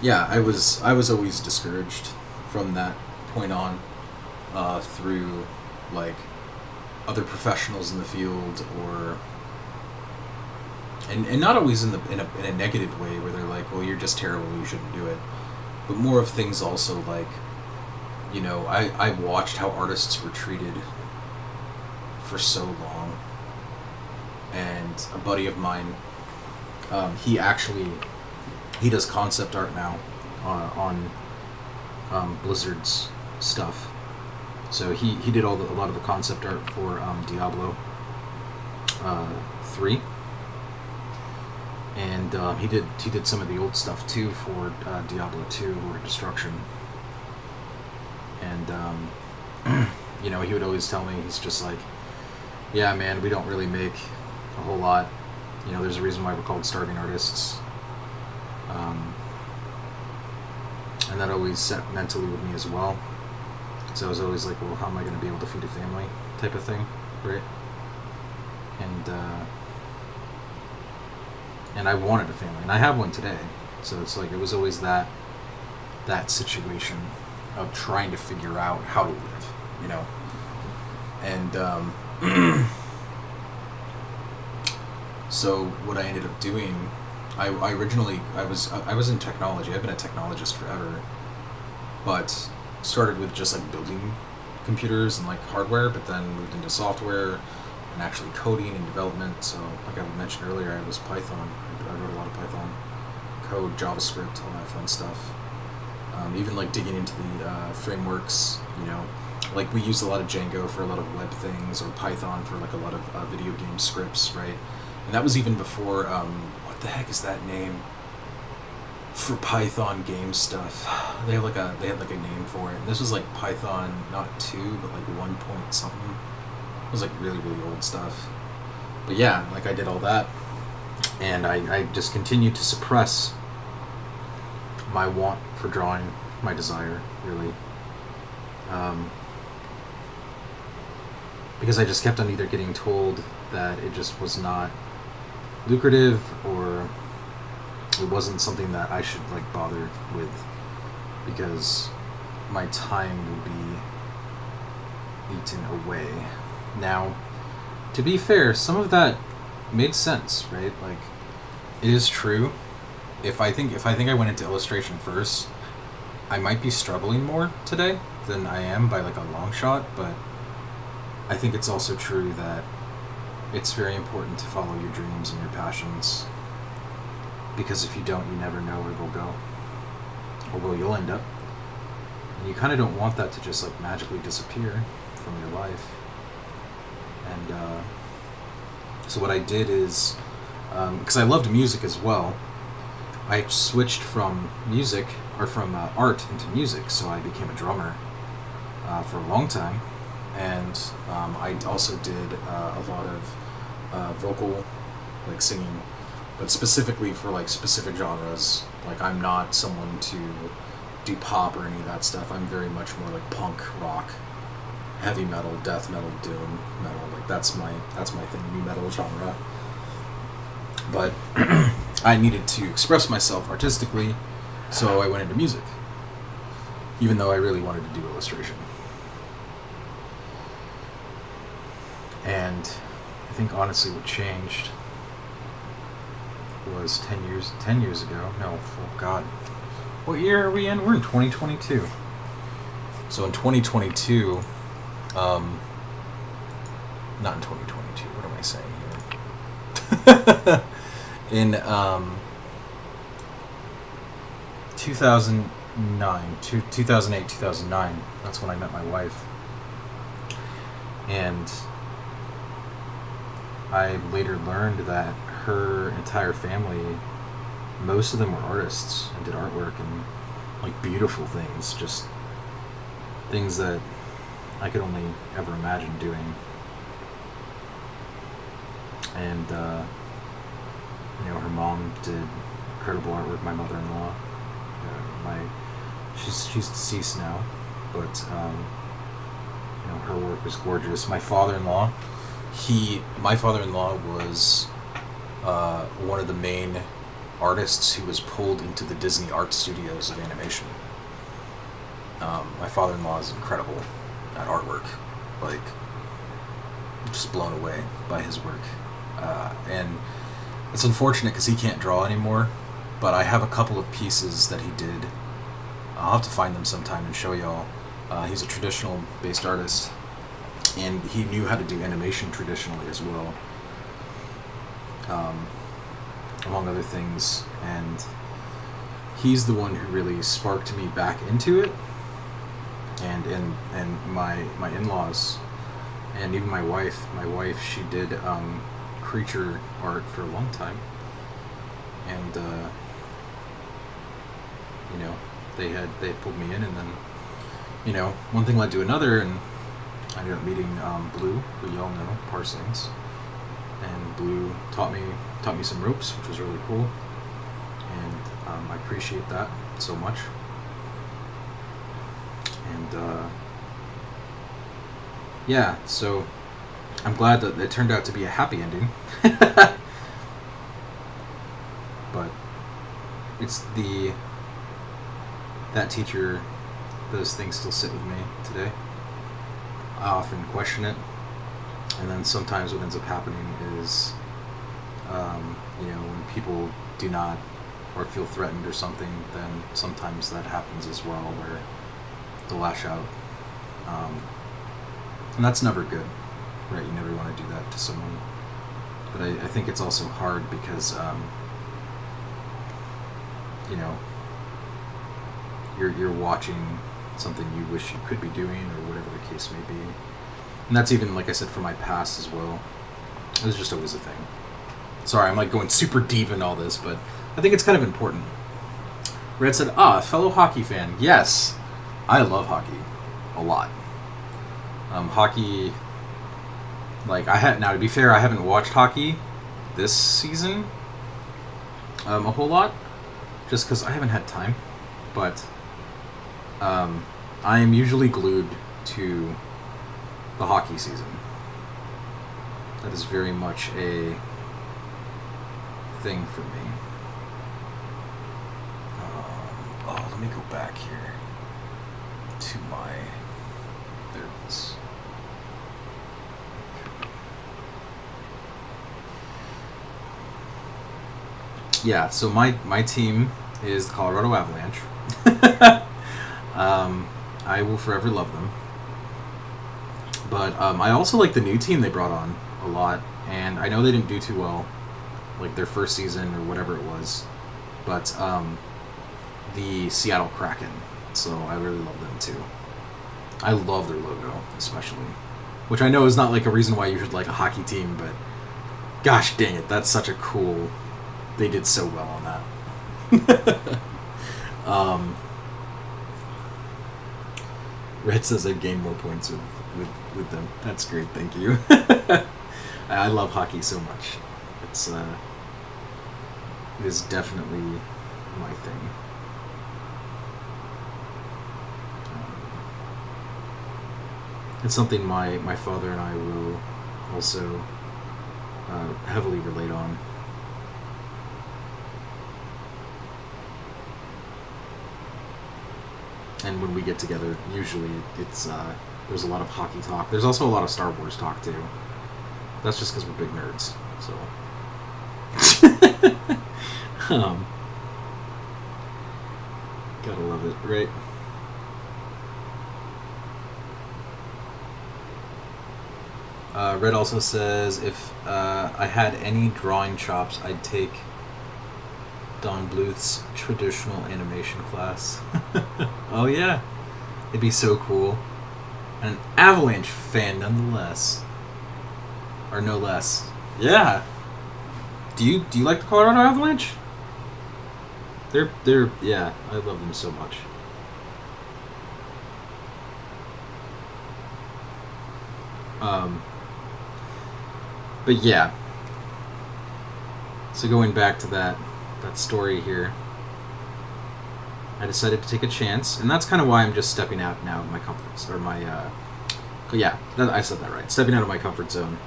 yeah, I was always discouraged from that point on, through like other professionals in the field, or and not always in a negative way where they're like, well, you're just terrible, you shouldn't do it, but more of things also like, I watched how artists were treated for so long, and a buddy of mine, he does concept art now on Blizzard's stuff. So he did a lot of the concept art for Diablo 3, and he did some of the old stuff too for Diablo 2 or Destruction. And he would always tell me, he's just like, yeah, man, we don't really make a whole lot. There's a reason why we're called starving artists. And that always set mentally with me as well. So I was always like, well, how am I going to be able to feed a family type of thing, right? And I wanted a family, and I have one today. So it's like, it was always that situation of trying to figure out how to live, And so what I ended up doing, I originally was in technology. I've been a technologist forever, but started with just like building computers and like hardware, but then moved into software and actually coding and development. So like I mentioned earlier, I was Python. I wrote a lot of Python code, JavaScript, all that fun stuff. Even like digging into the frameworks, like we used a lot of Django for a lot of web things, or Python for like a lot of video game scripts, right? And that was even before, what the heck is that name? For Python game stuff. They had like a name for it. And this was like Python, not 2, but like 1 point something. It was like really, really old stuff. But yeah, like I did all that, and I just continued to suppress my want for drawing, my desire, really. Because I just kept on either getting told that it just was not lucrative, or it wasn't something that I should like bother with, because my time will be eaten away. Now, to be fair, some of that made sense, right? Like, it is true. If I think I went into illustration first, I might be struggling more today than I am by like a long shot, but I think it's also true that it's very important to follow your dreams and your passions, because if you don't, you never know where they'll go, or where you'll end up. And you kind of don't want that to just like magically disappear from your life. And so what I did is, because I loved music as well, I switched from music, or from art into music, so I became a drummer for a long time. And I also did a lot of vocal, like singing, but specifically for like specific genres. Like, I'm not someone to do pop or any of that stuff. I'm very much more like punk, rock, heavy metal, death metal, doom metal. Like that's my thing, new metal genre. But I needed to express myself artistically, so I went into music, even though I really wanted to do illustration. And I think honestly what changed was 10 years ago. No, oh God. What year are we in? We're in 2022. So in 2022, not in 2022, what am I saying here? In 2009, 2008, 2009, that's when I met my wife. And I later learned that her entire family, most of them were artists and did artwork and like beautiful things, just things that I could only ever imagine doing. And her mom did incredible artwork. My mother-in-law, she's deceased now, but her work was gorgeous. My father-in-law was one of the main artists who was pulled into the Disney art studios of animation. My father-in-law is incredible at artwork, like just blown away by his work, and it's unfortunate because he can't draw anymore, but I have a couple of pieces that he did. I'll have to find them sometime and show y'all. He's a traditional based artist, and he knew how to do animation traditionally as well, among other things. And he's the one who really sparked me back into it, and my in-laws, and even my wife. My wife, she did creature art for a long time, and they had pulled me in, and then one thing led to another, and I ended up meeting Blue, who y'all know, Parsons, and Blue taught me some ropes, which was really cool, and I appreciate that so much. And yeah, so I'm glad that it turned out to be a happy ending. But it's that teacher, those things still sit with me today. I often question it, and then sometimes what ends up happening is, when people do not, or feel threatened or something, then sometimes that happens as well, where they'll lash out. And that's never good, right? You never want to do that to someone. But I think it's also hard because, you're watching something you wish you could be doing, or whatever the case may be. And that's even, like I said, for my past as well. It was just always a thing. Sorry, I'm like going super deep in all this, but I think it's kind of important. Red said, fellow hockey fan. Yes, I love hockey a lot. Hockey Like now to be fair, I haven't watched hockey this season a whole lot, just because I haven't had time. But I am usually glued to the hockey season. That is very much a thing for me. Let me go back here to my. There it is. Yeah, so my team is the Colorado Avalanche. I will forever love them. But I also like the new team they brought on a lot, and I know they didn't do too well, like their first season or whatever it was, but the Seattle Kraken. So I really love them too. I love their logo, especially, which I know is not like a reason why you should like a hockey team, but gosh dang it, that's such a cool. They did so well on that. Red says I've gained more points with them. That's great, thank you. I love hockey so much. It is definitely my thing. It's something my father and I will also heavily relate on. And when we get together, usually it's there's a lot of hockey talk. There's also a lot of Star Wars talk too. That's just because we're big nerds. So, gotta love it, right? Red also says if I had any drawing chops, I'd take Don Bluth's traditional animation class. Oh yeah, it'd be so cool. And an Avalanche fan nonetheless, or no less. Yeah. Do you like the Colorado Avalanche? They're yeah, I love them so much. But yeah. So going back to that story here, I decided to take a chance, and that's kind of why I'm just stepping out now of my comfort, or my, I said that right, stepping out of my comfort zone,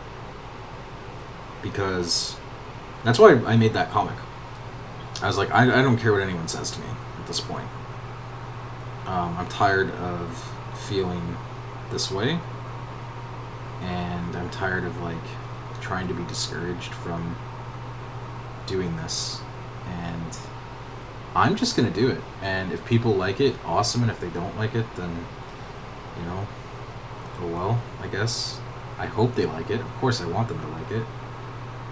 because that's why I made that comic. I was like, I don't care what anyone says to me at this point. I'm tired of feeling this way, and I'm tired of, like, trying to be discouraged from doing this, and I'm just gonna do it. And if people like it, awesome, and if they don't like it, then, you know, oh well, I guess. I hope they like it. Of course I want them to like it,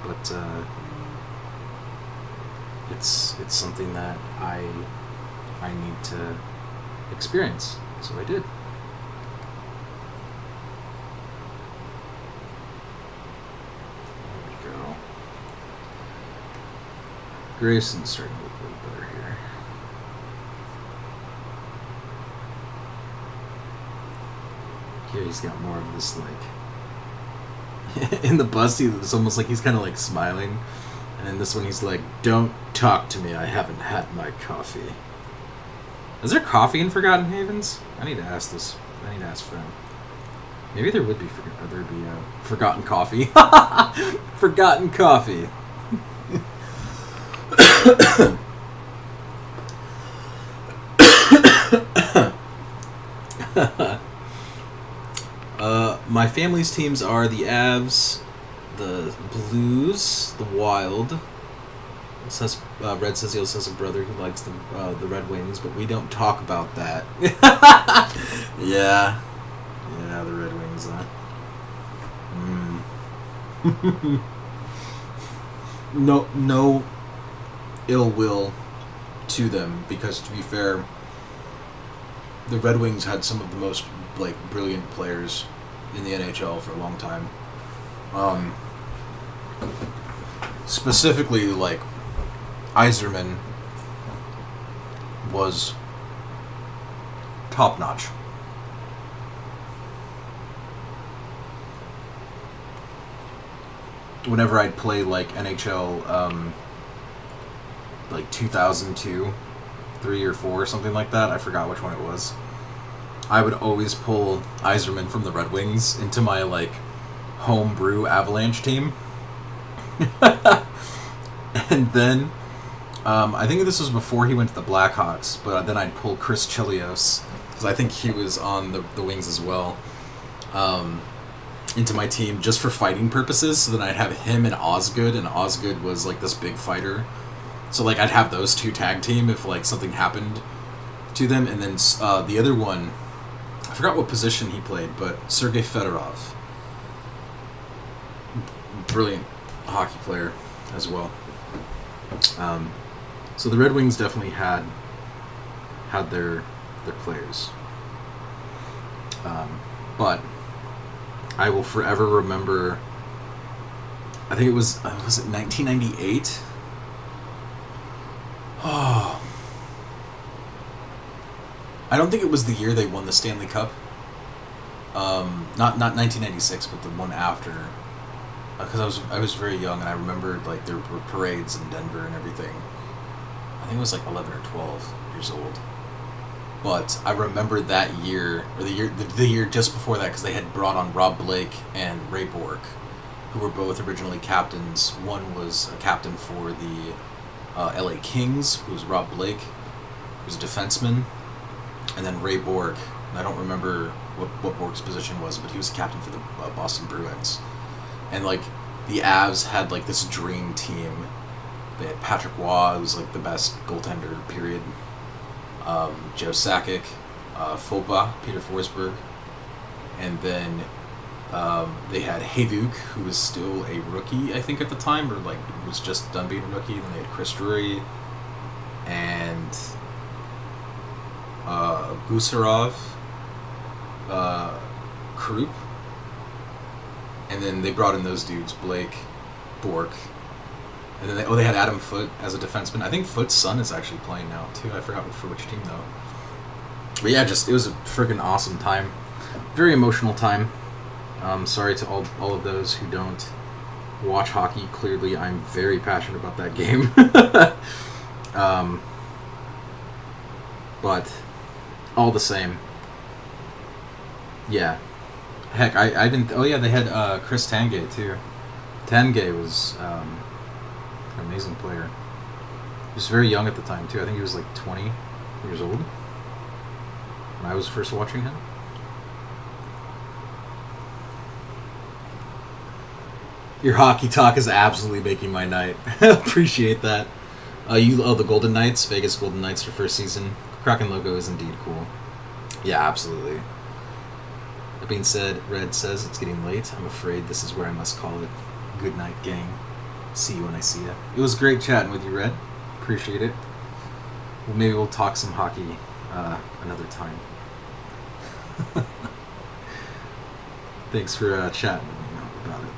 but it's something that I need to experience, so I did. Grayson's starting to look a little better here. Here he's got more of this, like... in the bus, it's almost like he's kind of, like, smiling. And in this one, he's like, "Don't talk to me, I haven't had my coffee." Is there coffee in Forgotten Havens? I need to ask this. I need to ask Fran. Maybe there would be Forgotten Coffee. Forgotten Coffee. My family's teams are the Avs, the Blues, the Wild. It says, Red says he also has a brother who likes the Red Wings, but we don't talk about that. Yeah, the Red Wings. No ill will to them, because to be fair, the Red Wings had some of the most, like, brilliant players in the NHL for a long time. Specifically, like, Yzerman was top notch. whenever I'd play like NHL, like 2002, 3 or 4 or something like that. I forgot which one it was. I would always pull Yzerman from the Red Wings into my like homebrew Avalanche team. And then I think this was before he went to the Blackhawks, but then I'd pull Chris Chelios, because I think he was on the Wings as well, into my team just for fighting purposes. So then I'd have him and Osgood was like this big fighter. So like I'd have those two tag team if like something happened to them. And then the other one, I forgot what position he played, but Sergei Fedorov. Brilliant hockey player as well. So the Red Wings definitely had their players. But I will forever remember, I think it was it 1998? Oh. I don't think it was the year they won the Stanley Cup. Not 1996, but the one after. Because I was very young, and I remembered like there were parades in Denver and everything. I think it was like 11 or 12 years old. But I remember that year, or the year just before that, because they had brought on Rob Blake and Ray Bork, who were both originally captains. One was a captain for the LA Kings, who was Rob Blake, who was a defenseman, and then Ray Bork. I don't remember what Bork's position was, but he was a captain for the Boston Bruins. And like the Avs had like this dream team. They had Patrick Waugh, who was like the best goaltender, period. Joe Sakic, Fopa, Peter Forsberg, and then they had Hayduk, who was still a rookie, I think, at the time, or like was just done being a rookie. And then they had Chris Drury and Gusarov, Krupp, and then they brought in those dudes, Blake, Bork. And then they had Adam Foote as a defenseman. I think Foote's son is actually playing now too. I forgot for which team though. But yeah, it was a freaking awesome time. Very emotional time. Sorry to all of those who don't watch hockey. Clearly, I'm very passionate about that game. But all the same, yeah. Heck, I didn't. Oh yeah, they had Chris Tangay too. Tangay was an amazing player. He was very young at the time too. I think he was like 20 years old when I was first watching him. Your hockey talk is absolutely making my night. Appreciate that. The Golden Knights, Vegas Golden Knights for first season. Kraken logo is indeed cool. Yeah, absolutely. That being said, Red says it's getting late. I'm afraid this is where I must call it. Good night, gang. See you when I see you. It was great chatting with you, Red. Appreciate it. Well, maybe we'll talk some hockey another time. Thanks for chatting with me about it.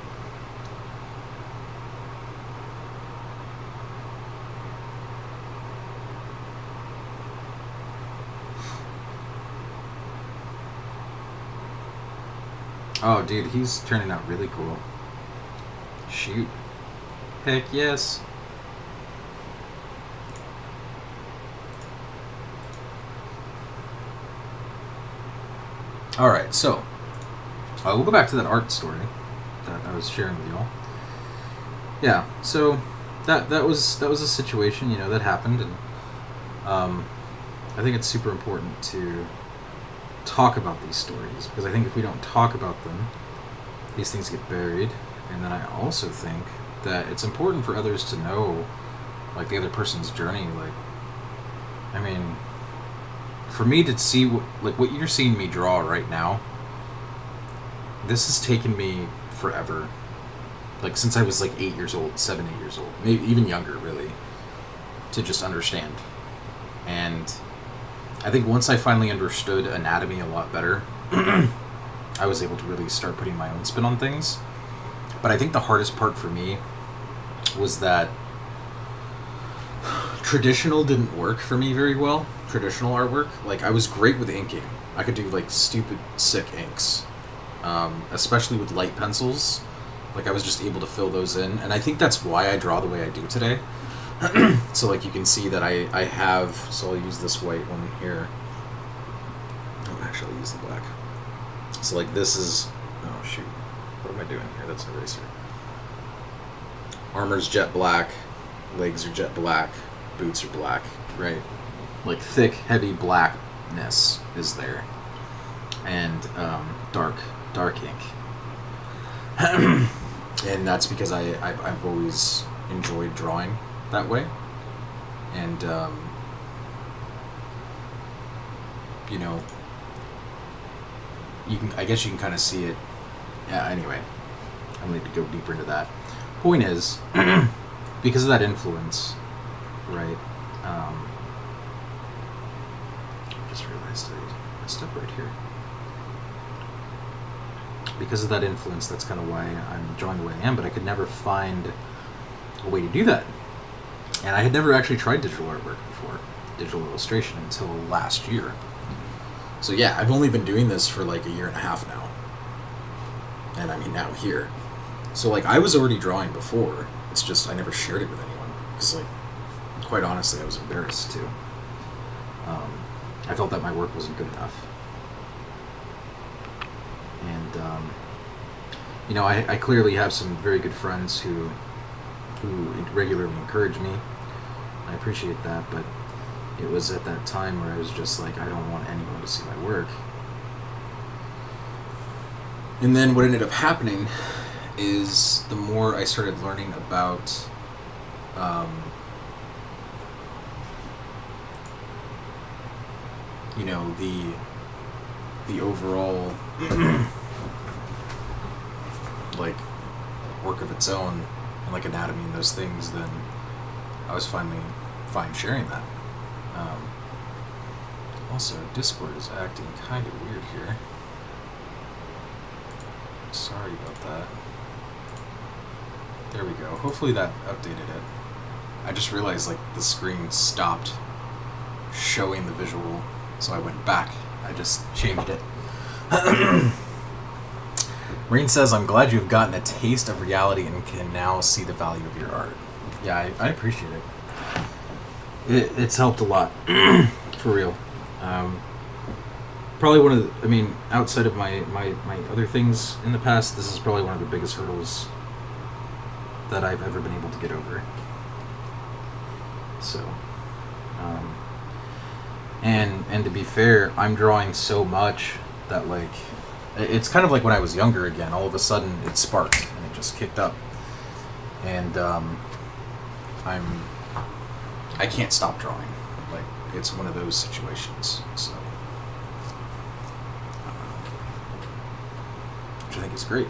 Oh, dude, he's turning out really cool. Shoot. Heck yes. Alright, so we'll go back to that art story that I was sharing with y'all. Yeah, so that was a situation, that happened, and I think it's super important to talk about these stories, because I think if we don't talk about them, these things get buried. And then I also think that it's important for others to know, like, the other person's journey. Like, I mean, for me to see what you're seeing me draw right now, this has taken me forever. Like, since I was like 8 years old, 7, 8 years old, maybe even younger, really, to just understand. And I think once I finally understood anatomy a lot better, I was able to really start putting my own spin on things. But I think the hardest part for me was that traditional didn't work for me very well. Traditional artwork. Like, I was great with inking. I could do, like, stupid, sick inks. Especially with light pencils. Like, I was just able to fill those in, and I think that's why I draw the way I do today. So, like, you can see that I have, so I'll use this white one here. Oh, actually, I'll use the black. So, like, this is, oh, shoot. What am I doing here? That's an eraser. Armor's jet black, legs are jet black, boots are black, right? Like, thick, heavy blackness is there. And dark ink. And that's because I've always enjoyed drawing that way. And, you know, I guess you can kind of see it. Yeah, anyway, I don't need to go deeper into that. Point is, because of that influence, right? I just realized I messed up right here. Because of that influence, that's kind of why I'm drawing the way I am, but I could never find a way to do that. And I had never actually tried digital artwork before, digital illustration, until last year. So yeah, I've only been doing this for like a year and a half now. And I mean, now here. So like, I was already drawing before, it's just I never shared it with anyone. Because like, quite honestly, I was embarrassed too. I felt that my work wasn't good enough. And, you know, I clearly have some very good friends who regularly encourage me. I appreciate that, but it was at that time where I was just like, I don't want anyone to see my work. And then what ended up happening is the more I started learning about you know, the overall like work of its own and like anatomy and those things, then I was finally fine sharing that. Also, Discord is acting kind of weird here. Sorry about that. There we go. Hopefully that updated it. I just realized like the screen stopped showing the visual, so I went back. I just changed it. Rain says, I'm glad you've gotten a taste of reality and can now see the value of your art. Yeah, I appreciate it. It's helped a lot. For real. Probably one of the, I mean, outside of my other things in the past, this is probably one of the biggest hurdles that I've ever been able to get over. So, and to be fair, I'm drawing so much that like, it's kind of like when I was younger again. All of a sudden, it sparked and it just kicked up, and I can't stop drawing. Like, it's one of those situations. So, which I think is great.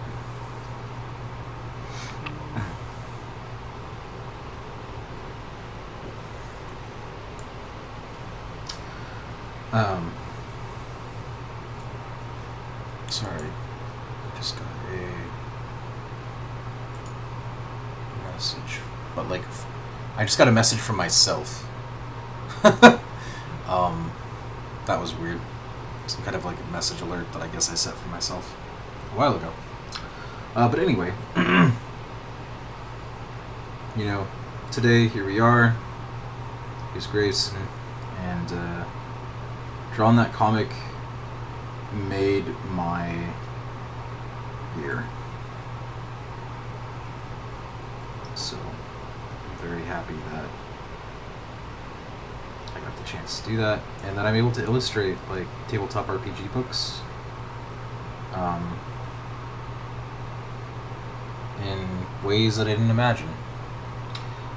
Sorry, I just got a message, but like, I just got a message from myself. That was weird. Some kind of like a message alert that I guess I set for myself a while ago. But anyway, you know, today here we are. Here's Grace, and drawing that comic made my year. So I'm very happy that I got the chance to do that, and that I'm able to illustrate like tabletop RPG books in ways that I didn't imagine.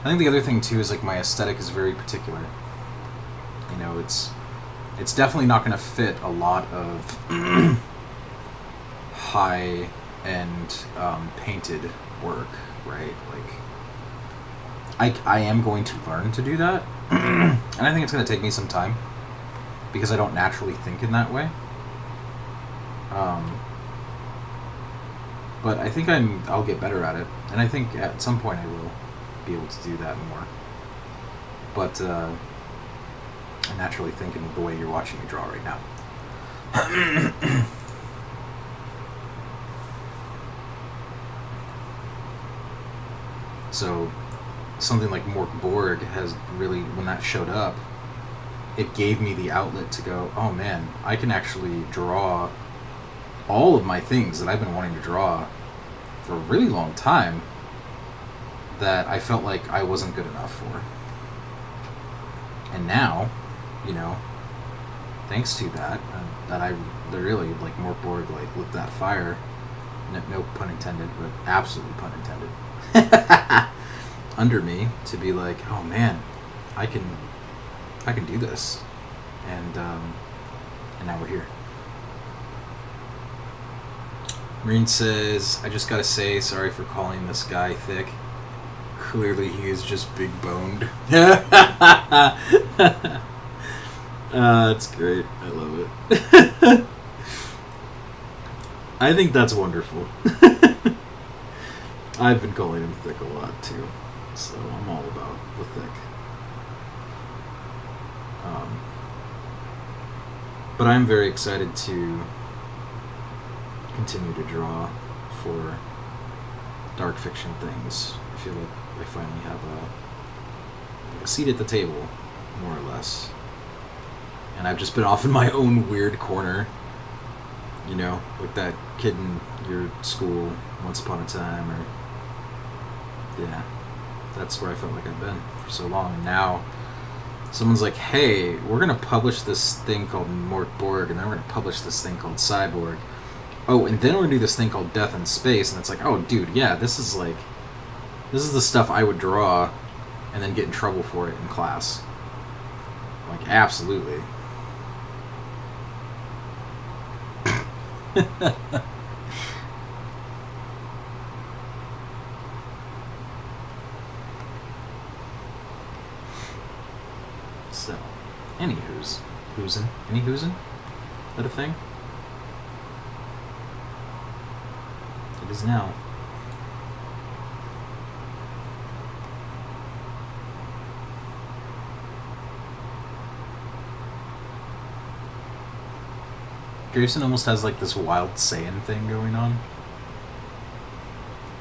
I think the other thing too is like my aesthetic is very particular. You know, it's definitely not going to fit a lot of high-end painted work, right? Like, I am going to learn to do that, and I think it's going to take me some time because I don't naturally think in that way. But I think I'll get better at it, and I think at some point I will be able to do that more. But I naturally think in the way you're watching me draw right now. So something like Mork Borg has really, when that showed up, it gave me the outlet to go, oh man, I can actually draw all of my things that I've been wanting to draw for a really long time that I felt like I wasn't good enough for. And now, you know, thanks to that, that I really, like, Mork Borg, like, lit that fire, no pun intended, but absolutely pun intended, under me to be like, oh man, I can do this. And now we're here. Marine says, I just gotta say, sorry for calling this guy thick. Clearly he is just big boned. That's great. I love it. I think that's wonderful. I've been calling him thick a lot too, so I'm all about the thick. But I'm very excited to continue to draw for dark fiction things. I feel like I finally have a seat at the table, more or less. And I've just been off in my own weird corner, you know, like that kid in your school once upon a time, or yeah, that's where I felt like I've been for so long. And now someone's like, hey, we're going to publish this thing called Mork Borg, and then we're going to publish this thing called Cyborg. Oh, and then we're going to do this thing called Death in Space. And it's like, oh, dude, yeah, this is the stuff I would draw and then get in trouble for it in class. Like, absolutely. So, anywho's. Who'sin'? Any who'sin'? Is that a thing? It is now. Grayson almost has like this wild Saiyan thing going on.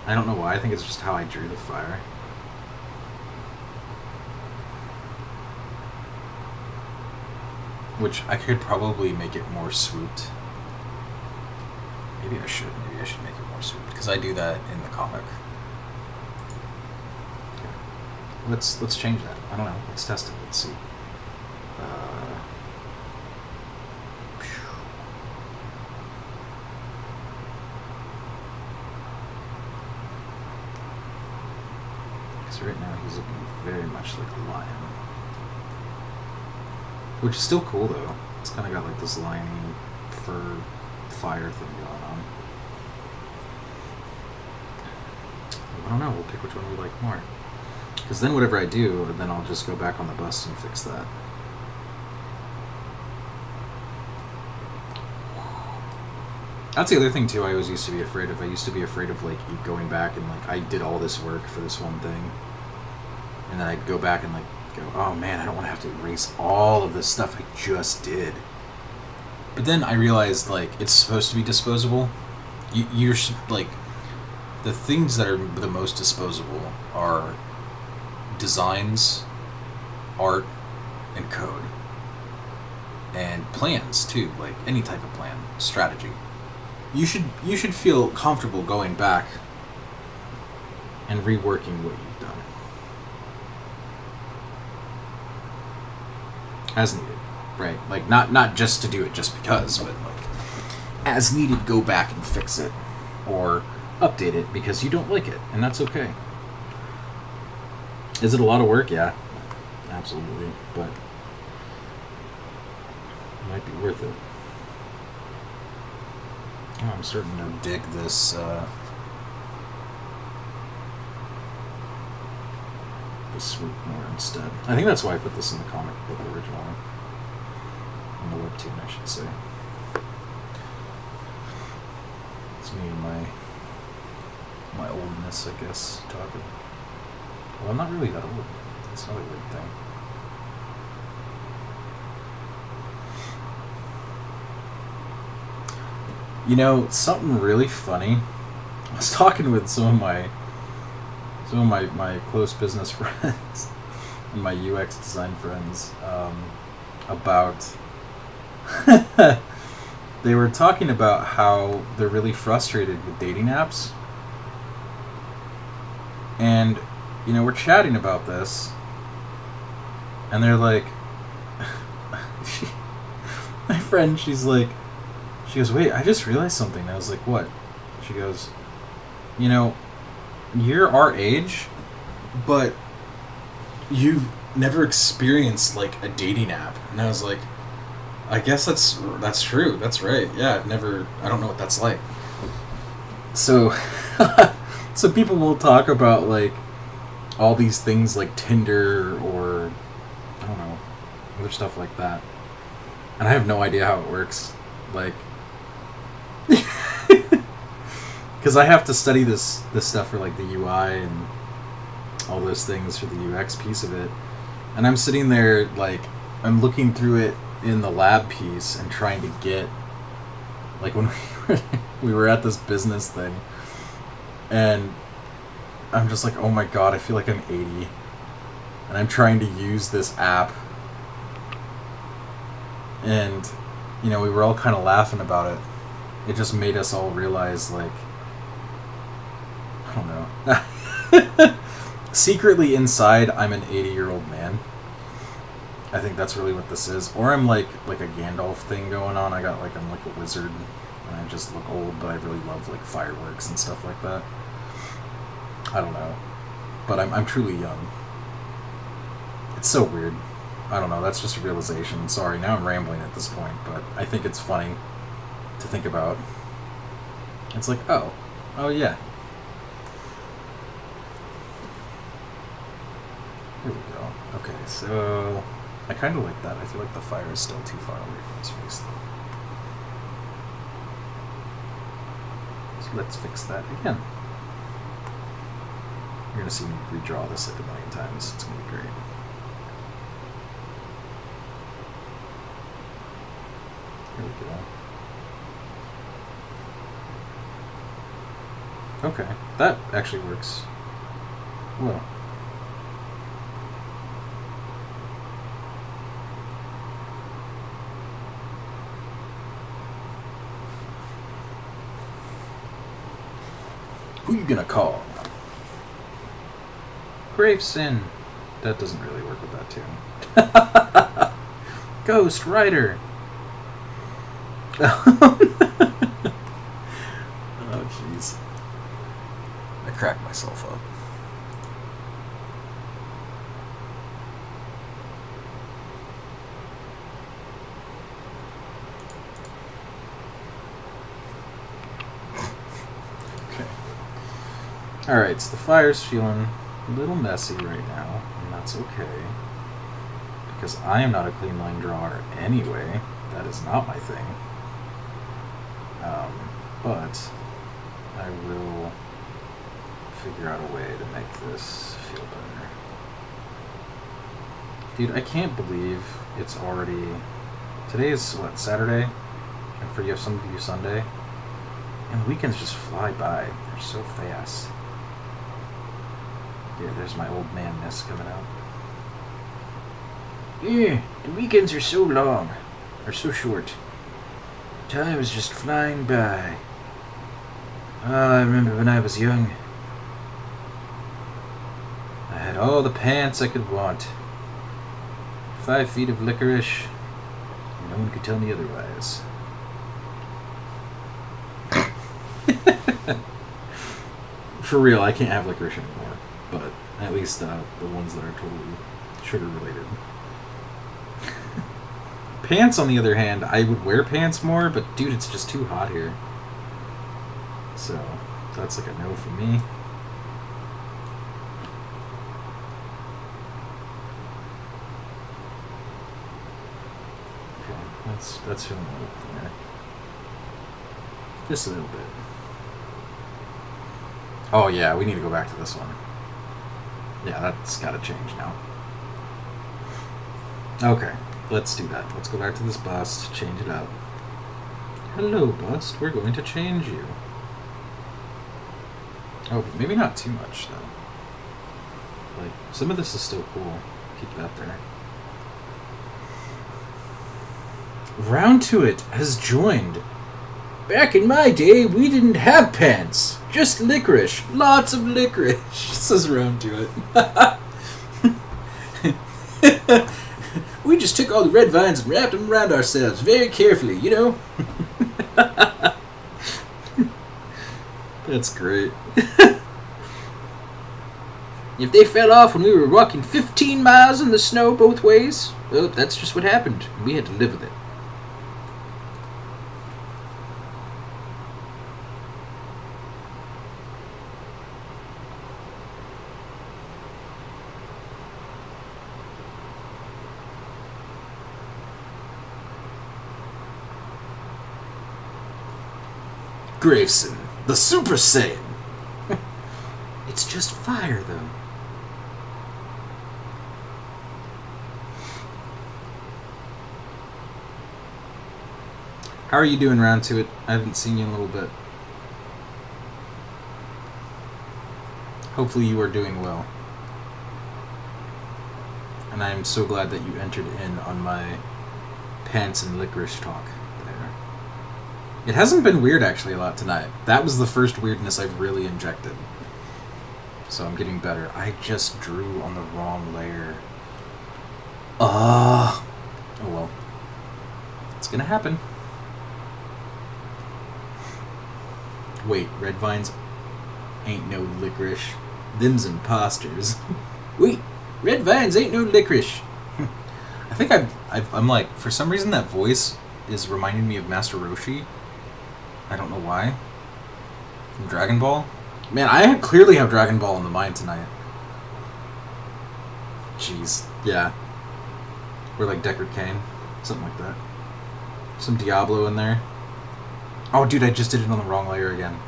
I don't know why. I think it's just how I drew the fire. Which I could probably make it more swooped. Maybe I should. Maybe I should make it more swooped, because I do that in the comic. Okay. Let's change that. I don't know. Let's test it. Let's see. Because right now he's looking very much like a lion. Which is still cool, though. It's kind of got like this liony fur fire thing going on. I don't know. We'll pick which one we like more. Because then whatever I do, then I'll just go back on the bus and fix that. That's the other thing, too, I always used to be afraid of. I used to be afraid of, like, going back and, like, I did all this work for this one thing. And then I'd go back and, like, go, oh man, I don't want to have to erase all of this stuff I just did. But then I realized, like, it's supposed to be disposable. You're like, the things that are the most disposable are designs, art, and code. And plans, too, like any type of plan, strategy. You should feel comfortable going back and reworking what you've done. As needed, right? Like, not just to do it just because, but like, as needed, go back and fix it. Or update it because you don't like it, and that's okay. Is it a lot of work? Yeah, absolutely, but it might be worth it. Oh, I'm starting to dig this swoop more instead. I think that's why I put this in the comic book originally. In the webtoon, I should say. It's me and my oldness, I guess, talking. Well, I'm not really that old. That's another weird thing. You know, something really funny. I was talking with some of some of my close business friends and my UX design friends about they were talking about how they're really frustrated with dating apps. And, we're chatting about this, and they're like, my friend, she goes, wait, I just realized something. And I was like, what? She goes, you're our age, but you've never experienced, like, a dating app. And I was like, I guess that's true. That's right. Yeah, I don't know what that's like. So, so people will talk about, like, all these things like Tinder or, I don't know, other stuff like that. And I have no idea how it works. Like, because I have to study this stuff for, like, the UI and all those things for the UX piece of it. And I'm sitting there, like, I'm looking through it in the lab piece and trying to get, like, when we were at this business thing, and I'm just like, oh my god, I feel like I'm 80, and I'm trying to use this app, and, we were all kind of laughing about it. It just made us all realize, like, I don't know. Secretly inside, I'm an 80-year-old man. I think that's really what this is. Or I'm like a Gandalf thing going on. I'm like a wizard, and I just look old, but I really love, like, fireworks and stuff like that. I don't know. But I'm truly young. It's so weird. I don't know, that's just a realization. Sorry, now I'm rambling at this point, but I think it's funny to think about. It's like, oh yeah. Here we go. Okay, so I kind of like that. I feel like the fire is still too far away from his face, though. So let's fix that again. You're going to see me redraw this like a million times. It's going to be great. Here we go. Okay, that actually works well. Who you gonna call? Grave Sin. That doesn't really work with that tune. Ghost Rider. Oh, jeez. I cracked myself up. Okay. Alright, so the fire's feeling a little messy right now, and that's okay. Because I am not a clean line drawer anyway. That is not my thing. But I will figure out a way to make this feel better. Dude, I can't believe it's already... Today is, what, Saturday? And for you, some of you, Sunday? And the weekends just fly by. They're so fast. Yeah, there's my old man-ness coming out. Yeah, the weekends are so long. Or so short. Time is just flying by. I remember when I was young. I had all the pants I could want. 5 feet of licorice. And no one could tell me otherwise. For real, I can't have licorice anymore. But at least the ones that are totally sugar related. Pants, on the other hand, I would wear pants more, but dude, it's just too hot here. So, that's like a no for me. Okay, that's feeling a little cleaner. Just a little bit. Oh yeah, we need to go back to this one. Yeah, that's gotta change now. Okay. Let's do that. Let's go back to this bust, change it up. Hello, bust. We're going to change you. Oh, maybe not too much, though. Like, some of this is still cool. Keep that there. Round to It has joined. Back in my day, we didn't have pants. Just licorice. Lots of licorice. Says Round to It. We just took all the red vines and wrapped them around ourselves very carefully, you know? That's great. If they fell off when we were walking 15 miles in the snow both ways, well, that's just what happened. We had to live with it. Graveson, the Super Saiyan. It's just fire, though. How are you doing, Round to It? I haven't seen you in a little bit. Hopefully you are doing well. And I am so glad that you entered in on my pants and licorice talk there. It hasn't been weird, actually, a lot tonight. That was the first weirdness I've really injected. So I'm getting better. I just drew on the wrong layer. Oh well. It's gonna happen. Wait, red vines ain't no licorice. Them's imposters. Wait, red vines ain't no licorice. I think I'm like, for some reason that voice is reminding me of Master Roshi. I don't know why. From Dragon Ball. Man, I clearly have Dragon Ball in the mind tonight. Jeez, yeah. Or like Deckard Cain. Something like that. Some Diablo in there. Oh, dude, I just did it on the wrong layer again.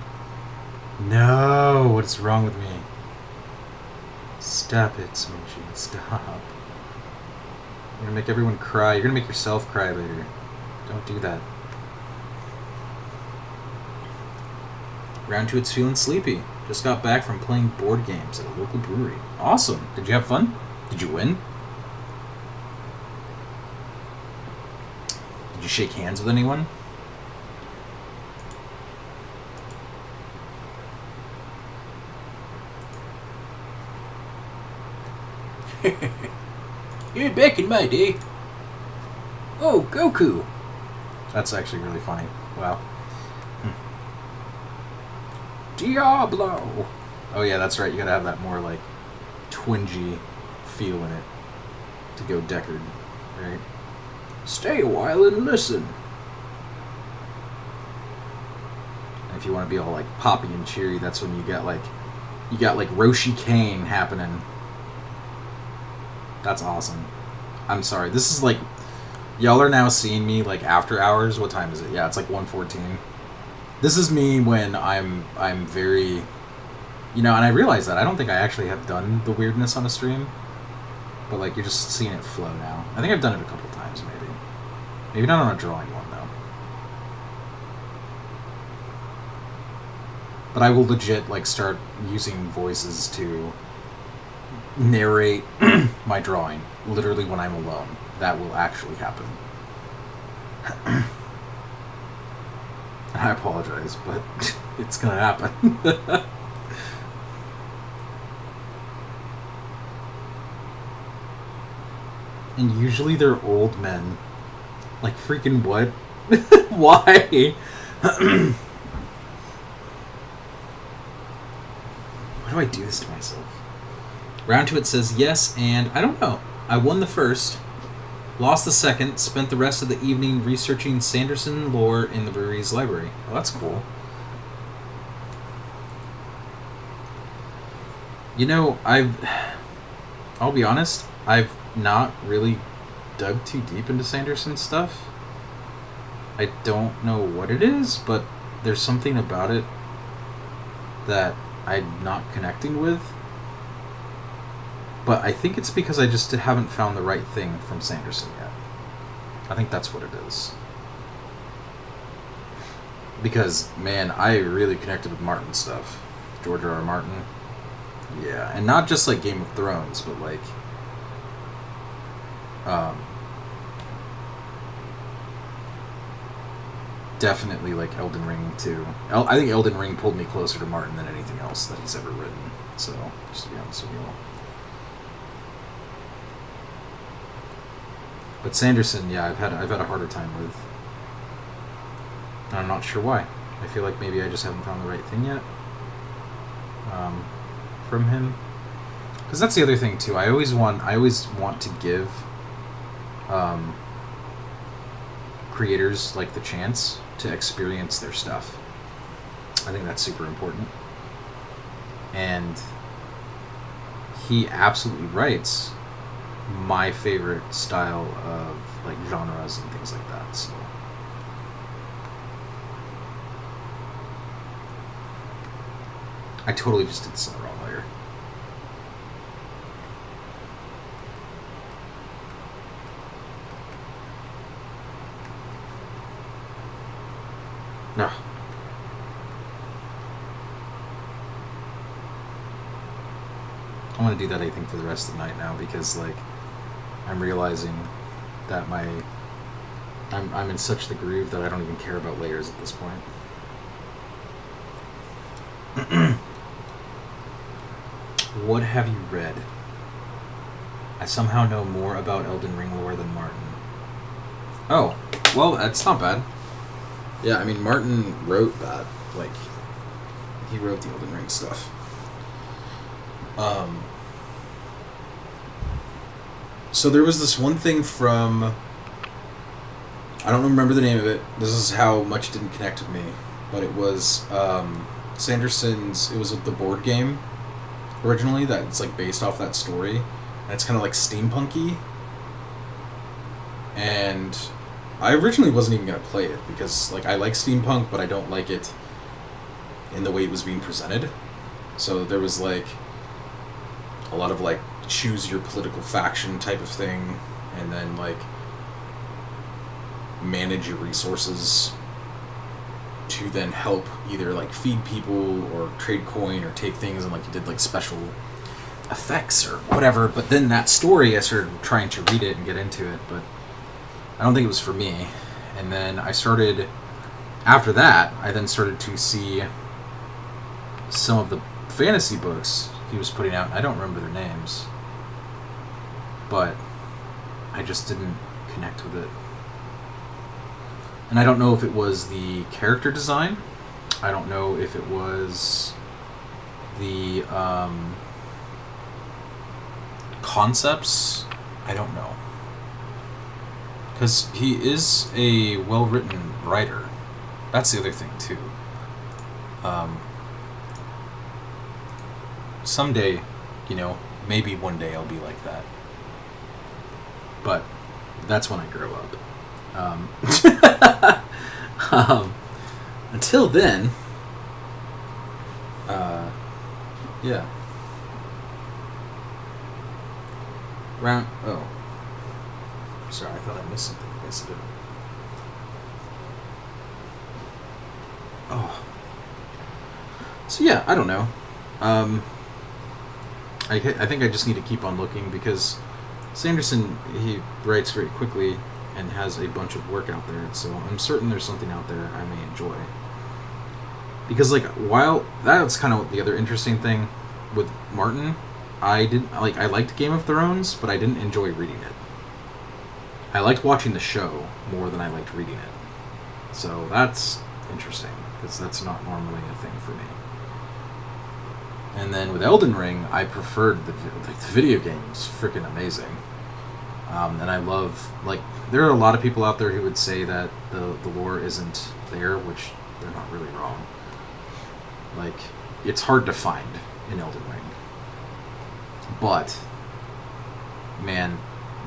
No, what is wrong with me? Stop it, Smunchy. Stop. You're gonna make everyone cry. You're gonna make yourself cry later. Don't do that. Round to It's feeling sleepy. Just got back from playing board games at a local brewery. Awesome. Did you have fun? Did you win? Did you shake hands with anyone? You're back in my day. Oh, Goku. That's actually really funny. Wow. Diablo. Oh yeah, that's right. You gotta have that more like twingy feel in it to go Deckard, right? Stay a while and listen. And if you want to be all like poppy and cheery, that's when you got like Roshi Kane happening. That's awesome. I'm sorry. This is like, y'all are now seeing me like after hours. What time is it? Yeah, it's like 1:14. This is me when I'm very, you know, and I realize that I don't think I actually have done the weirdness on a stream, but like you're just seeing it flow now. I think I've done it a couple times, maybe not on a drawing one though. But I will legit like start using voices to narrate my drawing, literally when I'm alone. That will actually happen. I apologize, but it's gonna happen. And usually they're old men. Like freaking what? Why? Why do I do this to myself? Round to It says yes, and I don't know. I won the first, lost the second, spent the rest of the evening researching Sanderson lore in the brewery's library. Oh, that's cool. You know, I'll be honest, I've not really dug too deep into Sanderson stuff. I don't know what it is, but there's something about it that I'm not connecting with. But I think it's because I just haven't found the right thing from Sanderson yet. I think that's what it is. Because, man, I really connected with Martin stuff. George R. R. Martin. Yeah, and not just like Game of Thrones, but like um, definitely like Elden Ring too. I think Elden Ring pulled me closer to Martin than anything else that he's ever written. So, just to be honest with you all. But Sanderson, yeah, I've had a harder time with. And I'm not sure why. I feel like maybe I just haven't found the right thing yet from him. Because that's the other thing too. I always want to give creators like the chance to experience their stuff. I think that's super important. And he absolutely writes my favorite style of like genres and things like that. So I totally just did this in the wrong layer. No. I want to do that, I think, for the rest of the night now, because like I'm realizing that I'm in such the groove that I don't even care about layers at this point. What have you read? I somehow know more about Elden Ring lore than Martin. Oh, well, that's not bad. Yeah, I mean, Martin wrote that. Like, he wrote the Elden Ring stuff. So there was this one thing from... I don't remember the name of it. This is how much it didn't connect with me. But it was Sanderson's... It was the board game originally that's like based off that story. And it's kind of like steampunky. And I originally wasn't even going to play it because like I like steampunk, but I don't like it in the way it was being presented. So there was like a lot of like choose your political faction type of thing, and then like manage your resources to then help either like feed people or trade coin or take things, and like you did like special effects or whatever. But then that story, I started trying to read it and get into it, but I don't think it was for me. And then after that, I then started to see some of the fantasy books he was putting out, and I don't remember their names, but I just didn't connect with it. And I don't know if it was the character design. I don't know if it was the concepts. I don't know. Because he is a well-written writer. That's the other thing, too. Someday, maybe one day I'll be like that. But that's when I grow up. Until then, yeah. Sorry, I thought I missed something. I guess I didn't. Oh. So yeah, I don't know. I think I just need to keep on looking, because Sanderson, he writes very quickly and has a bunch of work out there, so I'm certain there's something out there I may enjoy. Because like, while that's kind of the other interesting thing with Martin, I liked Game of Thrones, but I didn't enjoy reading it. I liked watching the show more than I liked reading it. So that's interesting, because that's not normally a thing for me. And then with Elden Ring, I preferred the video games. Freaking amazing. And I love, like, there are a lot of people out there who would say that the lore isn't there, which they're not really wrong. Like, it's hard to find in Elden Ring. But, man,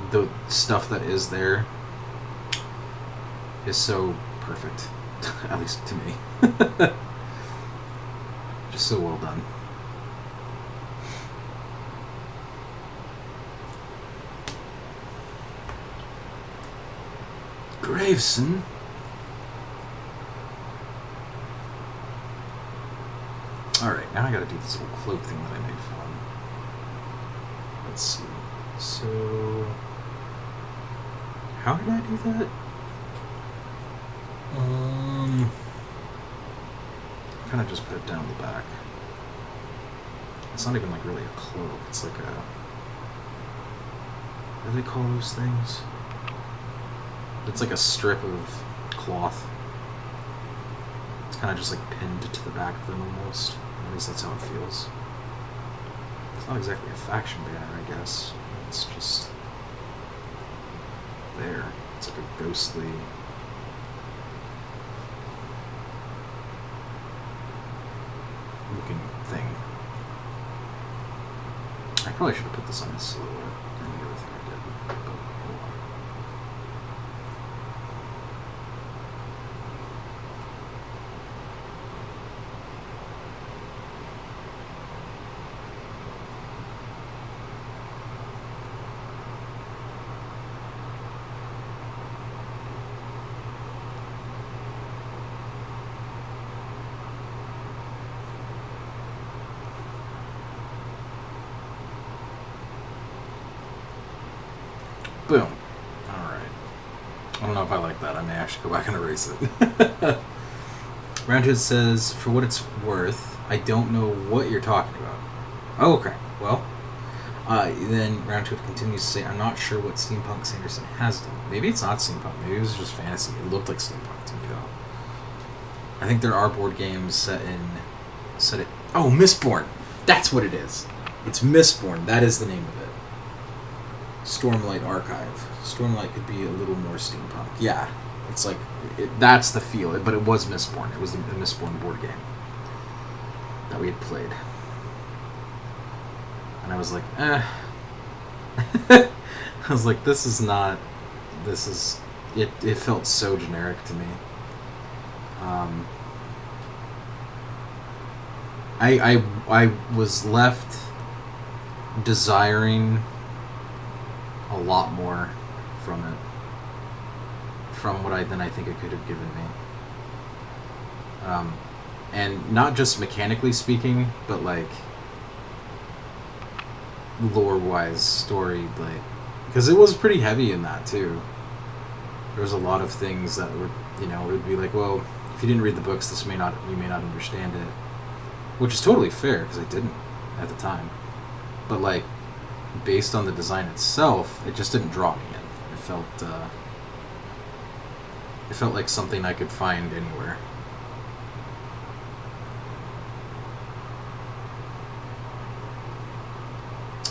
the stuff that is there is so perfect. At least to me. Just so well done. Graveson. Alright, now I gotta do this little cloak thing that I made fun. Let's see. So... how did I do that? Kind of just put it down the back. It's not even like really a cloak. It's like a... what do they call those things? It's like a strip of cloth. It's kind of just like pinned to the back of them almost. At least that's how it feels. It's not exactly a faction banner, I guess. It's just there. It's like a ghostly... looking thing. I probably should have put this on his silhouette and the other thing I did. But hold on. Boom. Alright. I don't know if I like that. I may actually go back and erase it. Roundhead says, for what it's worth, I don't know what you're talking about. Oh, okay. Well, then Roundhead continues to say, I'm not sure what steampunk Sanderson has done. Maybe it's not steampunk. Maybe it was just fantasy. It looked like steampunk to me, though. I think there are board games set it... oh, Mistborn! That's what it is. It's Mistborn. That is the name of it. Stormlight Archive. Stormlight could be a little more steampunk. Yeah, it's like that's the feel. But it was Mistborn. It was the Mistborn board game that we had played, and I was like, I was like, this is not. This is. It felt so generic to me. I was left desiring a lot more from it, from what I think it could have given me, and not just mechanically speaking, but like lore-wise, story, like, because it was pretty heavy in that too. There was a lot of things that were, it would be like, well, if you didn't read the books, you may not understand it, which is totally fair because I didn't at the time, but like, based on the design itself, it just didn't draw me in. It felt like something I could find anywhere.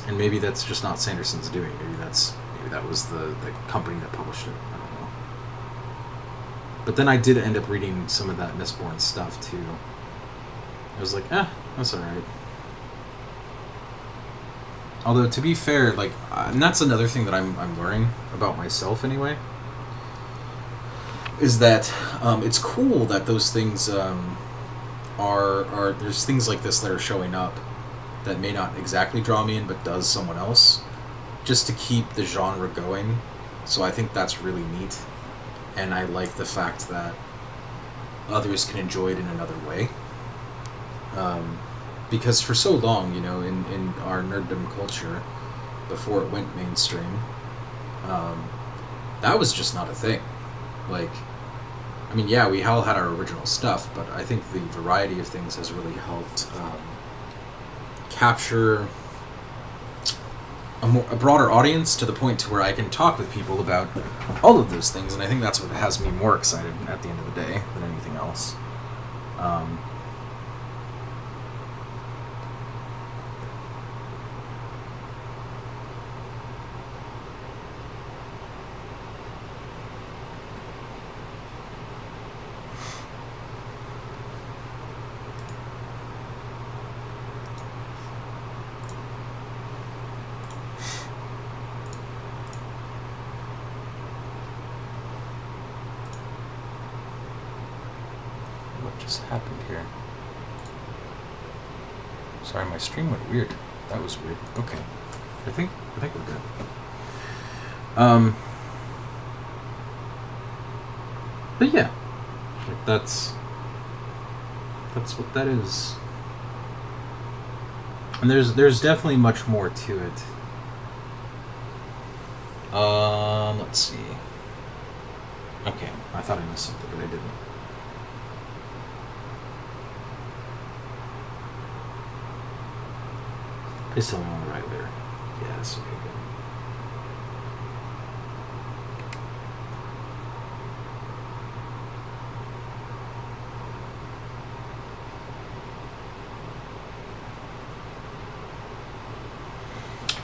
And maybe that's just not Sanderson's doing. Maybe that was the company that published it. I don't know. But then I did end up reading some of that Mistborn stuff too. I was like, that's alright. Although, to be fair, like, and that's another thing that I'm learning about myself anyway, is that it's cool that those things are there's things like this that are showing up that may not exactly draw me in, but does someone else, just to keep the genre going. So I think that's really neat, and I like the fact that others can enjoy it in another way. Because for so long, in our nerddom culture, before it went mainstream, that was just not a thing. Like, I mean, yeah, we all had our original stuff, but I think the variety of things has really helped capture a broader audience, to the point to where I can talk with people about all of those things, and I think that's what has me more excited at the end of the day than anything else. Happened here. Sorry, my stream went weird. That was weird. Okay. I think we're good. But yeah. Like that's what that is. And there's definitely much more to it. Let's see. Okay, I thought I missed something, but I didn't. Please tell me I'm on the right there. Yes, okay, good.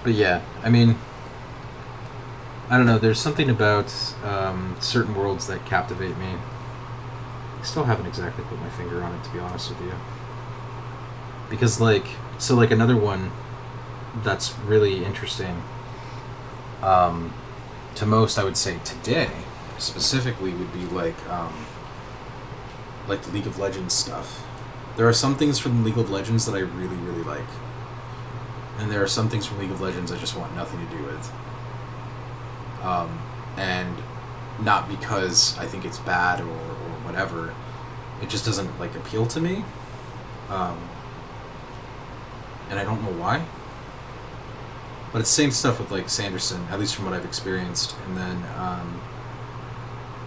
But yeah, I mean, I don't know. There's something about certain worlds that captivate me. I still haven't exactly put my finger on it, to be honest with you. Because like another one that's really interesting. To most, I would say today, specifically, would be like the League of Legends stuff. There are some things from League of Legends that I really, really like. And there are some things from League of Legends I just want nothing to do with. And not because I think it's bad or whatever. It just doesn't like appeal to me. And I don't know why. But it's the same stuff with like Sanderson, at least from what I've experienced. And then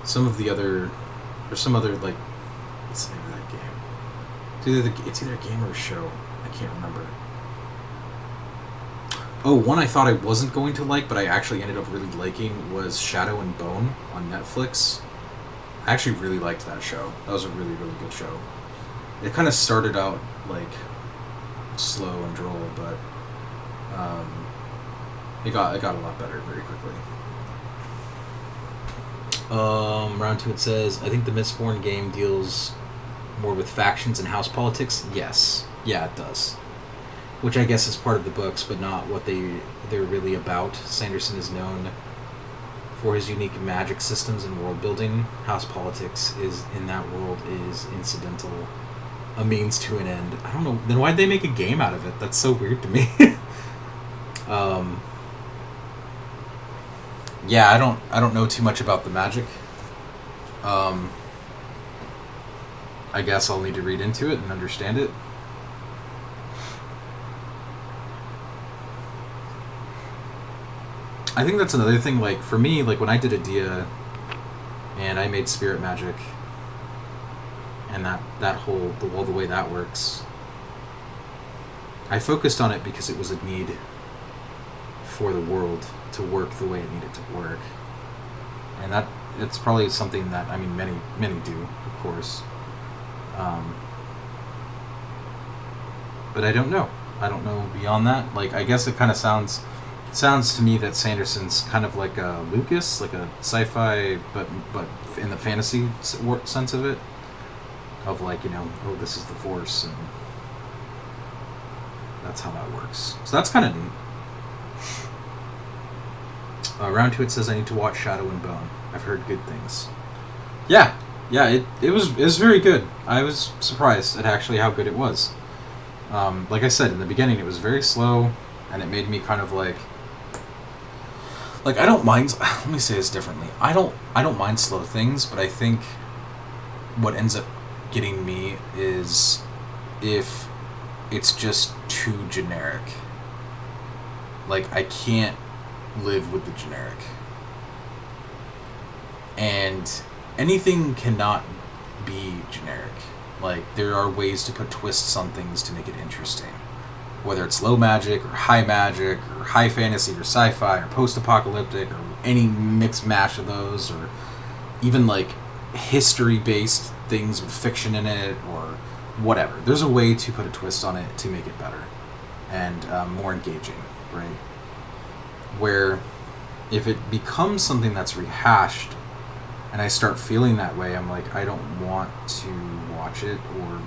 some other like, what's the name of that game? It's either a game or a show. I can't remember. Oh, one I thought I wasn't going to like, but I actually ended up really liking was Shadow and Bone on Netflix. I actually really liked that show. That was a really, really good show. It kind of started out like slow and droll, but it got a lot better very quickly. Round 2 it says, I think the Mistborn game deals more with factions and house politics. Yes. Yeah, it does. Which I guess is part of the books, but not what they're really about. Sanderson is known for his unique magic systems and world building. House politics is in that world is incidental, a means to an end. I don't know. Then why'd they make a game out of it? That's so weird to me. Yeah, I don't know too much about the magic. I guess I'll need to read into it and understand it. I think that's another thing, like, for me, like, when I did Adia and I made spirit magic and that whole, the way that works, I focused on it because it was a need for the world to work the way it needed to work. And that, it's probably something that, I mean, many do, of course. But I don't know. I don't know beyond that. Like, I guess it kind of sounds to me that Sanderson's kind of like a Lucas, like a sci-fi, but in the fantasy sense of it, of like, you know, oh, this is the Force, and that's how that works. So that's kind of neat. Round 2 it says I need to watch Shadow and Bone. I've heard good things. Yeah, it was very good. I was surprised at actually how good it was. Like I said in the beginning, it was very slow, and it made me kind of like I don't mind. Let me say this differently. I don't mind slow things, but I think what ends up getting me is if it's just too generic. Like, I can't live with the generic. And anything cannot be generic. Like, there are ways to put twists on things to make it interesting. Whether it's low magic, or high fantasy, or sci-fi, or post-apocalyptic, or any mixed mash of those, or even, like, history-based things with fiction in it, or whatever. There's a way to put a twist on it to make it better and more engaging, right? Where if it becomes something that's rehashed and I start feeling that way, I'm like, I don't want to watch it or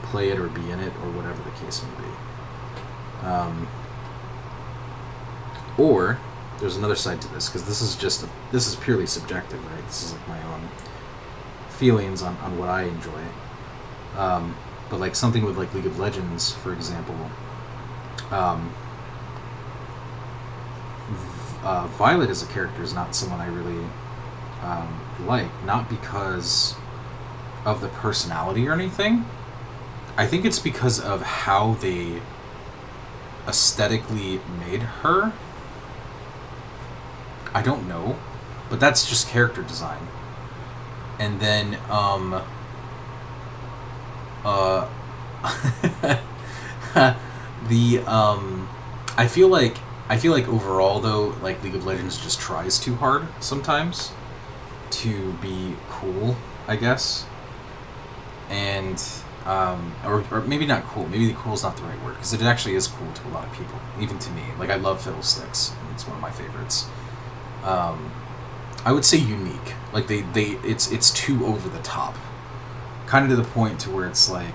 play it or be in it or whatever the case may be. Or there's another side to this, because this is purely subjective, right? This is like my own feelings on what I enjoy. But like something with like League of Legends, for example, Violet as a character is not someone I really like, not because of the personality or anything. I think it's because of how they aesthetically made her. I don't know, but that's just character design. And then uh the I feel like overall though, like League of Legends just tries too hard sometimes to be cool, I guess. And or maybe not cool. Maybe cool is not the right word, because it actually is cool to a lot of people, even to me. Like, I love Fiddlesticks. It's one of my favorites. I would say unique. Like, it's too over the top, kind of to the point to where it's like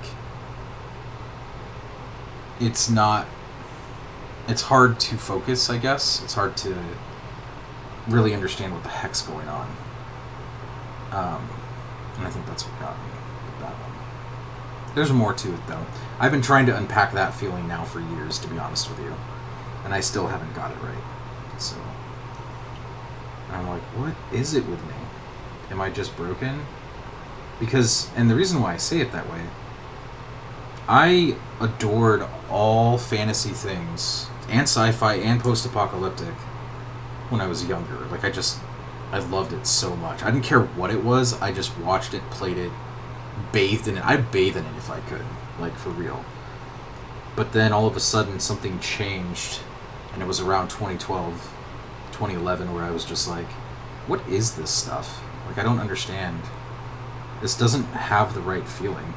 it's not. It's hard to focus, I guess. It's hard to really understand what the heck's going on. And I think that's what got me with that one. There's more to it, though. I've been trying to unpack that feeling now for years, to be honest with you. And I still haven't got it right. So I'm like, what is it with me? Am I just broken? Because, and the reason why I say it that way, I adored all fantasy things, and sci-fi, and post-apocalyptic when I was younger. Like, I loved it so much. I didn't care what it was, I just watched it, played it, bathed in it. I'd bathe in it if I could, like, for real. But then all of a sudden something changed, and it was around 2012, 2011, where I was just like, what is this stuff? Like, I don't understand. This doesn't have the right feeling.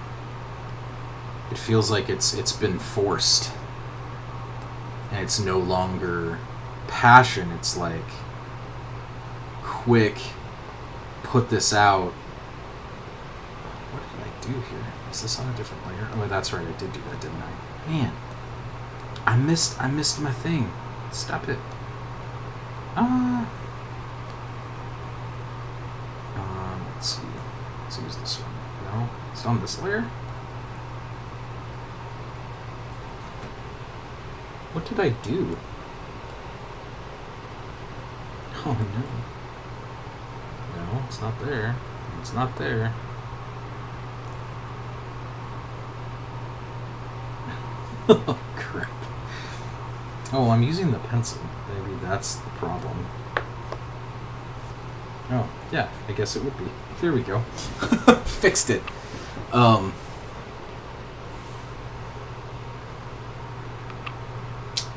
It feels like it's been forced. And it's no longer passion. It's like, quick, put this out. What did I do here? Is this on a different layer? Oh, that's right, I did do that, didn't I? Man, I missed my thing. Stop it. Let's see. Let's use this one. No, it's on this layer. What did I do? Oh no. No, it's not there. It's not there. Oh crap. Oh, I'm using the pencil. Maybe that's the problem. Oh, yeah, I guess it would be. There we go. Fixed it.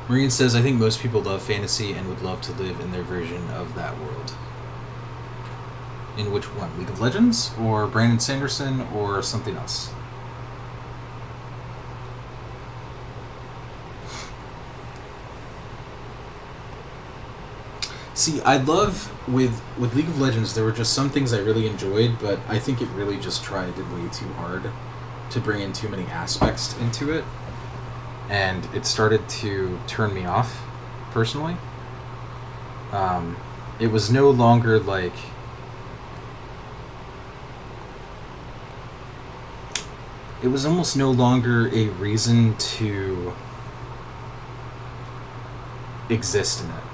Marine says, I think most people love fantasy and would love to live in their version of that world. In which one? League of Legends? Or Brandon Sanderson? Or something else? See, I love, with League of Legends, there were just some things I really enjoyed, but I think it really just tried way too hard to bring in too many aspects into it. And it started to turn me off, personally. It was no longer like... It was almost no longer a reason to exist in it.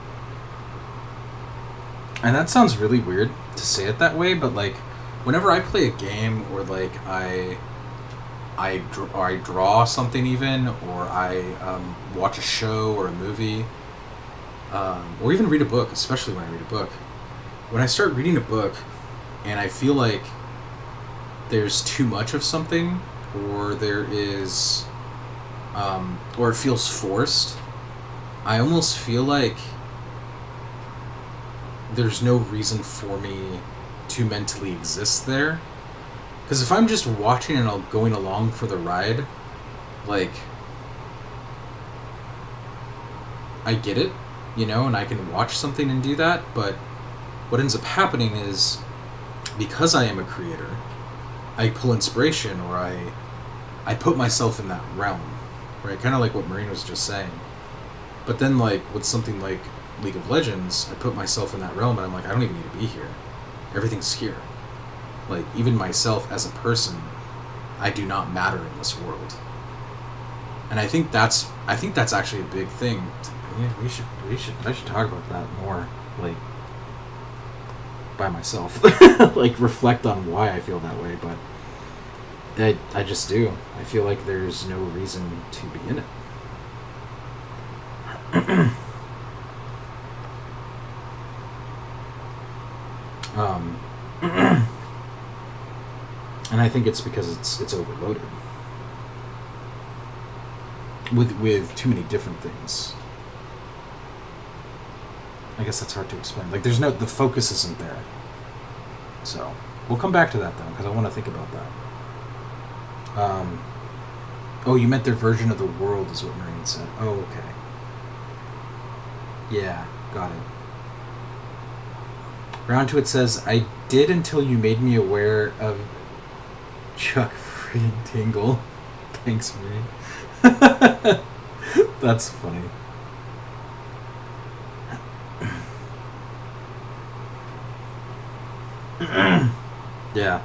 And that sounds really weird to say it that way, but like, whenever I play a game, or like I draw something even, or I watch a show or a movie, or even read a book, especially when I read a book. When I start reading a book and I feel like there's too much of something, or there is, or it feels forced, I almost feel like there's no reason for me to mentally exist there. Because if I'm just watching and going along for the ride, like, I get it, you know, and I can watch something and do that, but what ends up happening is, because I am a creator, I pull inspiration, or I put myself in that realm, right? Kind of like what Marine was just saying. But then, like, with something like League of Legends, I put myself in that realm, and I'm like, I don't even need to be here. Everything's here. Like, even myself as a person, I do not matter in this world. And I think that's actually a big thing. Yeah, I should talk about that more, like, by myself. Like, reflect on why I feel that way, but I just do. I feel like there's no reason to be in it. um, and I think it's because it's overloaded with too many different things. I guess that's hard to explain. Like, the focus isn't there. So we'll come back to that though, because I want to think about that. Oh, you meant their version of the world, is what Marine said. Oh, okay. Yeah, got it. Round to it says, I did until you made me aware of Chuck friggin' Tingle. Thanks, Marine. That's funny. Yeah.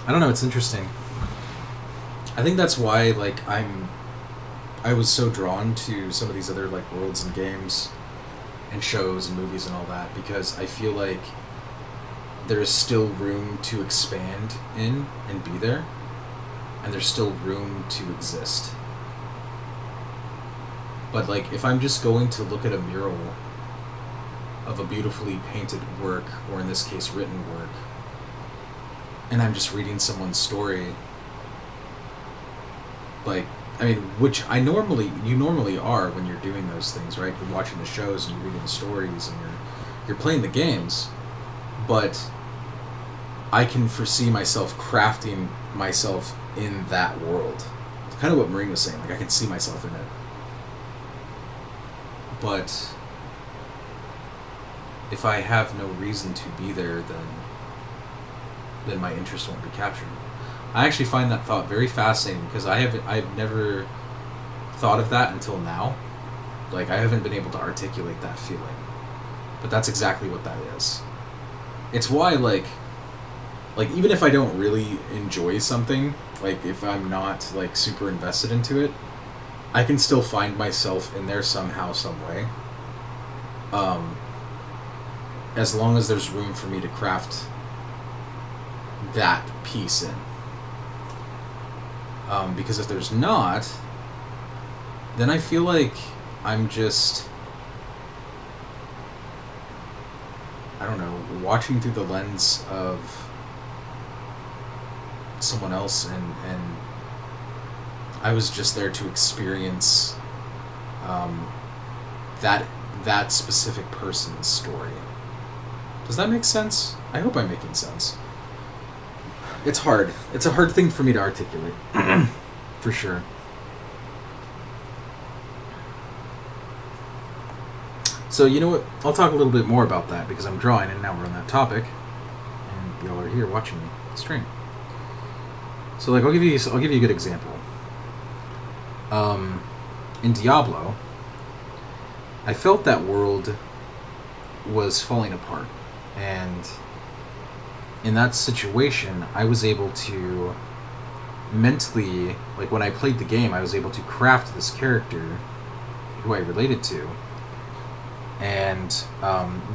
I don't know, it's interesting. I think that's why, like, I was so drawn to some of these other, like, worlds and games and shows and movies and all that, because I feel like there is still room to expand in and be there, and there's still room to exist. But, like, if I'm just going to look at a mural of a beautifully painted work, or in this case, written work, and I'm just reading someone's story, like, I mean, which you normally are when you're doing those things, right? You're watching the shows and you're reading the stories and you're playing the games, but I can foresee myself crafting myself in that world. It's kind of what Marine was saying, like, I can see myself in it. But if I have no reason to be there, then my interest won't be captured. I actually find that thought very fascinating, because I've never thought of that until now. Like, I haven't been able to articulate that feeling. But that's exactly what that is. It's why, like even if I don't really enjoy something, like if I'm not, like, super invested into it, I can still find myself in there somehow, some way. As long as there's room for me to craft that piece in. Because if there's not, then I feel like I'm just, I don't know, watching through the lens of someone else, and I was just there to experience that specific person's story. Does that make sense? I hope I'm making sense. It's hard. It's a hard thing for me to articulate. For sure. So, you know what? I'll talk a little bit more about that, because I'm drawing and now we're on that topic. And y'all are here watching me stream. So, like, I'll give you a good example. In Diablo, I felt that world was falling apart. And in that situation, I was able to mentally, like, when I played the game, I was able to craft this character who I related to and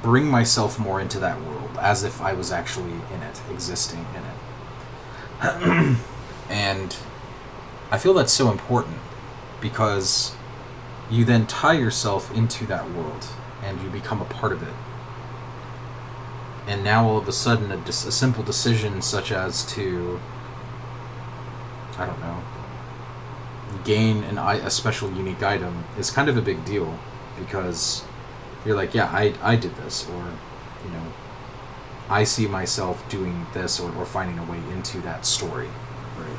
bring myself more into that world, as if I was actually in it, existing in it. And I feel that's so important, because you then tie yourself into that world and you become a part of it. And now all of a sudden, a simple decision such as to, I don't know, gain a special unique item is kind of a big deal, because you're like, yeah, I did this, or, you know, I see myself doing this, or finding a way into that story, right?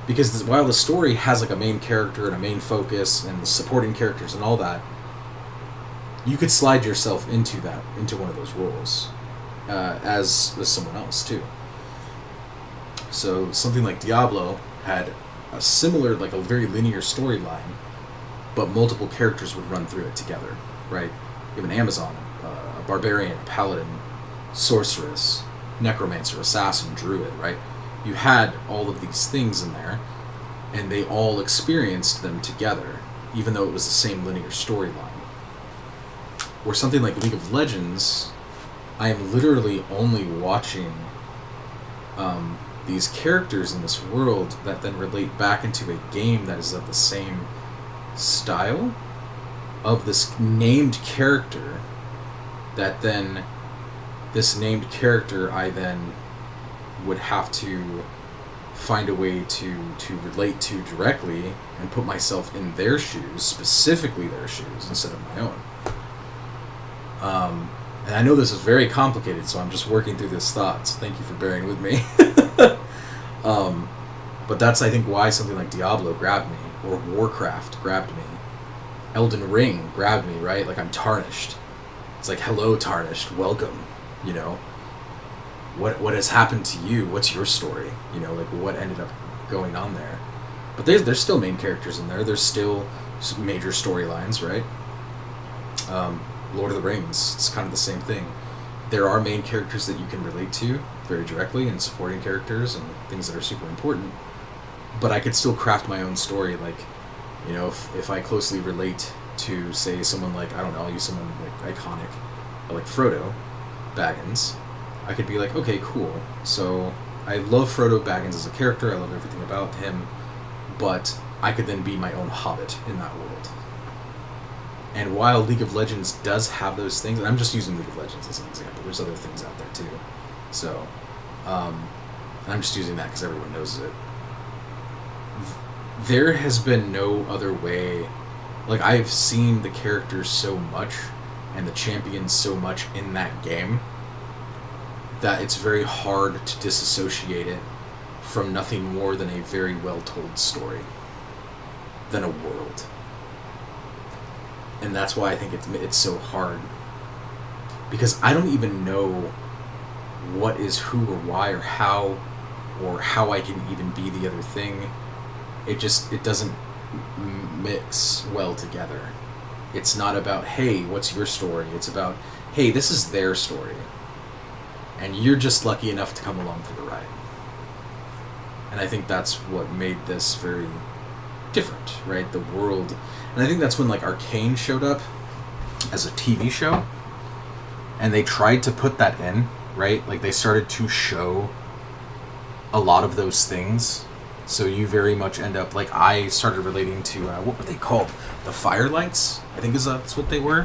Because while the story has, like, a main character and a main focus and the supporting characters and all that, you could slide yourself into one of those roles as someone else too. So something like Diablo had a similar, like, a very linear storyline, but multiple characters would run through it together, right? You have an Amazon, a barbarian, a paladin, sorceress, necromancer, assassin, druid, right? You had all of these things in there, and they all experienced them together, even though it was the same linear storyline. Or something like League of Legends, I am literally only watching these characters in this world that then relate back into a game that is of the same style, of this named character that then this named character I then would have to find a way to relate to directly and put myself in their shoes, specifically their shoes, instead of my own. And I know this is very complicated, so I'm just working through this thought, so thank you for bearing with me. But that's, I think, why something like Diablo grabbed me, or Warcraft grabbed me. Elden Ring grabbed me, right? Like, I'm tarnished. It's like, hello, tarnished, welcome, you know? What has happened to you? What's your story? You know, like, what ended up going on there? But there's still main characters in there. There's still some major storylines, right? Lord of the Rings, it's kind of the same thing. There are main characters that you can relate to very directly, and supporting characters and things that are super important. But I could still craft my own story, like, you know, if I closely relate to, say, someone like, I don't know, I'll use someone like iconic, like Frodo Baggins, I could be like, okay, cool. So I love Frodo Baggins as a character, I love everything about him, but I could then be my own hobbit in that world. And while League of Legends does have those things, and I'm just using League of Legends as an example, there's other things out there too. So, and I'm just using that because everyone knows it. There has been no other way. Like, I've seen the characters so much and the champions so much in that game that it's very hard to disassociate it from nothing more than a very well-told story, than a world. And that's why I think it's so hard. Because I don't even know what is who or why or how I can even be the other thing. It doesn't mix well together. It's not about, hey, what's your story? It's about, hey, this is their story. And you're just lucky enough to come along for the ride. And I think that's what made this very different, right? The world. And I think that's when, like, Arcane showed up as a TV show. And they tried to put that in, right? Like, they started to show a lot of those things. So you very much end up, like, I started relating to, what were they called? The Firelights, I think that's what they were.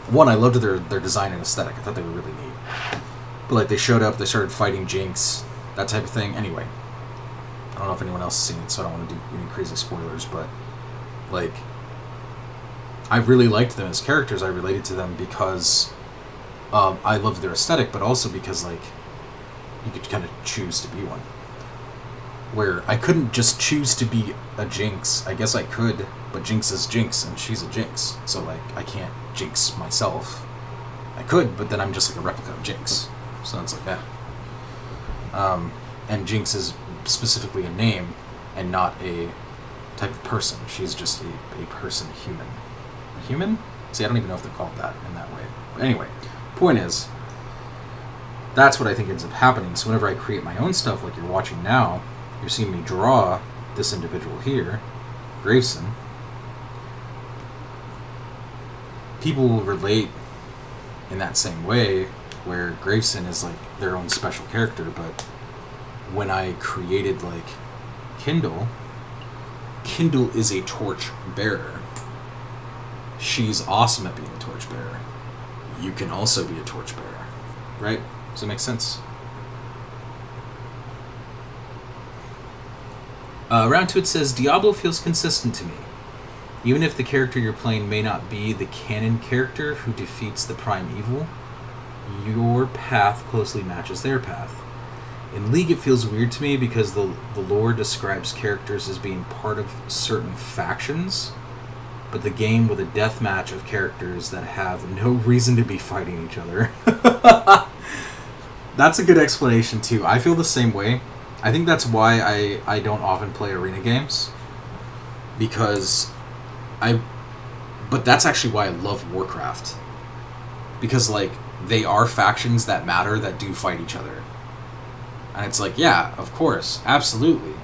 One, I loved their design and aesthetic. I thought they were really neat. But, like, they showed up, they started fighting Jinx, that type of thing. Anyway, I don't know if anyone else has seen it, so I don't want to do any crazy spoilers, but, like, I really liked them as characters. I related to them because I loved their aesthetic, but also because, like, you could kind of choose to be one. Where I couldn't just choose to be a Jinx. I guess I could, but Jinx is Jinx, and she's a Jinx. So, like, I can't Jinx myself. I could, but then I'm just like a replica of Jinx. So it's like that. And Jinx is specifically a name, and not a type of person. She's just a person, a human. A human? See, I don't even know if they're called that in that way. But anyway, point is, that's what I think ends up happening. So whenever I create my own stuff, like you're watching now, you're seeing me draw this individual here, Graveson. People will relate in that same way, where Graveson is like their own special character, but when I created like Kindle is a torch bearer. She's awesome at being a torch bearer. You can also be a torch bearer, right? Does that make sense? Round 2, it says, Diablo feels consistent to me. Even if the character you're playing may not be the canon character who defeats the prime evil, your path closely matches their path. In League, it feels weird to me because the lore describes characters as being part of certain factions, but the game with a death match of characters that have no reason to be fighting each other. That's a good explanation, too. I feel the same way. I think that's why I don't often play arena games. Because but that's actually why I love Warcraft. Because, like, they are factions that matter that do fight each other. And it's like, yeah, of course, absolutely.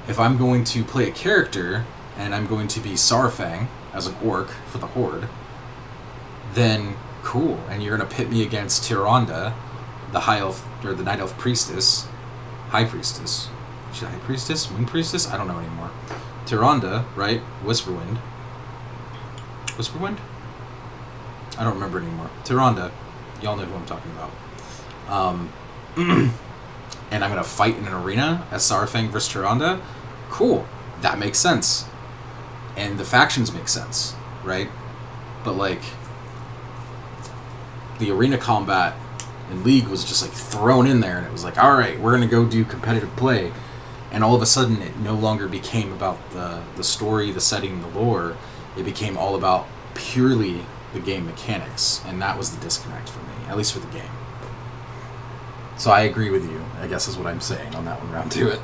If I'm going to play a character, and I'm going to be Sarfang as an orc for the Horde, then cool. And you're going to pit me against Tyrande, the High Elf, or the Night Elf Priestess, High Priestess. Is she High Priestess? Moon Priestess? I don't know anymore. Tyrande, right? Whisperwind. Whisperwind? I don't remember anymore. Tyrande. Y'all know who I'm talking about. And I'm going to fight in an arena as Saurfang versus Tyrande. Cool. That makes sense. And the factions make sense, right? But, like, the arena combat in League was just, like, thrown in there, and it was like, alright, we're going to go do competitive play. And all of a sudden, it no longer became about the story, the setting, the lore. It became all about purely the game mechanics, and that was the disconnect for me, at least for the game. So I agree with you, I guess is what I'm saying on that one. Round to it.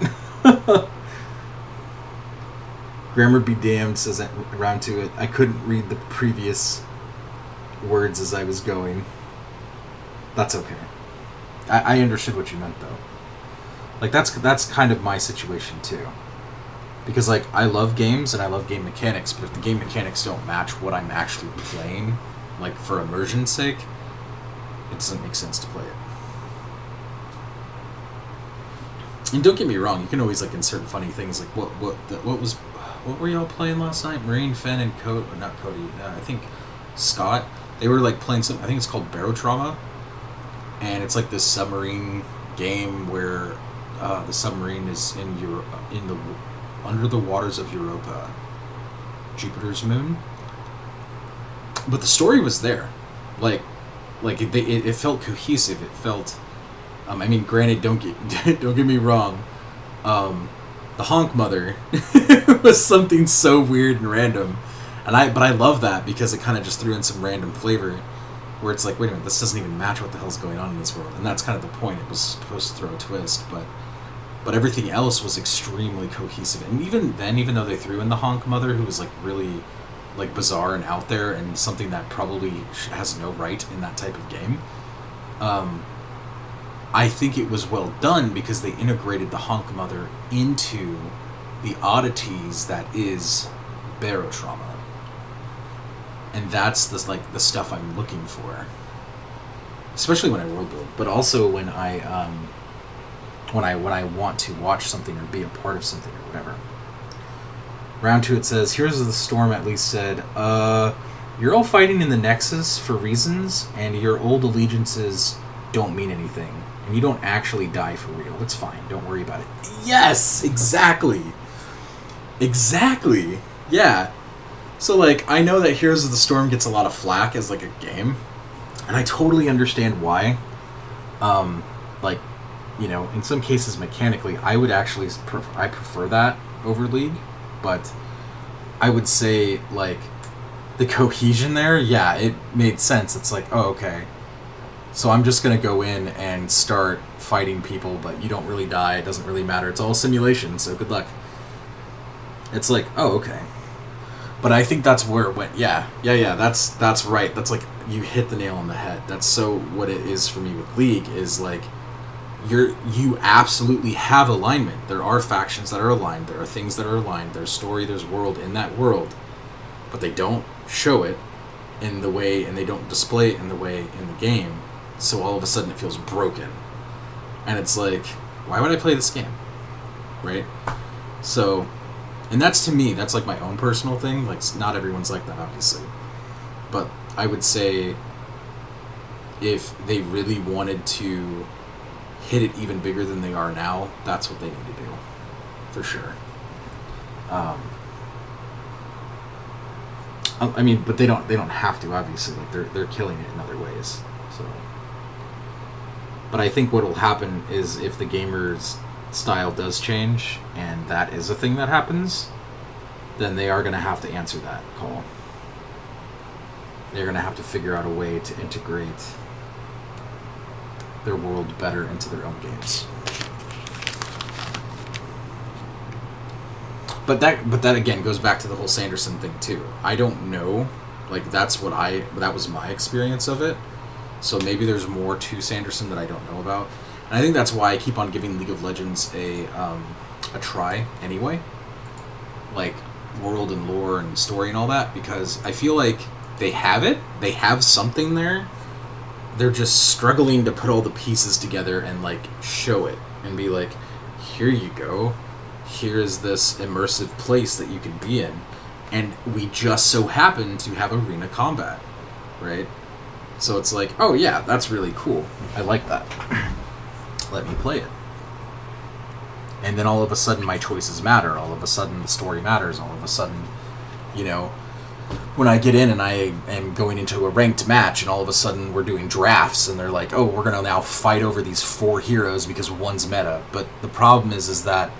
Grammar be damned, says round to it. I couldn't read the previous words as I was going. That's okay. I understood what you meant, though. Like, that's kind of my situation, too. Because, like, I love games and I love game mechanics, but if the game mechanics don't match what I'm actually playing, like, for immersion's sake, it doesn't make sense to play it. And don't get me wrong, you can always, like, insert funny things, like, what were y'all playing last night? Marine, Finn, and not Cody, I think Scott. They were, like, playing I think it's called Barotrauma, and it's, like, this submarine game where the submarine is under the waters of Europa, Jupiter's moon. But the story was there, like it felt cohesive. It felt, I mean, granted, don't get me wrong, the honk mother was something so weird and random, but I love that because it kind of just threw in some random flavor, where it's like, wait a minute, this doesn't even match what the hell's going on in this world, and that's kind of the point. It was supposed to throw a twist, but everything else was extremely cohesive. And even then, even though they threw in the honk mother, who was like really like bizarre and out there and something that probably has no right in that type of game, I think it was well done because they integrated the honk mother into the oddities that is Barotrauma. And that's the stuff I'm looking for, especially when I world build, but also when I want to watch something or be a part of something or whatever. Round 2, it says, Heroes of the Storm at least said, you're all fighting in the Nexus for reasons, and your old allegiances don't mean anything, and you don't actually die for real. It's fine. Don't worry about it. Yes, exactly. Exactly. Yeah. So, like, I know that Heroes of the Storm gets a lot of flack as, like, a game, and I totally understand why. Like, you know, in some cases, mechanically, I would actually, I prefer that over League, but I would say, like, the cohesion there, yeah, it made sense. It's like, oh, okay, so I'm just going to go in and start fighting people, but you don't really die, it doesn't really matter, it's all simulation, so good luck. It's like, oh, okay. But I think that's where it went. Yeah, that's right. That's like, you hit the nail on the head. That's so what it is for me with League, is like, you absolutely have alignment. There are factions that are aligned. There are things that are aligned. There's story, there's world in that world. But they don't show it in the way, and they don't display it in the way in the game. So all of a sudden it feels broken. And it's like, why would I play this game? Right? So, and that's, to me, that's like my own personal thing. Like, not everyone's like that, obviously. But I would say, if they really wanted to hit it even bigger than they are now, that's what they need to do, for sure. I mean, but they don't have to, obviously. Like, they're killing it in other ways. So, but I think what will happen is, if the gamer's style does change, and that is a thing that happens, then they are going to have to answer that call. They're going to have to figure out a way to integrate their world better into their own games. But that again goes back to the whole Sanderson thing too. I don't know, like, that was my experience of it. So maybe there's more to Sanderson that I don't know about. And I think that's why I keep on giving League of Legends a try anyway. Like, world and lore and story and all that, because I feel like they have it. They have something there. They're just struggling to put all the pieces together and, like, show it and be like, here you go. Here is this immersive place that you can be in. and we just so happen to have arena combat, right? So it's like, oh yeah, that's really cool. I like that. Let me play it. And then all of a sudden my choices matter. All of a sudden the story matters. All of a sudden, you know, when I get in and I am going into a ranked match and all of a sudden we're doing drafts and they're like, oh, we're going to now fight over these 4 heroes because one's meta. But the problem is that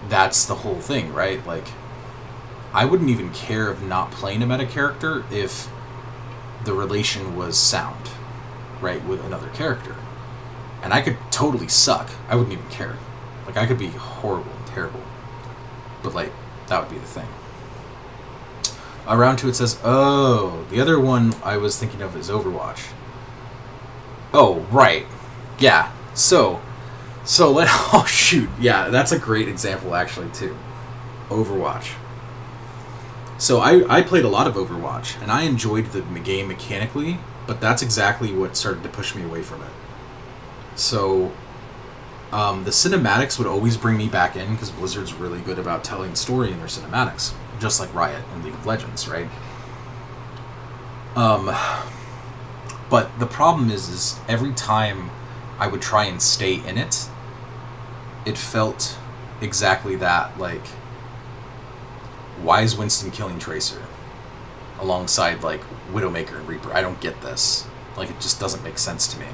that's the whole thing, right? Like, I wouldn't even care of not playing a meta character if the relation was sound, right, with another character. And I could totally suck. I wouldn't even care. Like, I could be horrible and terrible. But, like, that would be the thing. Round 2, it says, oh, the other one I was thinking of is Overwatch. Oh, right. Yeah. So oh, shoot. Yeah, that's a great example, actually, too. Overwatch. So I played a lot of Overwatch, and I enjoyed the game mechanically, but that's exactly what started to push me away from it. So, the cinematics would always bring me back in, because Blizzard's really good about telling story in their cinematics, just like Riot in League of Legends, right? But the problem is every time I would try and stay in it, it felt exactly that, like, why is Winston killing Tracer alongside, like, Widowmaker and Reaper? I don't get this. Like, it just doesn't make sense to me.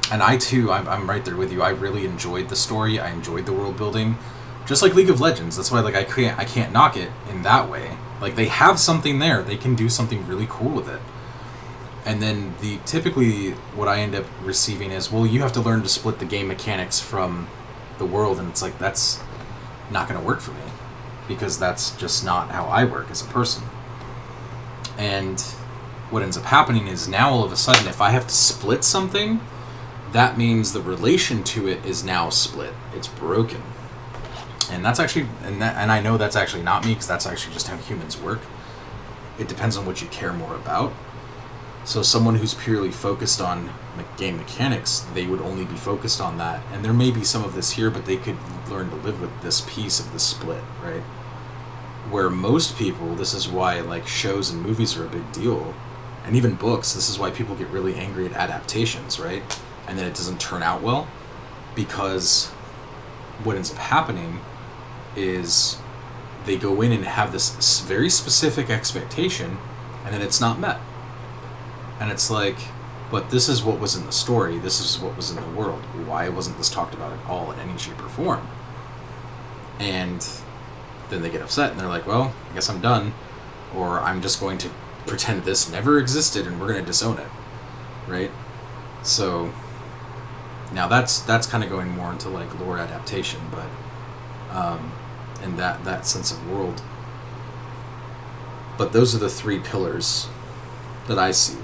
And I, too, I'm right there with you. I really enjoyed the story. I enjoyed the world building. Just like League of Legends. That's why, like, I can't knock it in that way. Like, they have something there. They can do something really cool with it. And then typically what I end up receiving is, well, you have to learn to split the game mechanics from the world, and it's like, that's not going to work for me, because that's just not how I work as a person. And what ends up happening is now all of a sudden, if I have to split something, that means the relation to it is now split. It's broken. And that's actually, and I know that's actually not me, because that's actually just how humans work. It depends on what you care more about. So someone who's purely focused on game mechanics, they would only be focused on that. And there may be some of this here, but they could learn to live with this piece of the split, right? Where most people, this is why, like, shows and movies are a big deal, and even books, this is why people get really angry at adaptations, right? And then it doesn't turn out well, because what ends up happening is they go in and have this very specific expectation, and then it's not met. And it's like, but this is what was in the story, this is what was in the world. Why wasn't this talked about at all in any shape or form? And then they get upset, and they're like, well, I guess I'm done, or I'm just going to pretend this never existed, and we're going to disown it, right? So now that's kind of going more into, like, lore adaptation, but and that sense of world. But those are the 3 pillars that I see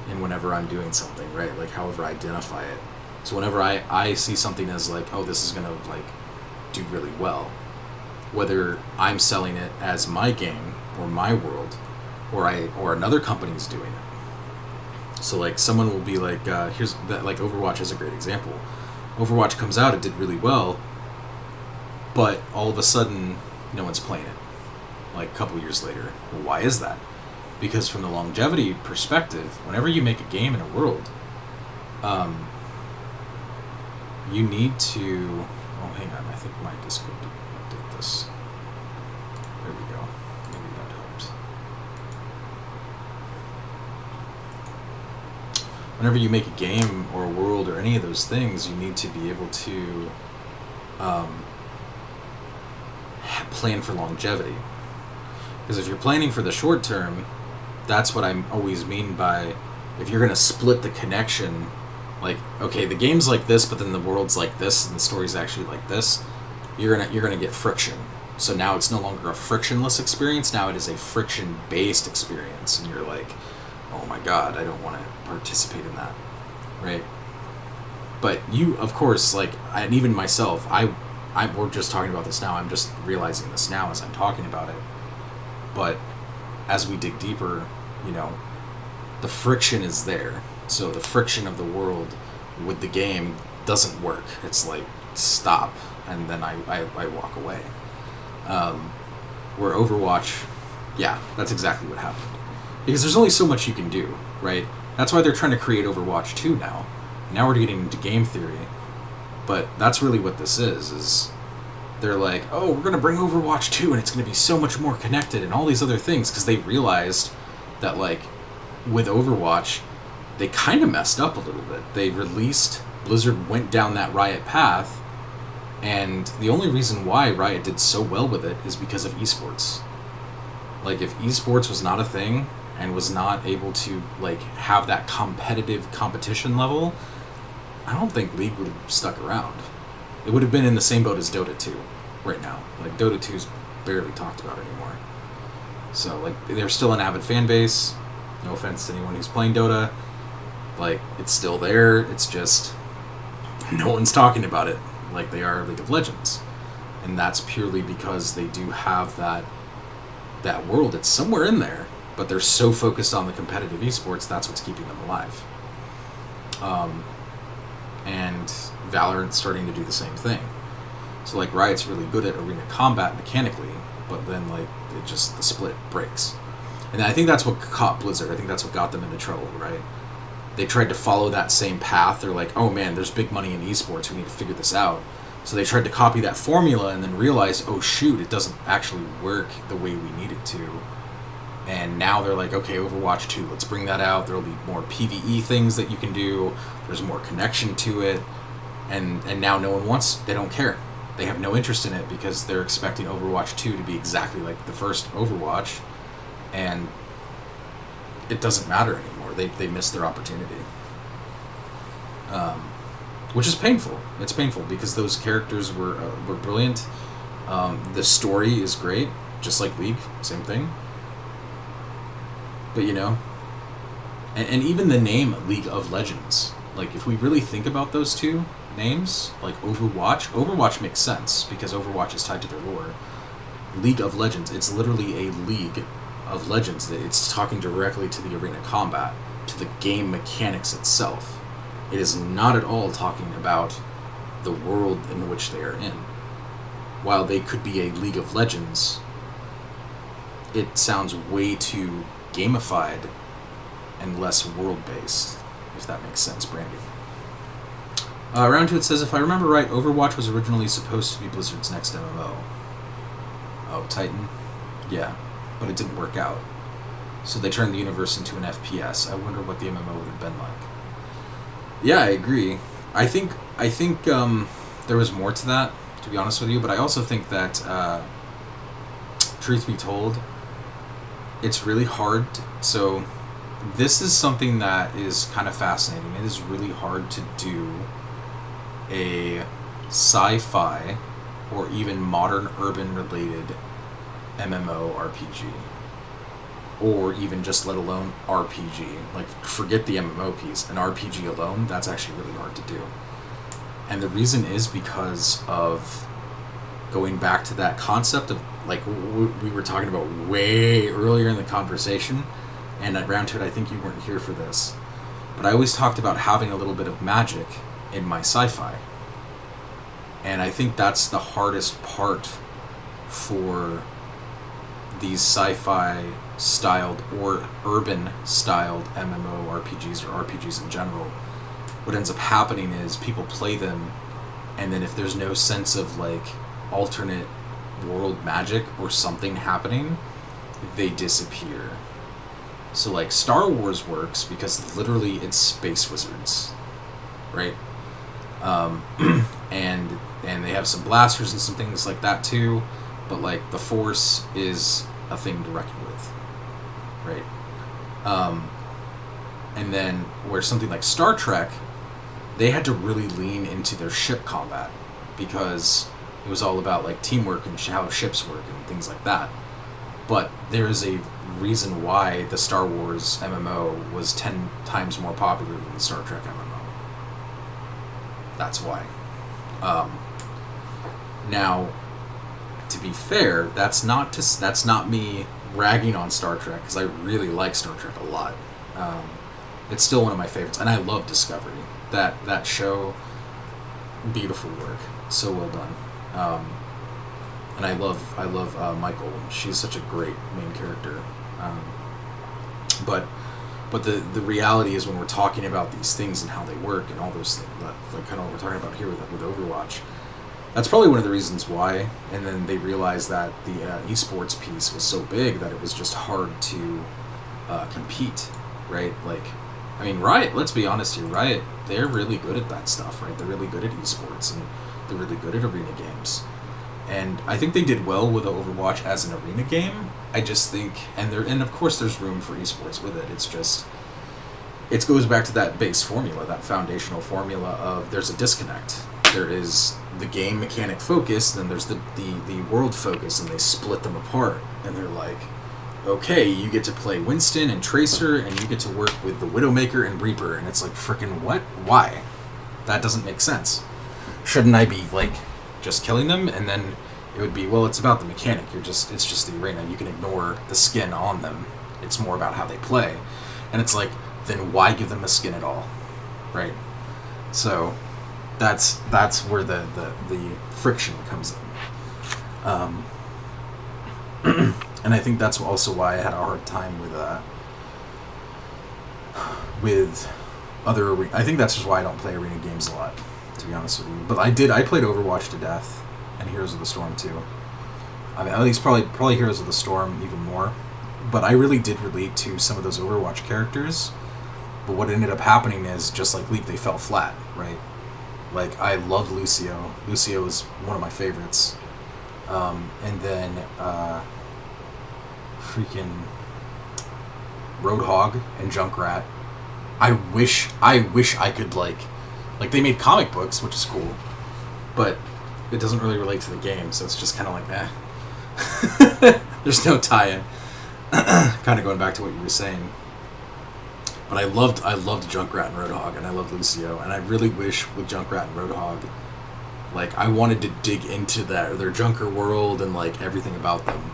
in whenever I'm doing something, right? Like, however I identify it. So whenever I see something as, like, oh, this is going to, like, do really well, whether I'm selling it as my game or my world, or another company's doing it. So, like, someone will be like, here's that, like, Overwatch is a great example. Overwatch comes out, it did really well, but all of a sudden, no one's playing it. Like, a couple years later. Well, why is that? Because from the longevity perspective, whenever you make a game in a world, you need to... Oh, hang on. I think my Discord did this. There we go. Maybe that helped. Whenever you make a game or a world or any of those things, you need to be able to plan for longevity. Because if you're planning for the short term, that's what I always mean by, if you're going to split the connection, like, okay, the game's like this, but then the world's like this, and the story's actually like this, you're gonna get friction. So now it's no longer a frictionless experience, now it is a friction-based experience, and you're like, oh my god, I don't want to participate in that, right? But you, of course, like, and even myself, we're just talking about this now, I'm just realizing this now as I'm talking about it, but as we dig deeper, you know, the friction is there. So the friction of the world with the game doesn't work. It's like, stop, and then I walk away. Um, where Overwatch, yeah, that's exactly what happened. Because there's only so much you can do, right? That's why they're trying to create Overwatch 2 now. Now we're getting into game theory. But that's really what this is they're like, oh, we're going to bring Overwatch 2 and it's going to be so much more connected and all these other things, because they realized that, like, with Overwatch, they kind of messed up a little bit. They released, Blizzard went down that Riot path, and the only reason why Riot did so well with it is because of esports. Like, if esports was not a thing and was not able to, like, have that competitive competition level, I don't think League would have stuck around. It would have been in the same boat as Dota 2 right now. Like, Dota 2's barely talked about anymore. So, like, they're still an avid fan base. No offense to anyone who's playing Dota. Like, it's still there. It's just no one's talking about it like they are League of Legends. And that's purely because they do have that world. It's somewhere in there, but they're so focused on the competitive esports, that's what's keeping them alive. And Valorant's starting to do the same thing. So, like, Riot's really good at arena combat mechanically, but then, like, the split breaks. And I think that's what caught Blizzard. I think that's what got them into trouble, right? They tried to follow that same path. They're like, oh man, there's big money in esports, we need to figure this out. So they tried to copy that formula and then realized, oh shoot, it doesn't actually work the way we need it to. And now they're like, okay, Overwatch 2, let's bring that out. There'll be more PvE things that you can do. There's more connection to it. And now no one they don't care. They have no interest in it because they're expecting Overwatch 2 to be exactly like the first Overwatch. And it doesn't matter anymore. They missed their opportunity. Which is painful. It's painful because those characters were brilliant. The story is great, just like League, same thing. But, you know, and even the name League of Legends, like, if we really think about those two names, like Overwatch makes sense because Overwatch is tied to their lore. League of Legends, it's literally a League of Legends. It's talking directly to the arena combat, to the game mechanics itself. It is not at all talking about the world in which they are in. While they could be a League of Legends, it sounds way too gamified and less world-based, if that makes sense, Brandy. Round 2, it says, if I remember right, Overwatch was originally supposed to be Blizzard's next MMO. Oh, Titan? Yeah, but it didn't work out. So they turned the universe into an FPS. I wonder what the MMO would have been like. Yeah, I agree. I think there was more to that, to be honest with you, but I also think that, truth be told, it's really hard. So this is something that is kind of fascinating. It is really hard to do a sci-fi or even modern urban related MMO RPG, or even just let alone RPG. Like, forget the MMO piece, an RPG alone, that's actually really hard to do. And the reason is because of going back to that concept of, like, we were talking about way earlier in the conversation, and at Round 2, I think you weren't here for this, but I always talked about having a little bit of magic in my sci-fi. And I think that's the hardest part for these sci-fi styled or urban styled MMORPGs or RPGs in general. What ends up happening is people play them, and then if there's no sense of, like, alternate world magic or something happening, they disappear. So, like, Star Wars works because literally it's space wizards, right? And they have some blasters and some things like that too, but, like, the Force is a thing to reckon with, right? And then where something like Star Trek, they had to really lean into their ship combat because it was all about, like, teamwork and how ships work and things like that. But there is a reason why the Star Wars MMO was 10 times more popular than the Star Trek MMO. That's why. Now, to be fair, that's not me ragging on Star Trek, because I really like Star Trek a lot. It's still one of my favorites, and I love Discovery. That show, beautiful work, so well done. and I love Michael. She's such a great main character. Um, but the reality is when we're talking about these things and how they work and all those things, like kind of what we're talking about here with Overwatch, that's probably one of the reasons why. And then they realized that the esports piece was so big that it was just hard to compete, right? Like, I mean, Riot, let's be honest here, Riot, they're really good at that stuff, right? They're really good at esports, and they're really good at arena games. And I think they did well with Overwatch as an arena game. I just think, and of course there's room for esports with it. It's just, it goes back to that base formula, that foundational formula of there's a disconnect. There is the game mechanic focus, then there's the world focus, and they split them apart. And they're like, okay, you get to play Winston and Tracer, and you get to work with the Widowmaker and Reaper. And it's like, frickin' what? Why? That doesn't make sense. Shouldn't I be, like, just killing them? And then it would be, well, it's about the mechanic. It's just the arena. You can ignore the skin on them. It's more about how they play. And it's like, then why give them a skin at all? Right? So that's where the friction comes in. And I think that's also why I had a hard time with other arena. I think that's just why I don't play arena games a lot, to be honest with you. But I played Overwatch to death, and Heroes of the Storm too. I mean, at least probably Heroes of the Storm even more. But I really did relate to some of those Overwatch characters. But what ended up happening is, just like Leap, they fell flat, right? Like, I loved Lucio. Lucio was one of my favorites. And then freaking Roadhog and Junkrat. I wish I could, like they made comic books, which is cool, but it doesn't really relate to the game, so it's just kind of like, eh. There's no tie-in. Kind of going back to what you were saying. But I loved Junkrat and Roadhog, and I loved Lucio, and I really wish with Junkrat and Roadhog, like, I wanted to dig into their Junker world and, like, everything about them.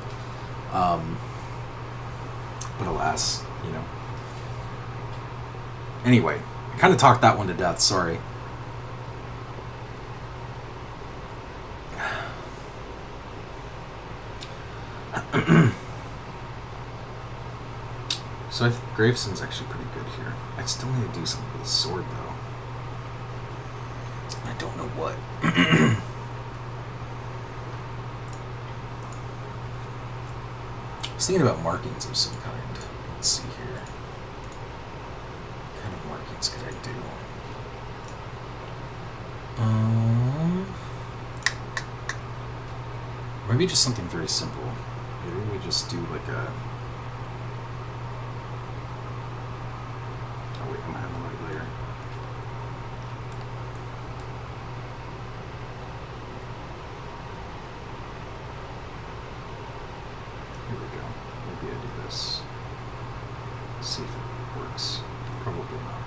But alas, you know. Anyway, I kind of talked that one to death, sorry. So I think Graveson's actually pretty good here. I still need to do something with his sword, though. I don't know what. I was thinking about markings of some kind. Let's see here. What kind of markings could I do? Maybe just something very simple. Maybe we just do like a... Oh wait, I'm on the right layer. Here we go. Maybe I do this. See if it works. Probably not.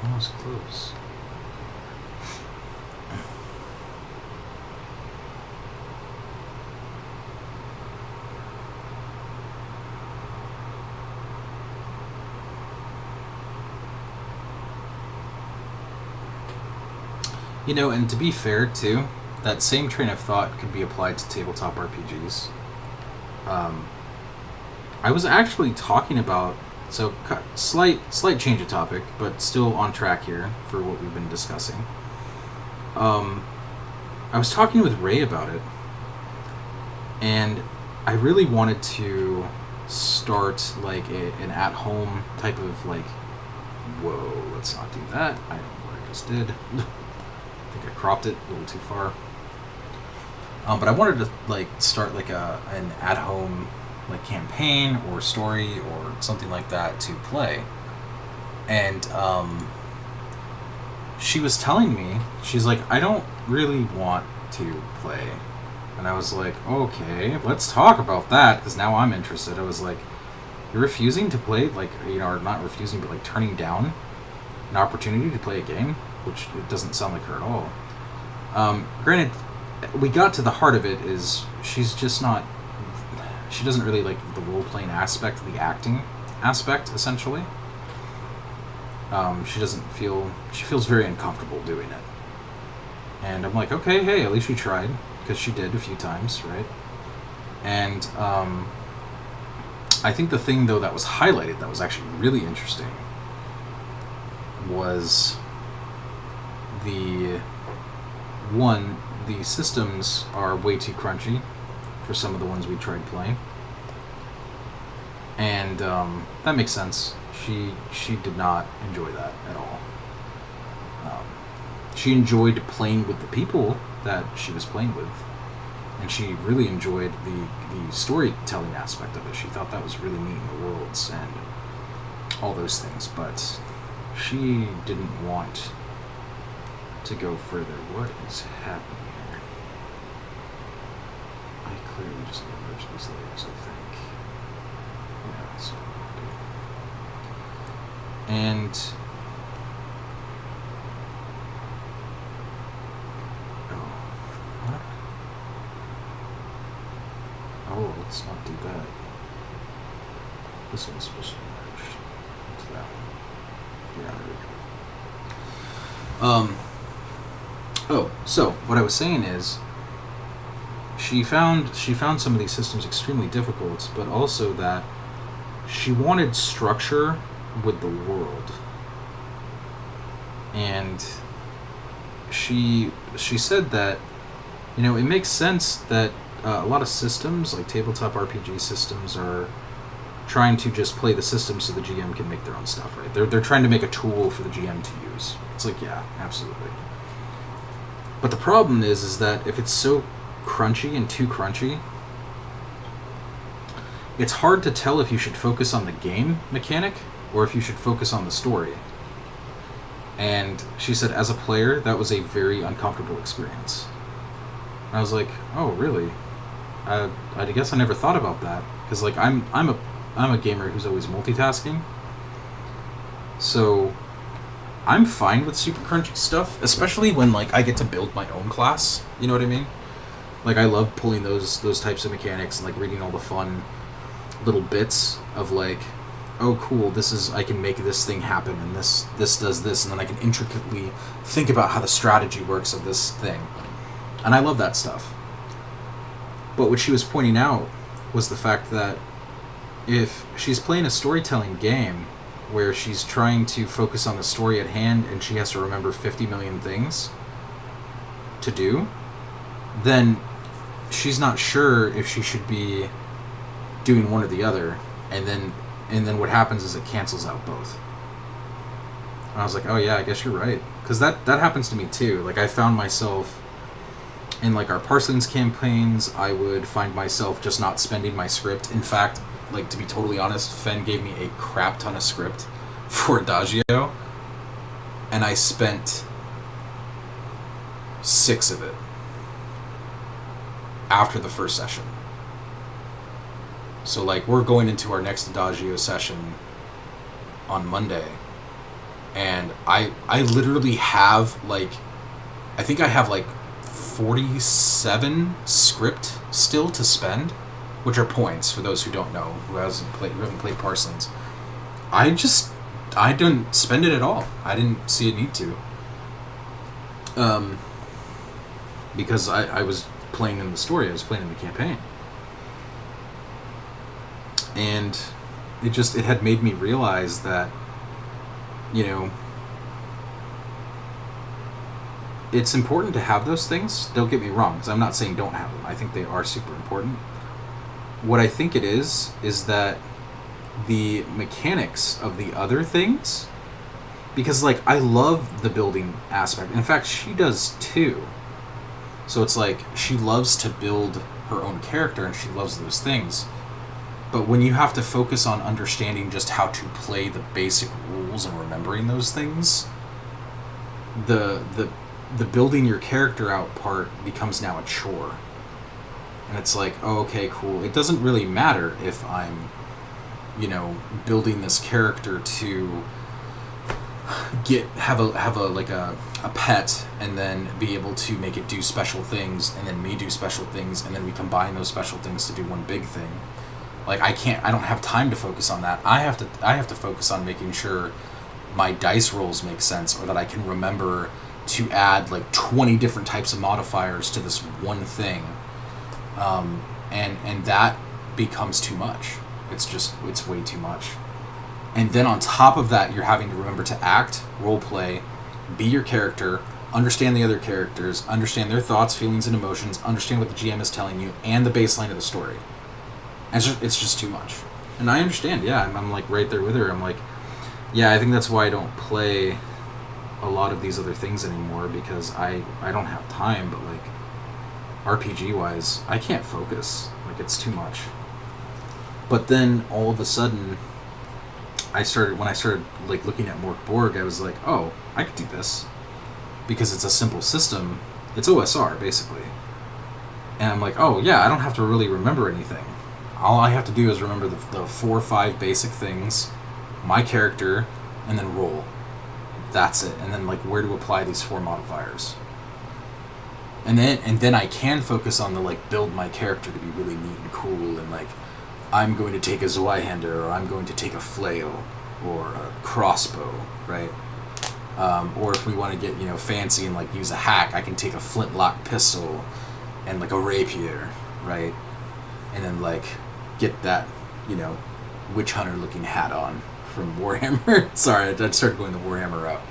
Almost close. You know, and to be fair, too, that same train of thought could be applied to tabletop RPGs. I was actually talking about, so slight change of topic, but still on track here for what we've been discussing. I was talking with Ray about it, and I really wanted to start like an at-home type of like, whoa, let's not do that. I don't know what I just did. I think I cropped it a little too far. But I wanted to like start like an at-home like campaign or story or something like that to play. And she was telling me, she's like, I don't really want to play. And I was like, okay, let's talk about that, because now I'm interested. I was like, you're refusing to play, like, you know, or not refusing, but like turning down an opportunity to play a game, which it doesn't sound like her at all. Granted, we got to the heart of it, is she's just not, she doesn't really like the role-playing aspect, the acting. aspect, essentially. She feels very uncomfortable doing it. And I'm like, okay, hey, at least you tried, because she did a few times, right? And I think the thing, though, that was highlighted that was actually really interesting was the systems are way too crunchy for some of the ones we tried playing. And that makes sense. She did not enjoy that at all. She enjoyed playing with the people that she was playing with, and she really enjoyed the storytelling aspect of it. She thought that was really neat in the worlds and all those things, but she didn't want to go further. What is happening here? I clearly just need to merge these layers, I think. Yeah, that's what I'm gonna do. And what? Oh, let's not do that. This one's supposed to be merged into that one. Yeah, there we go. Oh, so what I was saying is, she found some of these systems extremely difficult, but also that she wanted structure with the world, and she said that, you know, it makes sense that a lot of systems, like tabletop RPG systems, are trying to just play the system so the GM can make their own stuff, right? They're trying to make a tool for the GM to use. It's like, yeah, absolutely. But the problem is that if it's so crunchy and too crunchy, it's hard to tell if you should focus on the game mechanic or if you should focus on the story. And she said, as a player, that was a very uncomfortable experience. And I was like, oh, really? I guess I never thought about that, because like I'm a gamer who's always multitasking, so I'm fine with super crunchy stuff, especially when like I get to build my own class. You know what I mean? Like I love pulling those types of mechanics and like reading all the fun little bits of like, oh cool, I can make this thing happen, and this does this, and then I can intricately think about how the strategy works of this thing, and I love that stuff. But what she was pointing out was the fact that if she's playing a storytelling game where she's trying to focus on the story at hand and she has to remember 50 million things to do, then she's not sure if she should be doing one or the other, and then what happens is it cancels out both. And I was like, oh yeah, I guess you're right, because that happens to me too. Like I found myself in like our Parslings campaigns, I would find myself just not spending my script. In fact, like to be totally honest, Fen gave me a crap ton of script for Adagio, and I spent 6 of it after the first session. So like we're going into our next Adagio session on Monday, and I literally have like, I think I have like 47 script still to spend, which are points for those who don't know, who haven't played Parslings. I didn't spend it at all. I didn't see a need to, because I was playing in the story. I was playing in the campaign, and it had made me realize that, you know, it's important to have those things. Don't get me wrong, because I'm not saying don't have them. I think they are super important. What I think it is that the mechanics of the other things, because like I love the building aspect. In fact, she does too. So it's like she loves to build her own character and she loves those things. But when you have to focus on understanding just how to play the basic rules and remembering those things, the building your character out part becomes now a chore. And it's like, oh, okay, cool. It doesn't really matter if I'm, you know, building this character to have a pet and then be able to make it do special things, and then me do special things, and then we combine those special things to do one big thing. Like I don't have time to focus on that. I have to focus on making sure my dice rolls make sense, or that I can remember to add like 20 different types of modifiers to this one thing. And that becomes too much. It's way too much. And then on top of that, you're having to remember to act, role play, be your character, understand the other characters, understand their thoughts, feelings, and emotions, understand what the GM is telling you, and the baseline of the story. And it's just too much. And I understand, yeah. I'm like right there with her. I'm like, yeah, I think that's why I don't play a lot of these other things anymore, because I don't have time, but like RPG-wise, I can't focus. Like, it's too much. But then all of a sudden, when I started like looking at Mork Borg, I was like, oh, I could do this. Because it's a simple system. It's OSR, basically. And I'm like, oh, yeah, I don't have to really remember anything. All I have to do is remember the 4 or 5 basic things, my character, and then roll. That's it. And then like where to apply these 4 modifiers. And then I can focus on the like build my character to be really neat and cool, and like I'm going to take a Zweihander, or I'm going to take a flail, or a crossbow, right? Or if we want to get, fancy and like use a hack, I can take a flintlock pistol and like a rapier, right? And then like get that, witch hunter looking hat on from Warhammer. Sorry, I started going the Warhammer route.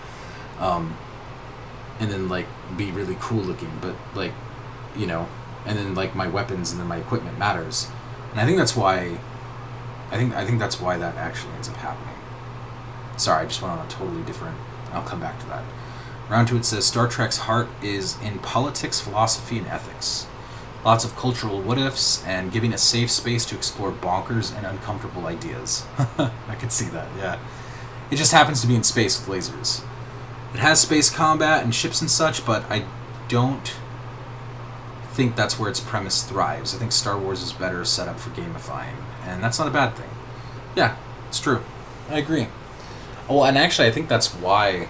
And then like be really cool looking, but like, and then like my weapons and then my equipment matters. And I think that's why that's why that actually ends up happening. Sorry, I just went on a totally different. I'll come back to that. Round 2, it says Star Trek's heart is in politics, philosophy, and ethics. Lots of cultural what-ifs, and giving a safe space to explore bonkers and uncomfortable ideas. I could see that, yeah. It just happens to be in space with lasers. It has space combat and ships and such, but I don't think that's where its premise thrives. I think Star Wars is better set up for gamifying, and that's not a bad thing. Yeah, it's true. I agree. Oh, and actually, I think that's why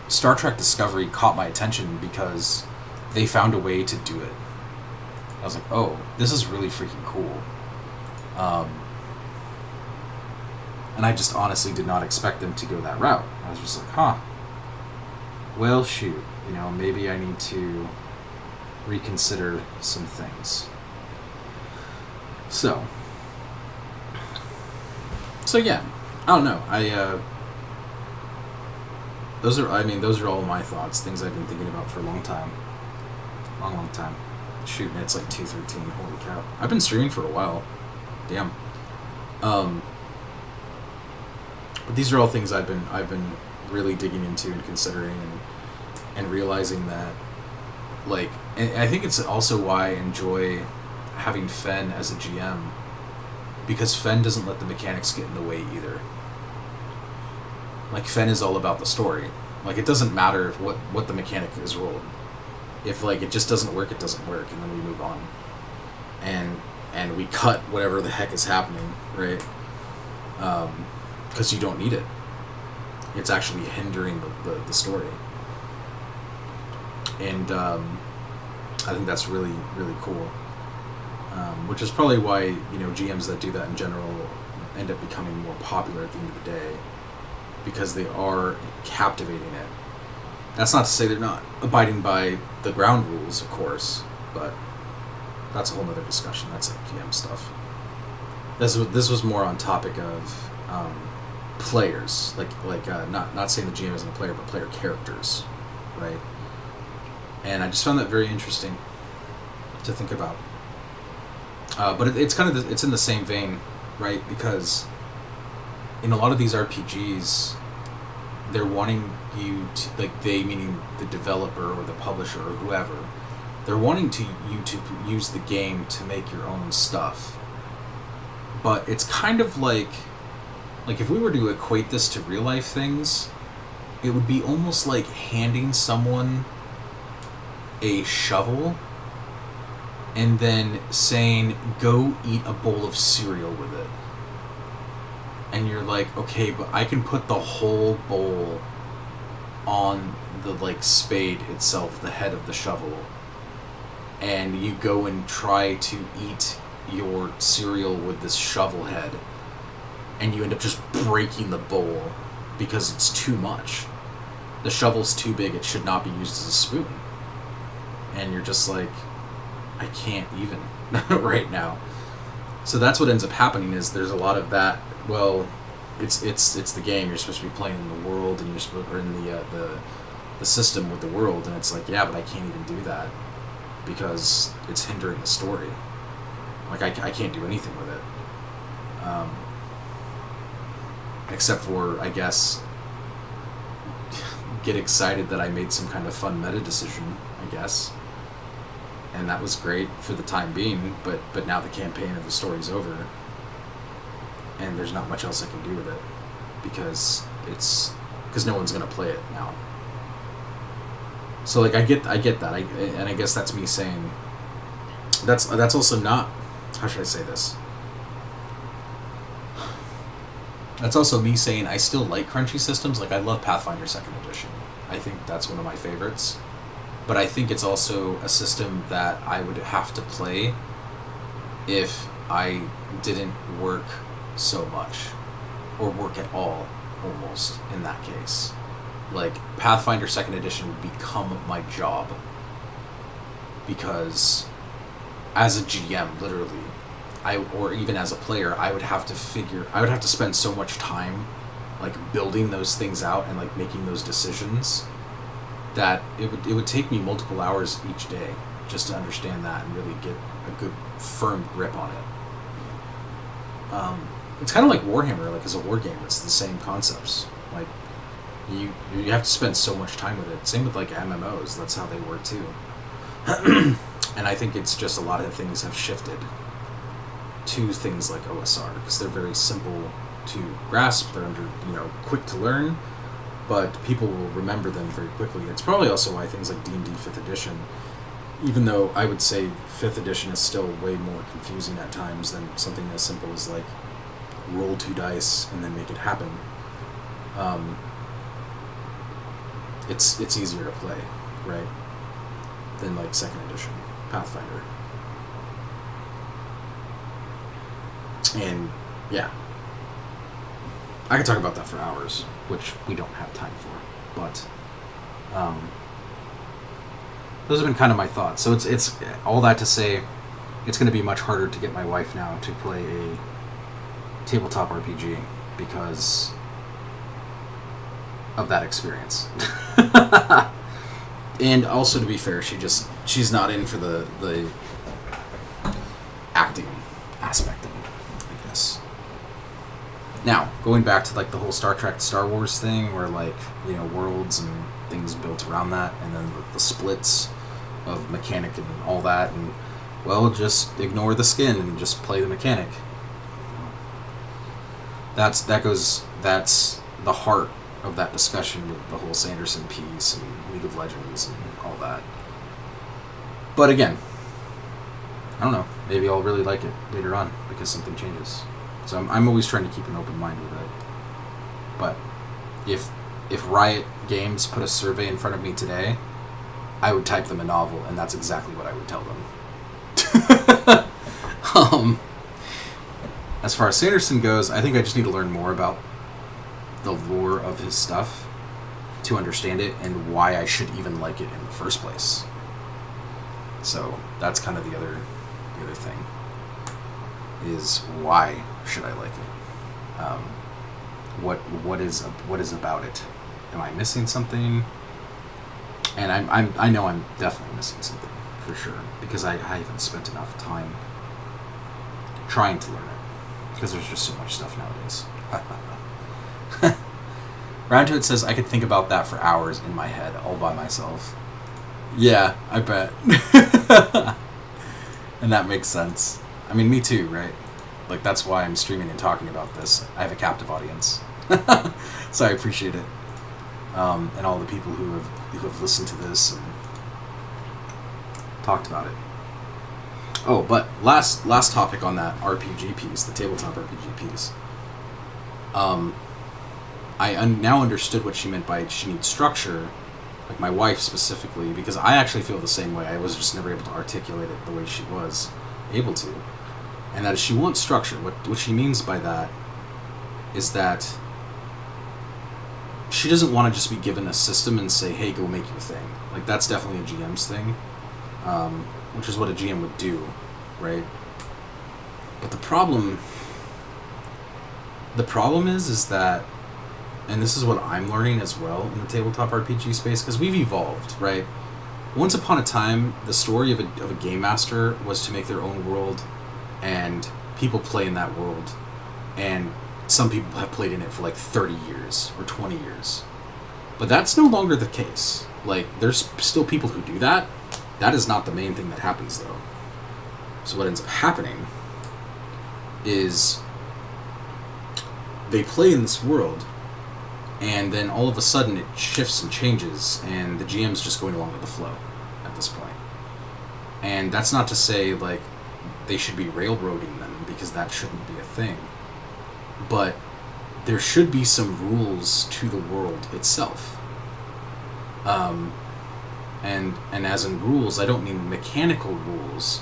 Star Trek Discovery caught my attention, because they found a way to do it. I was like, oh, this is really freaking cool. And I just honestly did not expect them to go that route. I was just like, huh. Well, shoot. Maybe I need to reconsider some things. So yeah, I don't know. Those are all my thoughts, things I've been thinking about for a long time. Long time. Shoot, man, it's like 2:13. Holy cow! I've been streaming for a while. Damn. But these are all things I've been really digging into and considering, and realizing that, like, and I think it's also why I enjoy having Fen as a GM, because Fen doesn't let the mechanics get in the way either. Like, Fen is all about the story. Like, it doesn't matter if what the mechanic is rolled. If like it just doesn't work, it doesn't work, and then we move on. And we cut whatever the heck is happening, right? Because you don't need it. It's actually hindering the story. And I think that's really, really cool. Which is probably why, GMs that do that in general end up becoming more popular at the end of the day, because they are captivating it. That's not to say they're not abiding by the ground rules, of course, but that's a whole other discussion. That's like GM stuff. This was more on topic of players, not saying the GM isn't a player, but player characters, right? And I just found that very interesting to think about. But it's kind of it's in the same vein, right? Because in a lot of these RPGs, they're wanting you to, like, they meaning the developer or the publisher or whoever, they're wanting you to use the game to make your own stuff. But it's kind of like if we were to equate this to real life things, it would be almost like handing someone a shovel and then saying, go eat a bowl of cereal with it. And you're like, okay, but I can put the whole bowl on the like spade itself, the head of the shovel, and you go and try to eat your cereal with this shovel head, and you end up just breaking the bowl because it's too much. The shovel's too big, it should not be used as a spoon. And you're just like, I can't even right now. So that's what ends up happening is there's a lot of that. Well, it's the game. You're supposed to be playing in the world, and you're supposed or in the system with the world, and it's like, yeah, but I can't even do that because it's hindering the story. Like I can't do anything with it, except for, I guess, get excited that I made some kind of fun meta decision, I guess. And that was great for the time being, but now the campaign of the story's over, and there's not much else I can do with it because no one's gonna play it now. So like I get that, and I guess that's me saying that's also not, how should I say this? That's also me saying I still like crunchy systems. Like I love Pathfinder 2nd Edition. I think that's one of my favorites. But I think it's also a system that I would have to play if I didn't work so much, or work at all, almost, in that case. Like, Pathfinder 2nd Edition would become my job. Because, as a GM, literally, or even as a player, I would have to spend so much time, like, building those things out and, like, making those decisions, that it would take me multiple hours each day just to understand that and really get a good firm grip on it. It's kind of like Warhammer, like as a war game. It's the same concepts. Like you have to spend so much time with it. Same with like MMOs. That's how they work too. And I think it's just a lot of things have shifted to things like OSR because they're very simple to grasp. They're quick to learn. But people will remember them very quickly. It's probably also why things like D&D 5th edition, even though I would say 5th edition is still way more confusing at times than something as simple as like roll 2 dice and then make it happen. It's easier to play, right? Than like 2nd edition Pathfinder. And yeah, I could talk about that for hours, which we don't have time for, but those have been kind of my thoughts. So it's all that to say, it's going to be much harder to get my wife now to play a tabletop RPG because of that experience. And also, to be fair, she's not in for the acting aspect of it, I guess. Now, going back to like the whole Star Trek, Star Wars thing, where like, worlds and things built around that, and then the splits of mechanic and all that, and well, just ignore the skin and just play the mechanic. That's the heart of that discussion with the whole Sanderson piece and League of Legends and all that. But again, I don't know. Maybe I'll really like it later on because something changes. So I'm always trying to keep an open mind with it. But if Riot Games put a survey in front of me today, I would type them a novel, and that's exactly what I would tell them. As far as Sanderson goes, I think I just need to learn more about the lore of his stuff to understand it and why I should even like it in the first place. So that's kind of the other thing, is why should I like it? What is about it? Am I missing something? And I know I'm definitely missing something for sure because I haven't spent enough time trying to learn it because there's just so much stuff nowadays. Round to It says I could think about that for hours in my head all by myself. Yeah, I bet. And that makes sense. I mean, me too, right? Like, that's why I'm streaming and talking about this. I have a captive audience. So I appreciate it. And all the people who have listened to this and talked about it. Oh, but last topic on that RPG piece, the tabletop RPG piece. I now understood what she meant by she needs structure, like my wife specifically, because I actually feel the same way. I was just never able to articulate it the way she was able to. and that she wants structure. What she means by that is that she doesn't want to just be given a system and say, hey, go make your thing. Like, that's definitely a GM's thing, which is what a GM would do, right? But the problem is that, and this is what I'm learning as well in the tabletop RPG space, because we've evolved, right? Once upon a time, the story of a game master was to make their own world, and people play in that world, and some people have played in it for like 30 years or 20 years. But that's no longer the case. Like, there's still people who do that. That is not the main thing that happens, though. So what ends up happening is they play in this world, and then all of a sudden it shifts and changes, and the GM's just going along with the flow at this point. And that's not to say, like, they should be railroading them, because that shouldn't be a thing. But there should be some rules to the world itself. And as in rules, I don't mean mechanical rules.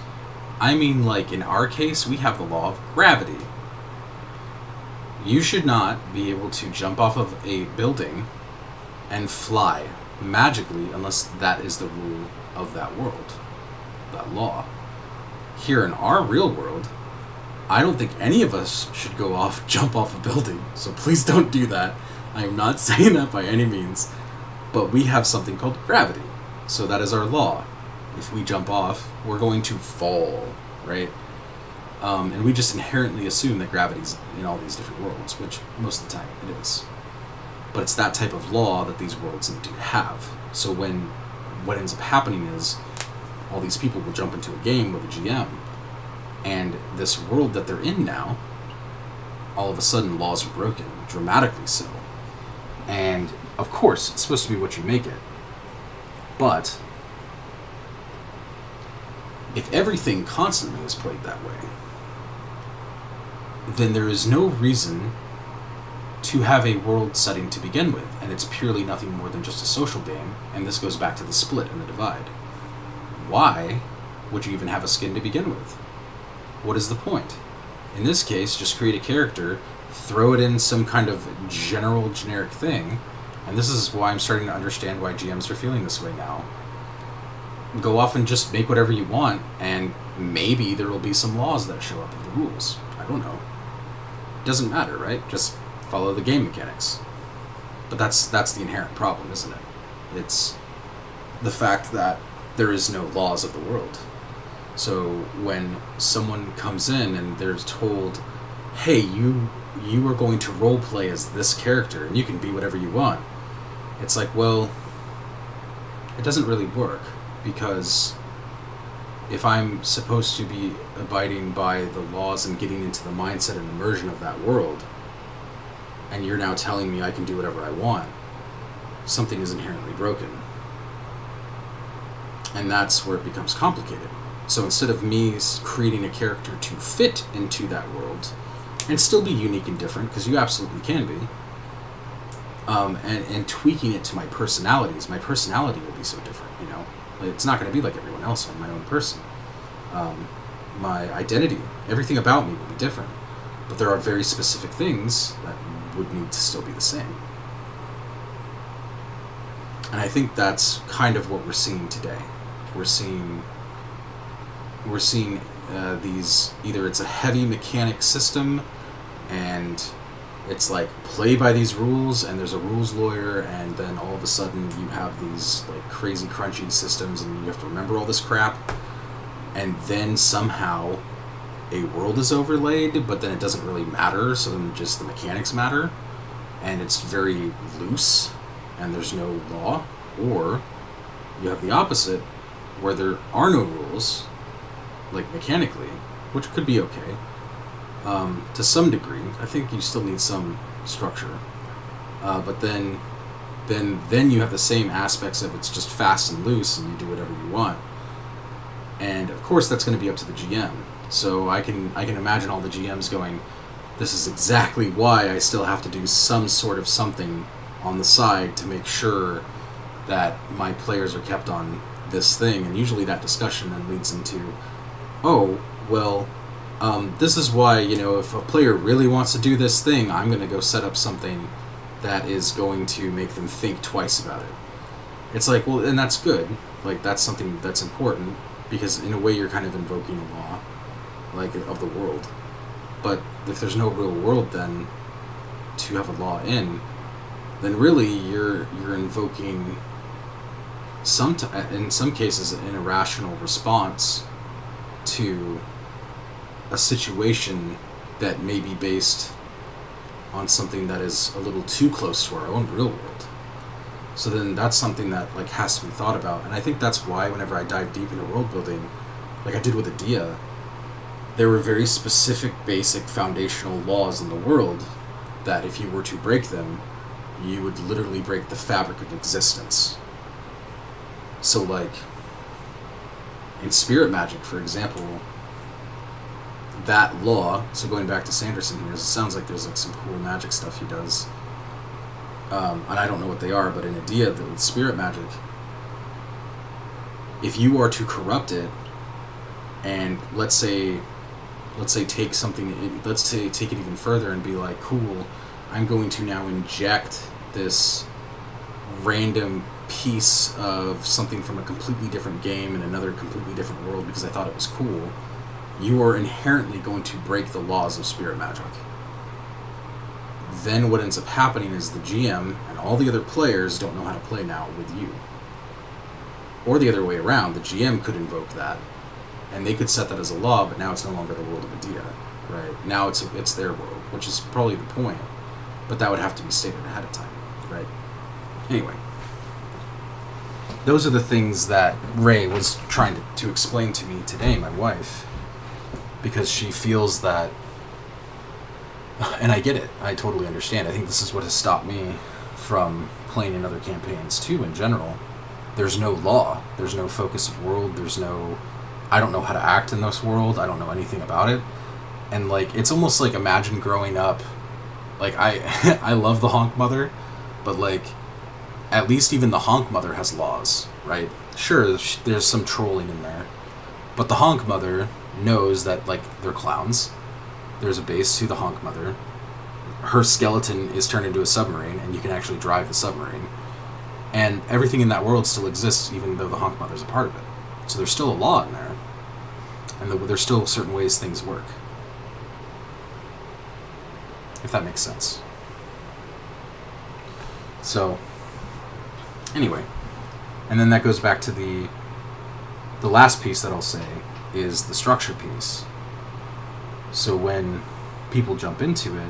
I mean, like, in our case, we have the law of gravity. You should not be able to jump off of a building and fly magically unless that is the rule of that world, that law. Here in our real world, I don't think any of us should jump off a building, so please don't do that. I am not saying that by any means, but we have something called gravity, so that is our law. If we jump off, we're going to fall, right? And we just inherently assume that gravity's in all these different worlds, which most of the time it is. But it's that type of law that these worlds need to have. So what ends up happening is all these people will jump into a game with a GM, and this world that they're in now, all of a sudden laws are broken, dramatically so. And of course, it's supposed to be what you make it. But if everything constantly is played that way, then there is no reason to have a world setting to begin with, and it's purely nothing more than just a social game, and this goes back to the split and the divide. Why would you even have a skin to begin with? What is the point? In this case, just create a character, throw it in some kind of generic thing, and this is why I'm starting to understand why GMs are feeling this way now. Go off and just make whatever you want, and maybe there will be some laws that show up in the rules. I don't know. It doesn't matter, right? Just follow the game mechanics. But that's the inherent problem, isn't it? It's the fact that there is no laws of the world. So when someone comes in and they're told, hey, you are going to roleplay as this character and you can be whatever you want, it's like, well, it doesn't really work, because if I'm supposed to be abiding by the laws and getting into the mindset and immersion of that world, and you're now telling me I can do whatever I want, something is inherently broken. And that's where it becomes complicated. So instead of me creating a character to fit into that world, and still be unique and different, because you absolutely can be, and tweaking it to my personalities will be so different, you know? It's not going to be like everyone else. I'm my own person. My identity, everything about me will be different. But there are very specific things that would need to still be the same. And I think that's kind of what we're seeing today. We're seeing these, either it's a heavy mechanic system and it's like play by these rules and there's a rules lawyer, and then all of a sudden you have these like crazy crunchy systems and you have to remember all this crap, and then somehow a world is overlaid, but then it doesn't really matter, so then just the mechanics matter, and it's very loose and there's no law. Or you have the opposite, where there are no rules, like mechanically, which could be okay to some degree. I think you still need some structure, but then you have the same aspects of it's just fast and loose and you do whatever you want, and of course that's going to be up to the GM. So I can imagine all the GMs going, this is exactly why I still have to do some sort of something on the side to make sure that my players are kept on this thing. And usually that discussion then leads into, oh, well, This is why, if a player really wants to do this thing, I'm going to go set up something that is going to make them think twice about it. It's like, well, and that's good. Like, that's something that's important, because in a way you're kind of invoking a law, like, of the world. But if there's no real world then to have a law in, then really you're invoking in some cases an irrational response to a situation that may be based on something that is a little too close to our own real world. So then that's something that like has to be thought about. And I think that's why whenever I dive deep into world building, like I did with Adia, there were very specific, basic, foundational laws in the world that if you were to break them, you would literally break the fabric of existence. So like, in spirit magic, for example, that law, so going back to Sanderson here, it sounds like there's like some cool magic stuff he does. And I don't know what they are, but in Adia, with spirit magic, if you are to corrupt it, and let's say take it even further and be like, cool, I'm going to now inject this random piece of something from a completely different game in another completely different world because I thought it was cool, you are inherently going to break the laws of spirit magic. Then what ends up happening is the GM and all the other players don't know how to play now with you. Or the other way around, the GM could invoke that, and they could set that as a law, but now it's no longer the world of Adia, right? Now it's their world, which is probably the point, but that would have to be stated ahead of time, right? Anyway, those are the things that Ray was trying to explain to me today, my wife, because she feels that, and I get it, I totally understand. I think this is what has stopped me from playing in other campaigns too in general. There's no law, there's no focus of world, I don't know how to act in this world, I don't know anything about it. And like, it's almost like, imagine growing up, like I love the Honk Mother, but like, at least even the Honk Mother has laws, right? Sure, there's some trolling in there, but the Honk Mother knows that like they're clowns. There's a base to the Honk Mother. Her skeleton is turned into a submarine, and you can actually drive the submarine. And everything in that world still exists, even though the Honk Mother's a part of it. So there's still a law in there, and there's still certain ways things work. If that makes sense. So, anyway, and then that goes back to the last piece that I'll say is the structure piece. So when people jump into it,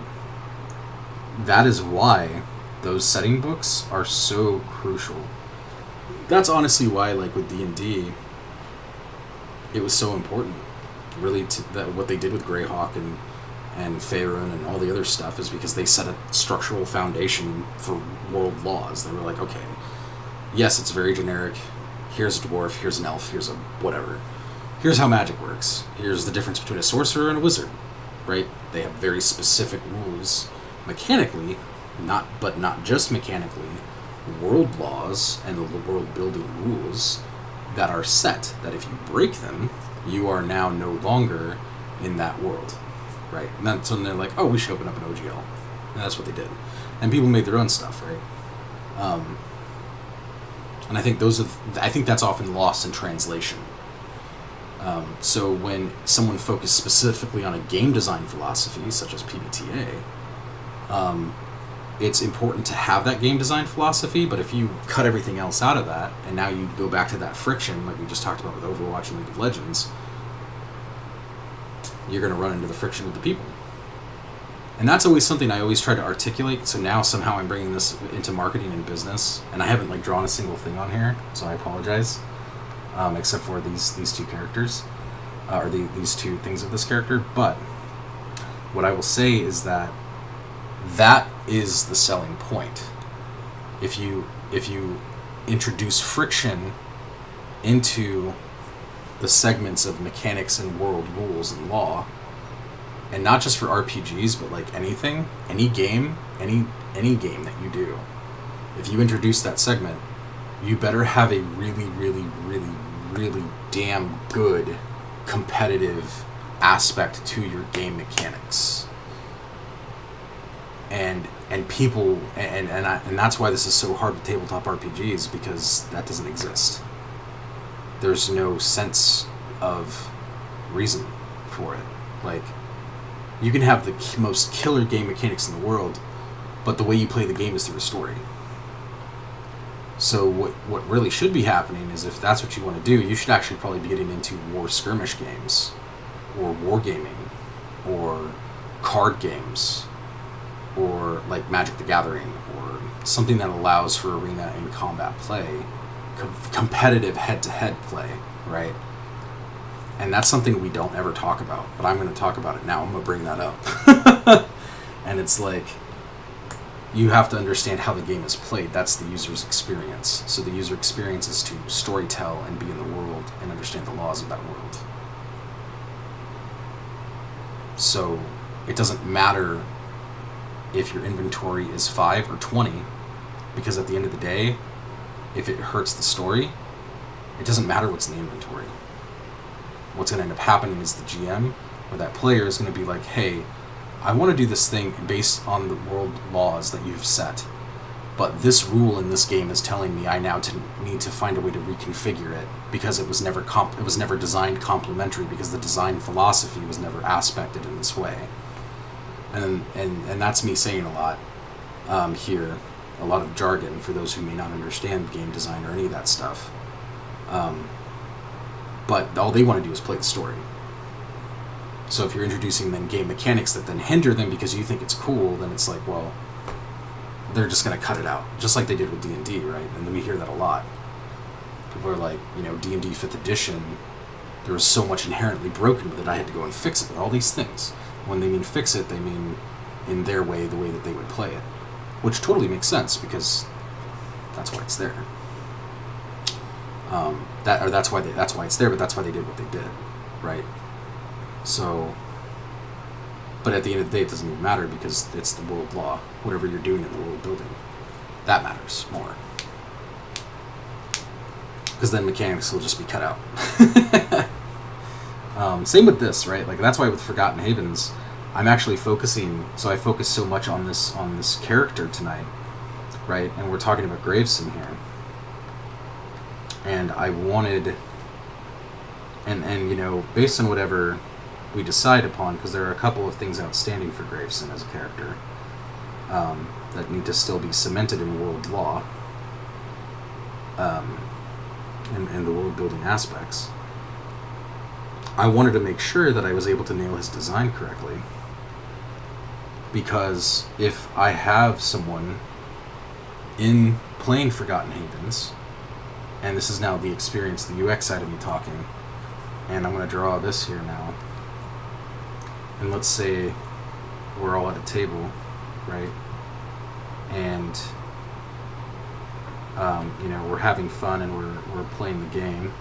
that is why those setting books are so crucial. That's honestly why, like with D&D, it was so important, really, what they did with Greyhawk and Faerun and all the other stuff is because they set a structural foundation for world laws. They were like, okay, yes, it's very generic. Here's a dwarf, here's an elf, here's a whatever. Here's how magic works. Here's the difference between a sorcerer and a wizard, right? They have very specific rules mechanically, but not just mechanically, world laws and world building rules that are set, that if you break them, you are now no longer in that world, right? And that's when they're like, oh, we should open up an OGL. And that's what they did. And people made their own stuff, right? And I think I think that's often lost in translation. So when someone focused specifically on a game design philosophy, such as PBTA, it's important to have that game design philosophy, but if you cut everything else out of that, and now you go back to that friction, like we just talked about with Overwatch and League of Legends, you're going to run into the friction with the people. And that's always something I always try to articulate, so now somehow I'm bringing this into marketing and business, and I haven't like drawn a single thing on here, so I apologize. Except for these two characters, or these two things of this character. But what I will say is that is the selling point. If you introduce friction into the segments of mechanics and world rules and law, and not just for RPGs, but like anything, any game that you do, if you introduce that segment, you better have a really, really, really, really damn good competitive aspect to your game mechanics. And people and that's why this is so hard with tabletop RPGs, because that doesn't exist. There's no sense of reason for it. Like, you can have the most killer game mechanics in the world, but the way you play the game is through a story. So what really should be happening is, if that's what you want to do, you should actually probably be getting into war skirmish games, or wargaming, or card games, or like Magic the Gathering, or something that allows for arena and combat play, competitive head-to-head play, right? And that's something we don't ever talk about, but I'm going to talk about it now. I'm going to bring that up. And it's like, you have to understand how the game is played. That's the user's experience. So the user experience is to storytell and be in the world and understand the laws of that world. So it doesn't matter if your inventory is 5 or 20, because at the end of the day, if it hurts the story, it doesn't matter what's in the inventory. What's going to end up happening is the GM or that player is going to be like, hey, I want to do this thing based on the world laws that you've set, but this rule in this game is telling me I now need to find a way to reconfigure it, because it was never designed complementary, because the design philosophy was never aspected in this way. And that's me saying a lot here, a lot of jargon for those who may not understand game design or any of that stuff. But all they want to do is play the story. So if you're introducing then game mechanics that then hinder them because you think it's cool, then it's like, well, they're just going to cut it out, just like they did with D&D, right? And we hear that a lot. People are like, D&D 5th edition, there was so much inherently broken with it, I had to go and fix it with all these things. When they mean fix it, they mean in their way, the way that they would play it, which totally makes sense, because that's why it's there. That's why it's there, but that's why they did what they did, right? So, but at the end of the day, it doesn't even matter, because it's the world law. Whatever you're doing in the world building, that matters more, because then mechanics will just be cut out. Same with this, right? Like, that's why with Forgotten Havens, I'm actually focusing. So I focus so much on this character tonight, right? And we're talking about Graveson here, and I wanted, and based on whatever we decide upon, because there are a couple of things outstanding for Graveson as a character that need to still be cemented in world law, and the world building aspects. I wanted to make sure that I was able to nail his design correctly, because if I have someone in playing Forgotten Havens, and this is now the experience, the UX side of me talking, and I'm going to draw this here now, and let's say we're all at a table, right, and we're having fun and we're playing the game,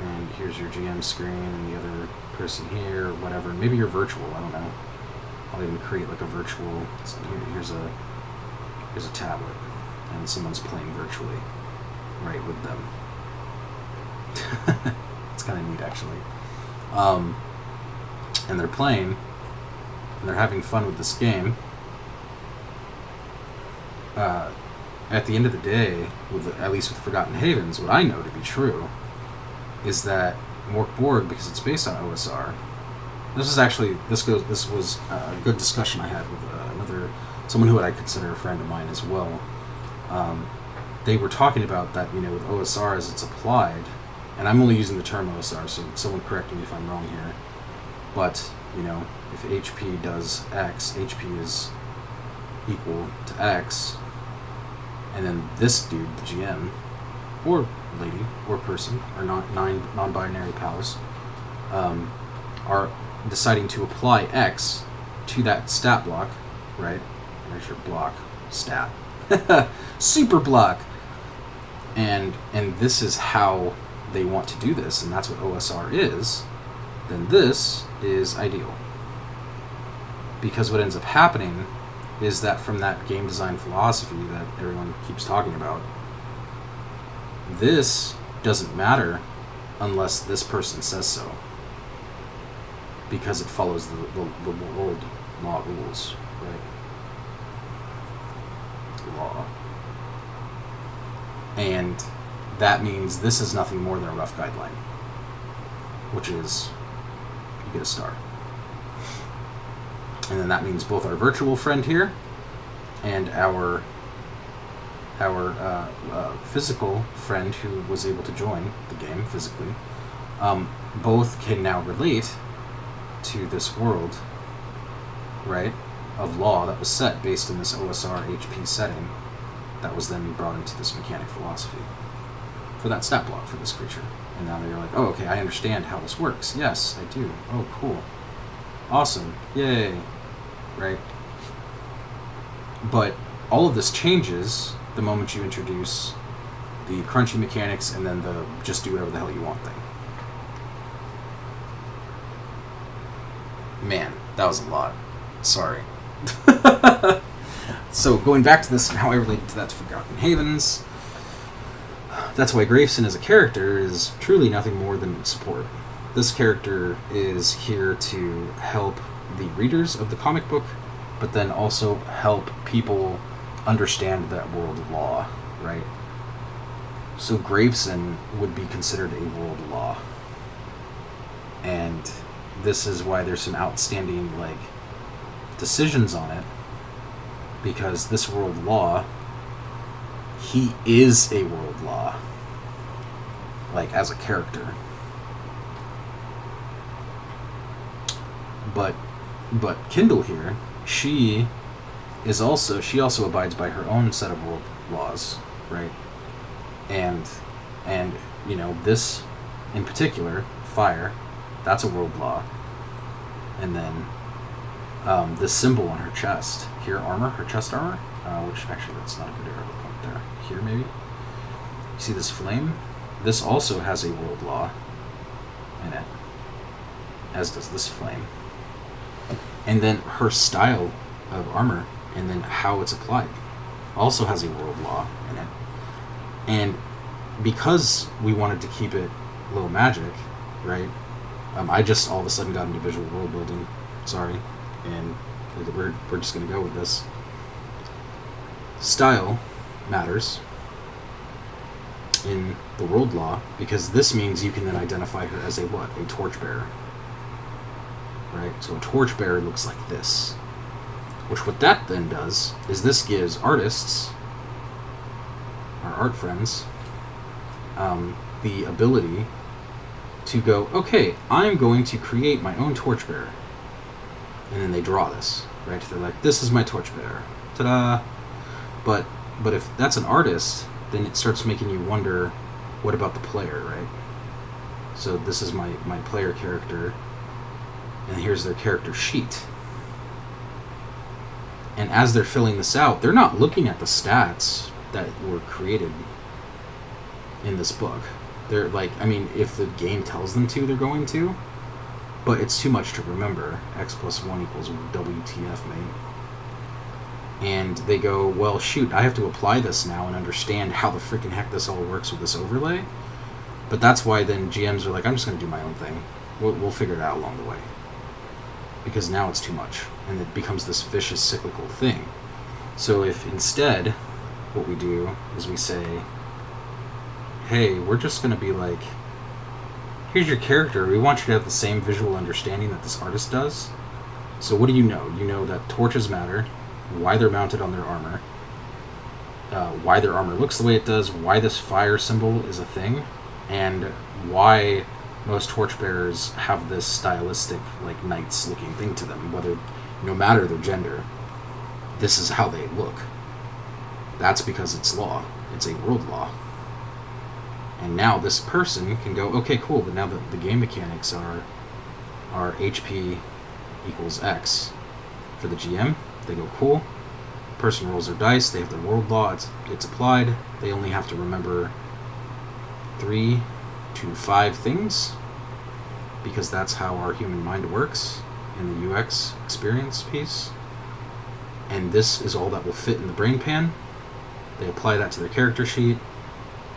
and here's your GM screen and the other person here, or whatever. Maybe you're virtual, I don't know. I'll even create like a virtual, so here's a tablet, and someone's playing virtually right with them. It's kind of neat, actually. And they're playing, and they're having fun with this game. At the end of the day, at least with Forgotten Havens, what I know to be true is that Mork Borg, because it's based on OSR. This was a good discussion I had with someone who I consider a friend of mine as well. They were talking about that, with OSR as it's applied, and I'm only using the term OSR, so someone correct me if I'm wrong here. But if HP does X, HP is equal to X, and then this dude, the GM, or lady, or person, or non-binary pals, are deciding to apply X to that stat block, right? There's your block, stat, super block, and this is how they want to do this, and that's what OSR is. Then this is ideal, because what ends up happening is that from that game design philosophy that everyone keeps talking about, this doesn't matter unless this person says so. because it follows the world law rules, right? Law. And that means this is nothing more than a rough guideline, which is you get a star. And then that means both our virtual friend here and our physical friend who was able to join the game physically, both can now relate to this world, right, of law that was set based in this OSR HP setting that was then brought into this mechanic philosophy for that stat block for this creature. And now they're like, oh, okay, I understand how this works. Yes, I do. Oh, cool. Awesome. Yay. Right? But all of this changes the moment you introduce the crunchy mechanics and then the just do whatever the hell you want thing. Man, that was a lot. Sorry. So going back to this and how I related to that to Forgotten Havens, that's why Graveson as a character is truly nothing more than support. This character is here to help the readers of the comic book, but then also help people understand that world of law, right? So Graveson would be considered a world law. And this is why there's some outstanding decisions on it, because this world law, he is a world law, as a character. But Kindle here, she also abides by her own set of world laws, right? And this in particular, fire, that's a world law. And then this symbol on her chest here, armor, her chest armor, which actually that's not a good arrow point there. Here maybe. You see this flame? This also has a world law in it, as does this flame. And then her style of armor and then how it's applied also has a world law in it. And because we wanted to keep it low magic, right? I just all of a sudden got into visual world building. Sorry. And we're just going to go with this. Style matters in the world law because this means you can then identify her as a what? A torchbearer. Right? So a torchbearer looks like this. Which what that then does is this gives artists, our art friends, the ability to go, okay, I'm going to create my own torchbearer. And then they draw this, right? They're like, this is my torchbearer. Ta-da! But if that's an artist, then it starts making you wonder, what about the player, right? So this is my player character, and here's their character sheet. And as they're filling this out, they're not looking at the stats that were created in this book. They're if the game tells them to, they're going to, but it's too much to remember. X plus 1 equals WTF, mate. And they go, well, shoot, I have to apply this now and understand how the freaking heck this all works with this overlay. But that's why then GMs are like, I'm just going to do my own thing. We'll figure it out along the way. Because now it's too much, and it becomes this vicious cyclical thing. So if instead what we do is we say, hey, we're just going to be like, here's your character. We want you to have the same visual understanding that this artist does. So what do you know? You know that torches matter, why they're mounted on their armor, why their armor looks the way it does, why this fire symbol is a thing, and why most torchbearers have this stylistic, knights looking thing to them, no matter their gender. This is how they look. That's because it's law. It's a world law. And now this person can go, okay, cool, but now the game mechanics are HP equals X. For the GM, they go, cool. Person rolls their dice, they have their world law, it's applied. They only have to remember 3 to 5 things, because that's how our human mind works in the UX experience piece. And this is all that will fit in the brain pan. They apply that to their character sheet,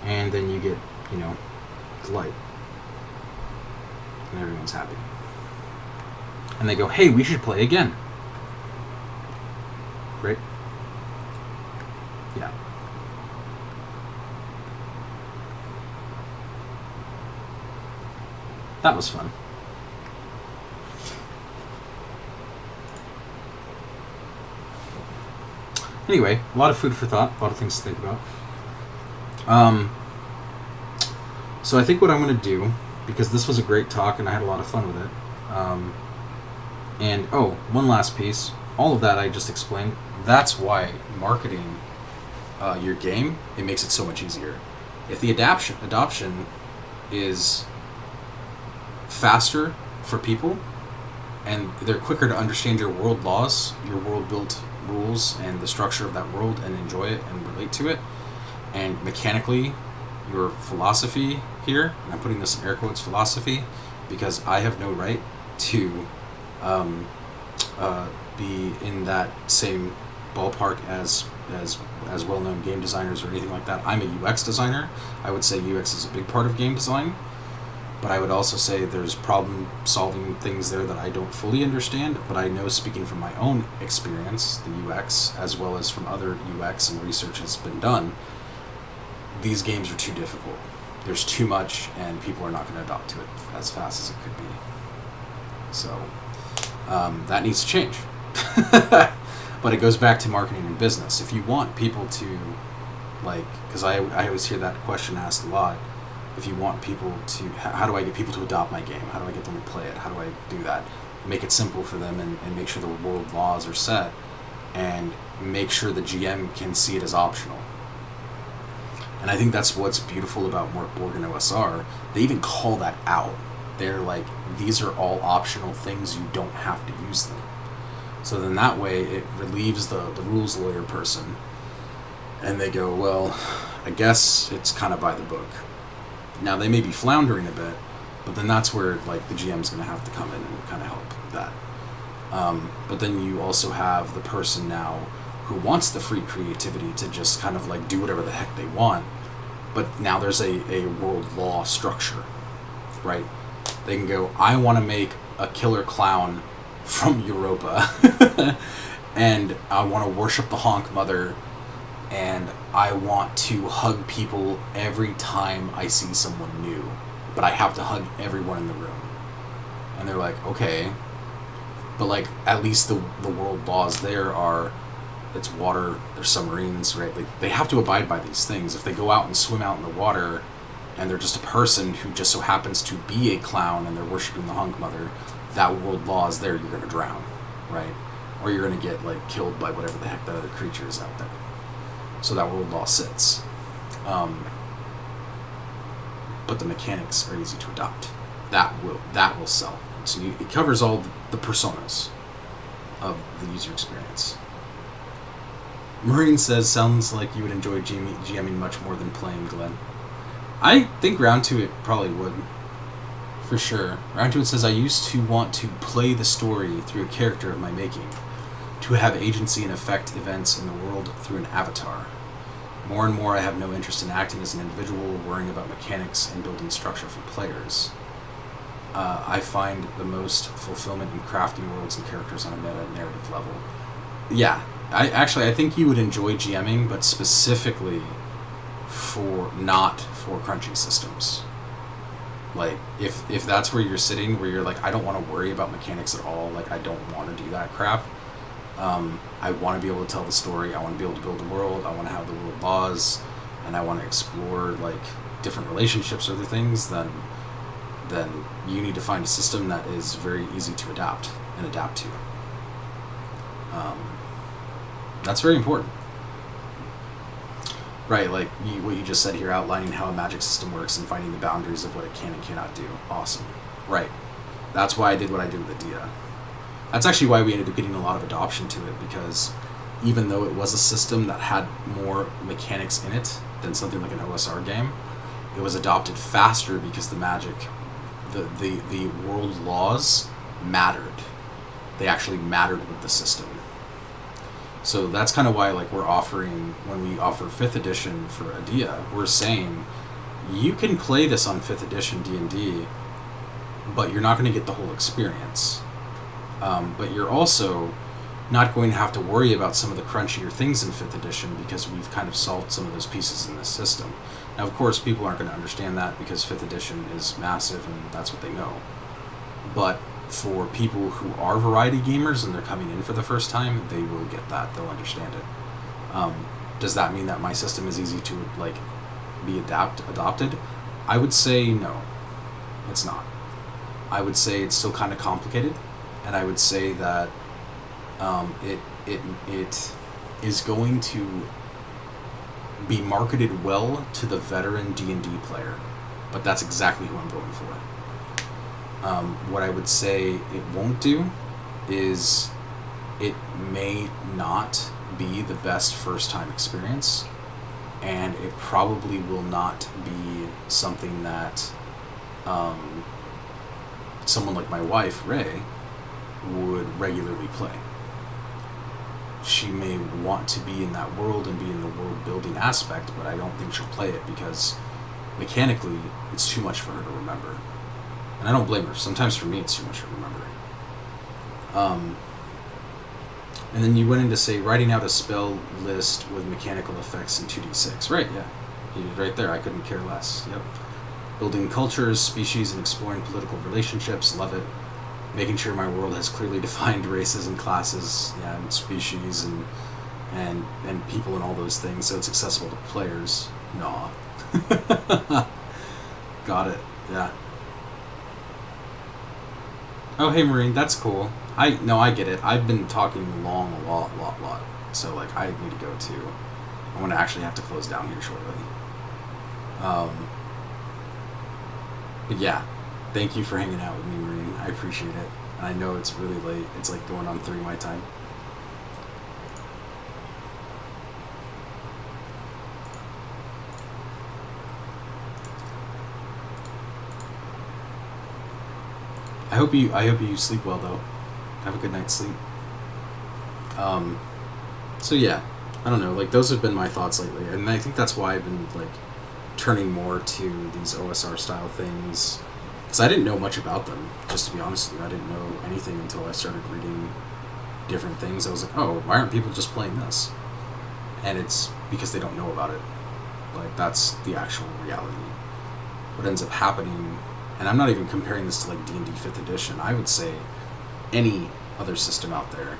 and then you get, delight. And everyone's happy. and they go, hey, we should play again. Right? Yeah. That was fun. Anyway, a lot of food for thought, a lot of things to think about. So I think what I'm going to do, because this was a great talk and I had a lot of fun with it, and one last piece, all of that I just explained, that's why marketing your game, it makes it so much easier. If the adoption is faster for people, and they're quicker to understand your world laws, your world built rules, and the structure of that world, and enjoy it and relate to it, and mechanically your philosophy here, and I'm putting this in air quotes, philosophy, because I have no right to be in that same ballpark as well-known game designers or anything like that. I'm a UX designer. I would say UX is a big part of game design, but I would also say there's problem-solving things there that I don't fully understand, but I know, speaking from my own experience, the UX, as well as from other UX and research has been done, these games are too difficult. There's too much, and people are not going to adopt to it as fast as it could be. So, that needs to change. But it goes back to marketing and business. If you want people to, because I always hear that question asked a lot, if you want people to, how do I get people to adopt my game? How do I get them to play it? How do I do that? Make it simple for them and make sure the world laws are set, and make sure the GM can see it as optional. And I think that's what's beautiful about Borg and OSR. They even call that out. They're like, these are all optional things, you don't have to use them. So then that way it relieves the rules lawyer person, and they go, well, I guess it's kind of by the book. Now they may be floundering a bit, but then that's where the GM's going to have to come in and kind of help that. But then you also have the person now who wants the free creativity to just kind of do whatever the heck they want, but now there's a world law structure, right? They can go, I want to make a killer clown from Europa and I want to worship the Honk Mother, and I want to hug people every time I see someone new, but I have to hug everyone in the room. And they're like, okay, but at least the world laws there are, it's water, there's submarines, right? They have to abide by these things. If they go out and swim out in the water and they're just a person who just so happens to be a clown and they're worshiping the Honk Mother, that world law is there, you're going to drown, right? Or you're going to get killed by whatever the heck that other creature is out there. So that world law sits. But the mechanics are easy to adopt. That will sell. So it covers all the personas of the user experience. Marine says, sounds like you would enjoy GMing much more than playing, Glenn. I think Round 2 it probably would. For sure. Round 2 it says, I used to want to play the story through a character of my making, to have agency and affect events in the world through an avatar. More and more I have no interest in acting as an individual, worrying about mechanics and building structure for players. I find the most fulfillment in crafting worlds and characters on a meta-narrative level. Yeah, I think you would enjoy GMing, but specifically not for crunchy systems. If that's where you're sitting, where you're I don't want to worry about mechanics at all, I don't want to do that crap. I want to be able to tell the story, I want to be able to build a world, I want to have the world laws, and I want to explore different relationships or other things, then you need to find a system that is very easy to adapt to. That's very important. Right, what you just said here, outlining how a magic system works and finding the boundaries of what it can and cannot do. Awesome. Right. That's why I did what I did with Adia. That's actually why we ended up getting a lot of adoption to it, because even though it was a system that had more mechanics in it than something like an OSR game, it was adopted faster because the magic, the world laws mattered. They actually mattered with the system. So that's kind of why we're offering, when we offer 5th edition for Adia, we're saying you can play this on 5th edition D&D, but you're not going to get the whole experience. But you're also not going to have to worry about some of the crunchier things in 5th edition because we've kind of solved some of those pieces in this system. Now, of course, people aren't going to understand that because 5th edition is massive and that's what they know. But for people who are variety gamers and they're coming in for the first time, they will get that. They'll understand it. Does that mean that my system is easy to like be adopted? I would say no. It's not. I would say it's still kind of complicated, and I would say that it is going to be marketed well to the veteran D&D player, but that's exactly who I'm going for. What I would say it won't do is it may not be the best first-time experience, and it probably will not be something that someone like my wife, Ray, would regularly play. She may want to be in that world and be in the world-building aspect, but I don't think she'll play it because mechanically it's too much for her to remember. And I don't blame her. Sometimes for me it's too much to remember. And then you went in to say writing out a spell list with mechanical effects in 2d6. Right, yeah. Right there, I couldn't care less. Yep. Building cultures, species, and exploring political relationships. Love it. Making sure my world has clearly defined races and classes, yeah, and species and people and all those things, so it's accessible to players. Nah. Got it. Yeah. Oh, hey, Marine, that's cool. I get it. I've been talking long, a lot. So, like, I need to go, too. I'm going to actually have to close down here shortly. But, yeah. Thank you for hanging out with me, Marine. I appreciate it. And I know it's really late. It's, like, going on 3 my time. I hope you sleep well, though. Have a good night's sleep. So yeah, I don't know, like those have been my thoughts lately, and I think that's why I've been like turning more to these OSR style things, because I didn't know much about them, just to be honest with you. I didn't know anything until I started reading different things. I was like, oh, why aren't people just playing this? And it's because they don't know about it. Like, that's the actual reality. What ends up happening, and I'm not even comparing this to like D&D 5th edition, I would say any other system out there,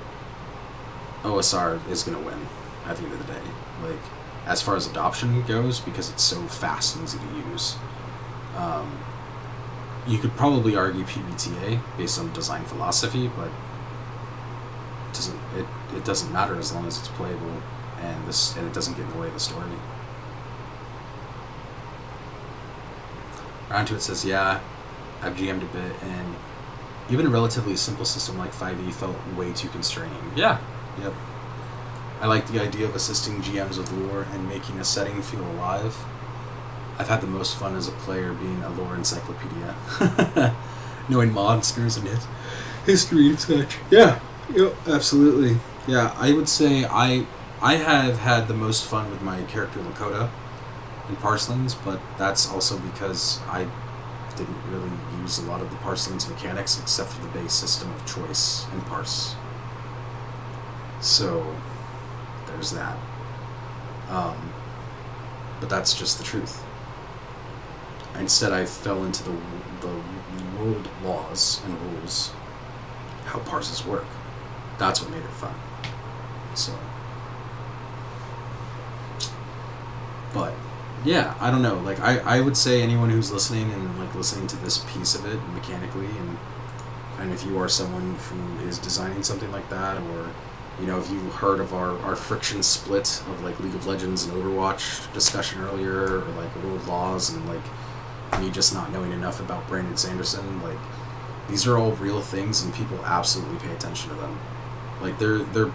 OSR is going to win at the end of the day. Like, as far as adoption goes, because it's so fast and easy to use. You could probably argue PBTA based on design philosophy, but it doesn't matter as long as it's playable and it doesn't get in the way of the story. Around to it says, yeah, I've GM'd a bit, and even a relatively simple system like 5e felt way too constraining. Yeah, yep. I like the idea of assisting GMs with lore and making a setting feel alive. I've had the most fun as a player being a lore encyclopedia. Knowing monsters and history and such. Yeah, yep, absolutely. Yeah, I would say I have had the most fun with my character Lakota in Parselings, but that's also because I didn't really use a lot of the Parselings mechanics except for the base system of choice and parse. So there's that. But that's just the truth. Instead, I fell into the world laws and rules, how parses work. That's what made it fun. So, but yeah, I don't know. Like, I would say anyone who's listening and like listening to this piece of it mechanically, and if you are someone who is designing something like that, or you know, if you heard of our friction split of like League of Legends and Overwatch discussion earlier, or like world laws and like me just not knowing enough about Brandon Sanderson, like these are all real things and people absolutely pay attention to them. Like they're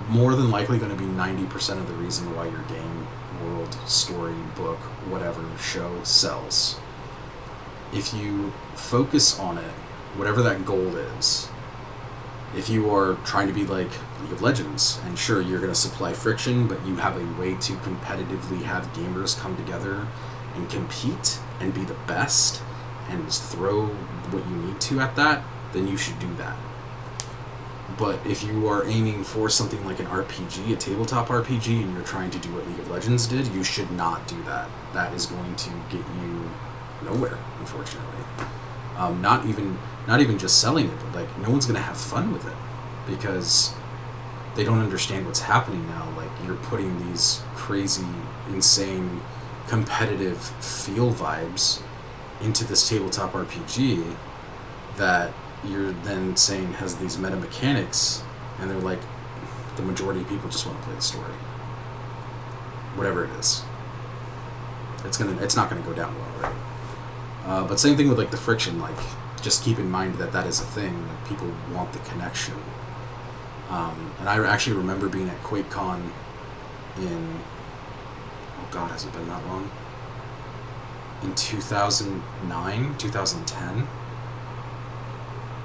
more than likely going to be 90% of the reason why your game, world, story, book, whatever, show sells. If you focus on it, whatever that goal is, if you are trying to be like League of Legends, and sure, you're going to supply friction, but you have a way to competitively have gamers come together and compete and be the best and throw what you need to at that, then you should do that. But if you are aiming for something like an RPG, a tabletop RPG, and you're trying to do what League of Legends did, you should not do that. That is going to get you nowhere, unfortunately. Not even just selling it, but like no one's gonna have fun with it because they don't understand what's happening now. Like you're putting these crazy, insane, competitive feel vibes into this tabletop RPG that you're then saying has these meta mechanics, and they're like, the majority of people just want to play the story. Whatever it is, it's not gonna go down well, right? But same thing with like the friction. Like, just keep in mind that that is a thing. Like, people want the connection. And I actually remember being at QuakeCon in, oh god, has it been that long? In 2009, 2010.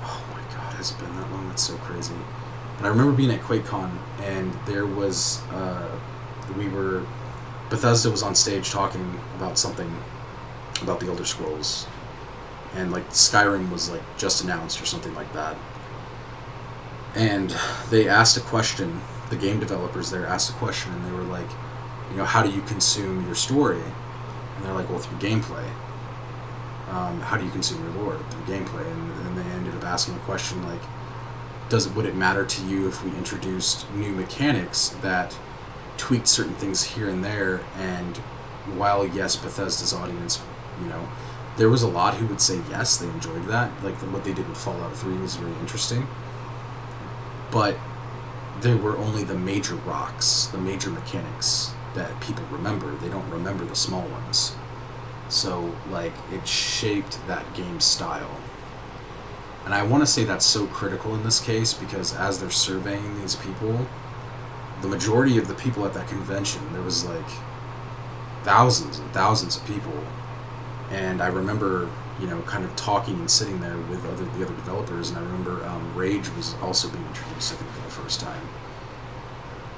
Oh my god, has it been that long? That's so crazy. But I remember being at QuakeCon, and there was, Bethesda was on stage talking about something, about the Elder Scrolls, and like Skyrim was like just announced or something like that. And they asked a question, the game developers there asked a question, and they were like, how do you consume your story? And they're like, well, through gameplay. How do you consume your lore? Through gameplay. And they ended up asking a question like, would it matter to you if we introduced new mechanics that tweaked certain things here and there? And while, yes, Bethesda's audience, there was a lot who would say yes, they enjoyed that. Like what they did with Fallout 3 was very interesting. But there were only the major rocks, the major mechanics that people remember. They don't remember the small ones. So, like, it shaped that game style. And I want to say that's so critical in this case because as they're surveying these people, the majority of the people at that convention, there was like thousands and thousands of people. And I remember, kind of talking and sitting there with the other developers, and I remember Rage was also being introduced, I think, for the first time.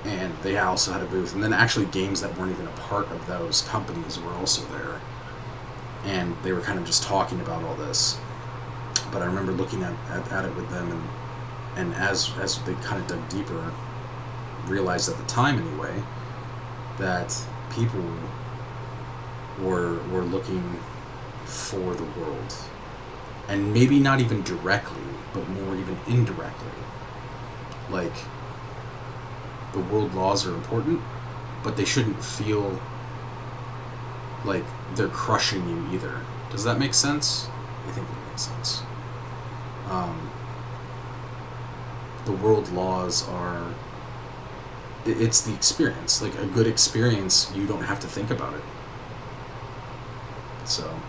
And they also had a booth. And then actually games that weren't even a part of those companies were also there. And they were kind of just talking about all this. But I remember looking at it with them, and as they kind of dug deeper, realized at the time anyway, that people were looking for the world. And maybe not even directly, but more even indirectly. Like, the world laws are important, but they shouldn't feel like they're crushing you either. Does that make sense? I think that makes sense. The world laws are... It's the experience. Like, a good experience, you don't have to think about it. So...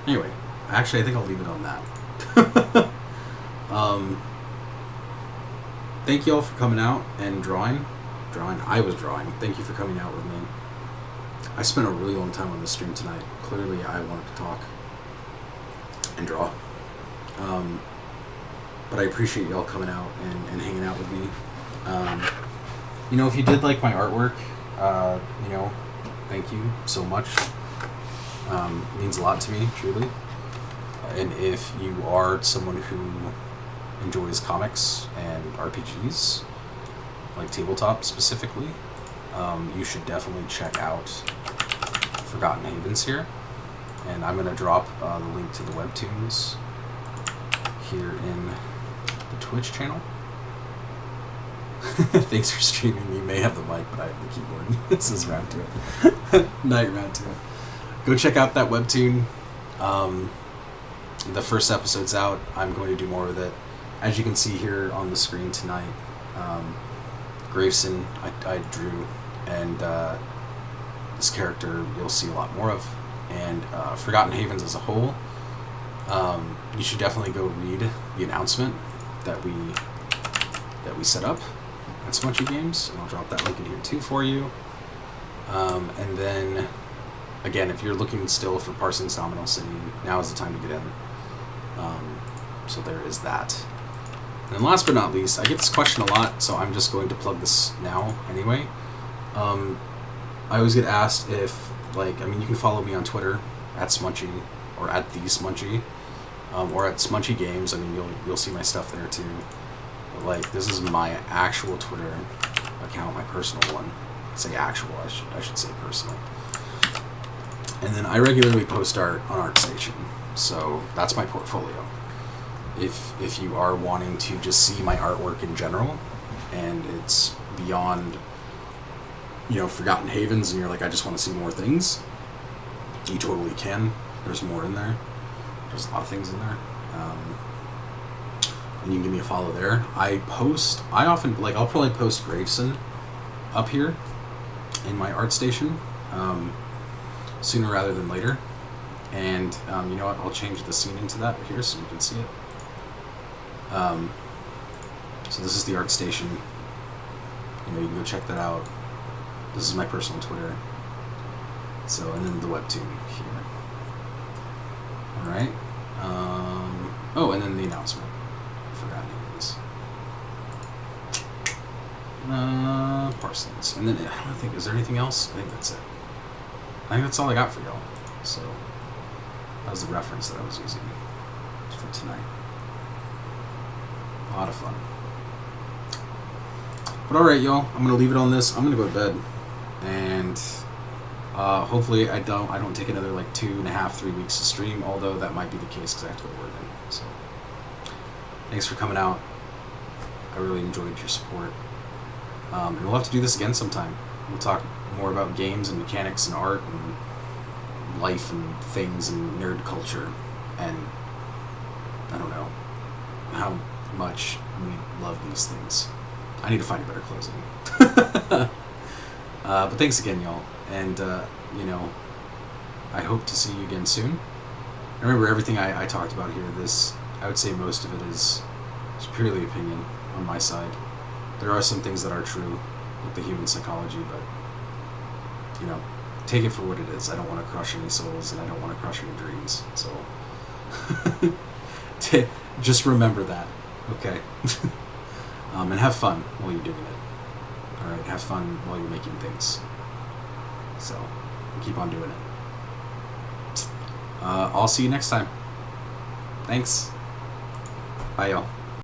Anyway, actually, I think I'll leave it on that. Thank you all for coming out and drawing. I was drawing. Thank you for coming out with me. I spent a really long time on this stream tonight. Clearly, I wanted to talk and draw. But I appreciate y'all coming out and hanging out with me. If you did like my artwork, thank you so much. It means a lot to me, truly. And if you are someone who enjoys comics and RPGs, like tabletop specifically, you should definitely check out Forgotten Havens here. And I'm going to drop the link to the webtoons here in the Twitch channel. Thanks for streaming. You may have the mic, but I have the keyboard. This is round 2. Night round 2. Go check out that webtoon. The first episode's out. I'm going to do more with it. As you can see here on the screen tonight, Graveson I drew, and this character you'll see a lot more of. And Forgotten Havens as a whole, you should definitely go read the announcement that we set up at Smunchy Games, and I'll drop that link in here too for you. And then, again, if you're looking still for Parsons Domino City, now is the time to get in. So there is that. And then last but not least, I get this question a lot, so I'm just going to plug this now anyway. I always get asked if, you can follow me on Twitter at Smunchy or at the Smunchy, or at Smunchy Games. You'll see my stuff there too. But like, this is my actual Twitter account, my personal one. Say actual, I should say personal. And then I regularly post art on ArtStation, so that's my portfolio. If you are wanting to just see my artwork in general, and it's beyond, Forgotten Havens, and you're like, I just want to see more things, you totally can. There's more in there. There's a lot of things in there. And you can give me a follow there. I often, I'll probably post Graveson up here in my ArtStation sooner rather than later. And you know what? I'll change the scene into that here so you can see it. So this is the ArtStation. You can go check that out. This is my personal Twitter. So, and then the webtoon here. All right. Oh, and then the announcement. Forgotten names. Parsons. And then I don't think, is there anything else? I think that's it. I think that's all I got for y'all. So that was the reference that I was using for tonight. A lot of fun. But alright, y'all, I'm gonna leave it on this. I'm gonna go to bed. And hopefully I don't take another 2.5, 3 weeks to stream, although that might be the case because I have to go to work then. So thanks for coming out. I really enjoyed your support. And we'll have to do this again sometime. We'll talk more about games and mechanics and art and life and things and nerd culture and I don't know how much we love these things. I need to find a better closing. But thanks again, y'all. And, I hope to see you again soon. And remember, everything I talked about here, I would say most of it is purely opinion on my side. There are some things that are true with the human psychology, but, take it for what it is. I don't want to crush any souls, and I don't want to crush any dreams. So, just remember that, okay? And have fun while you're doing it. All right, have fun while you're making things. So, keep on doing it. I'll see you next time. Thanks. Bye, y'all.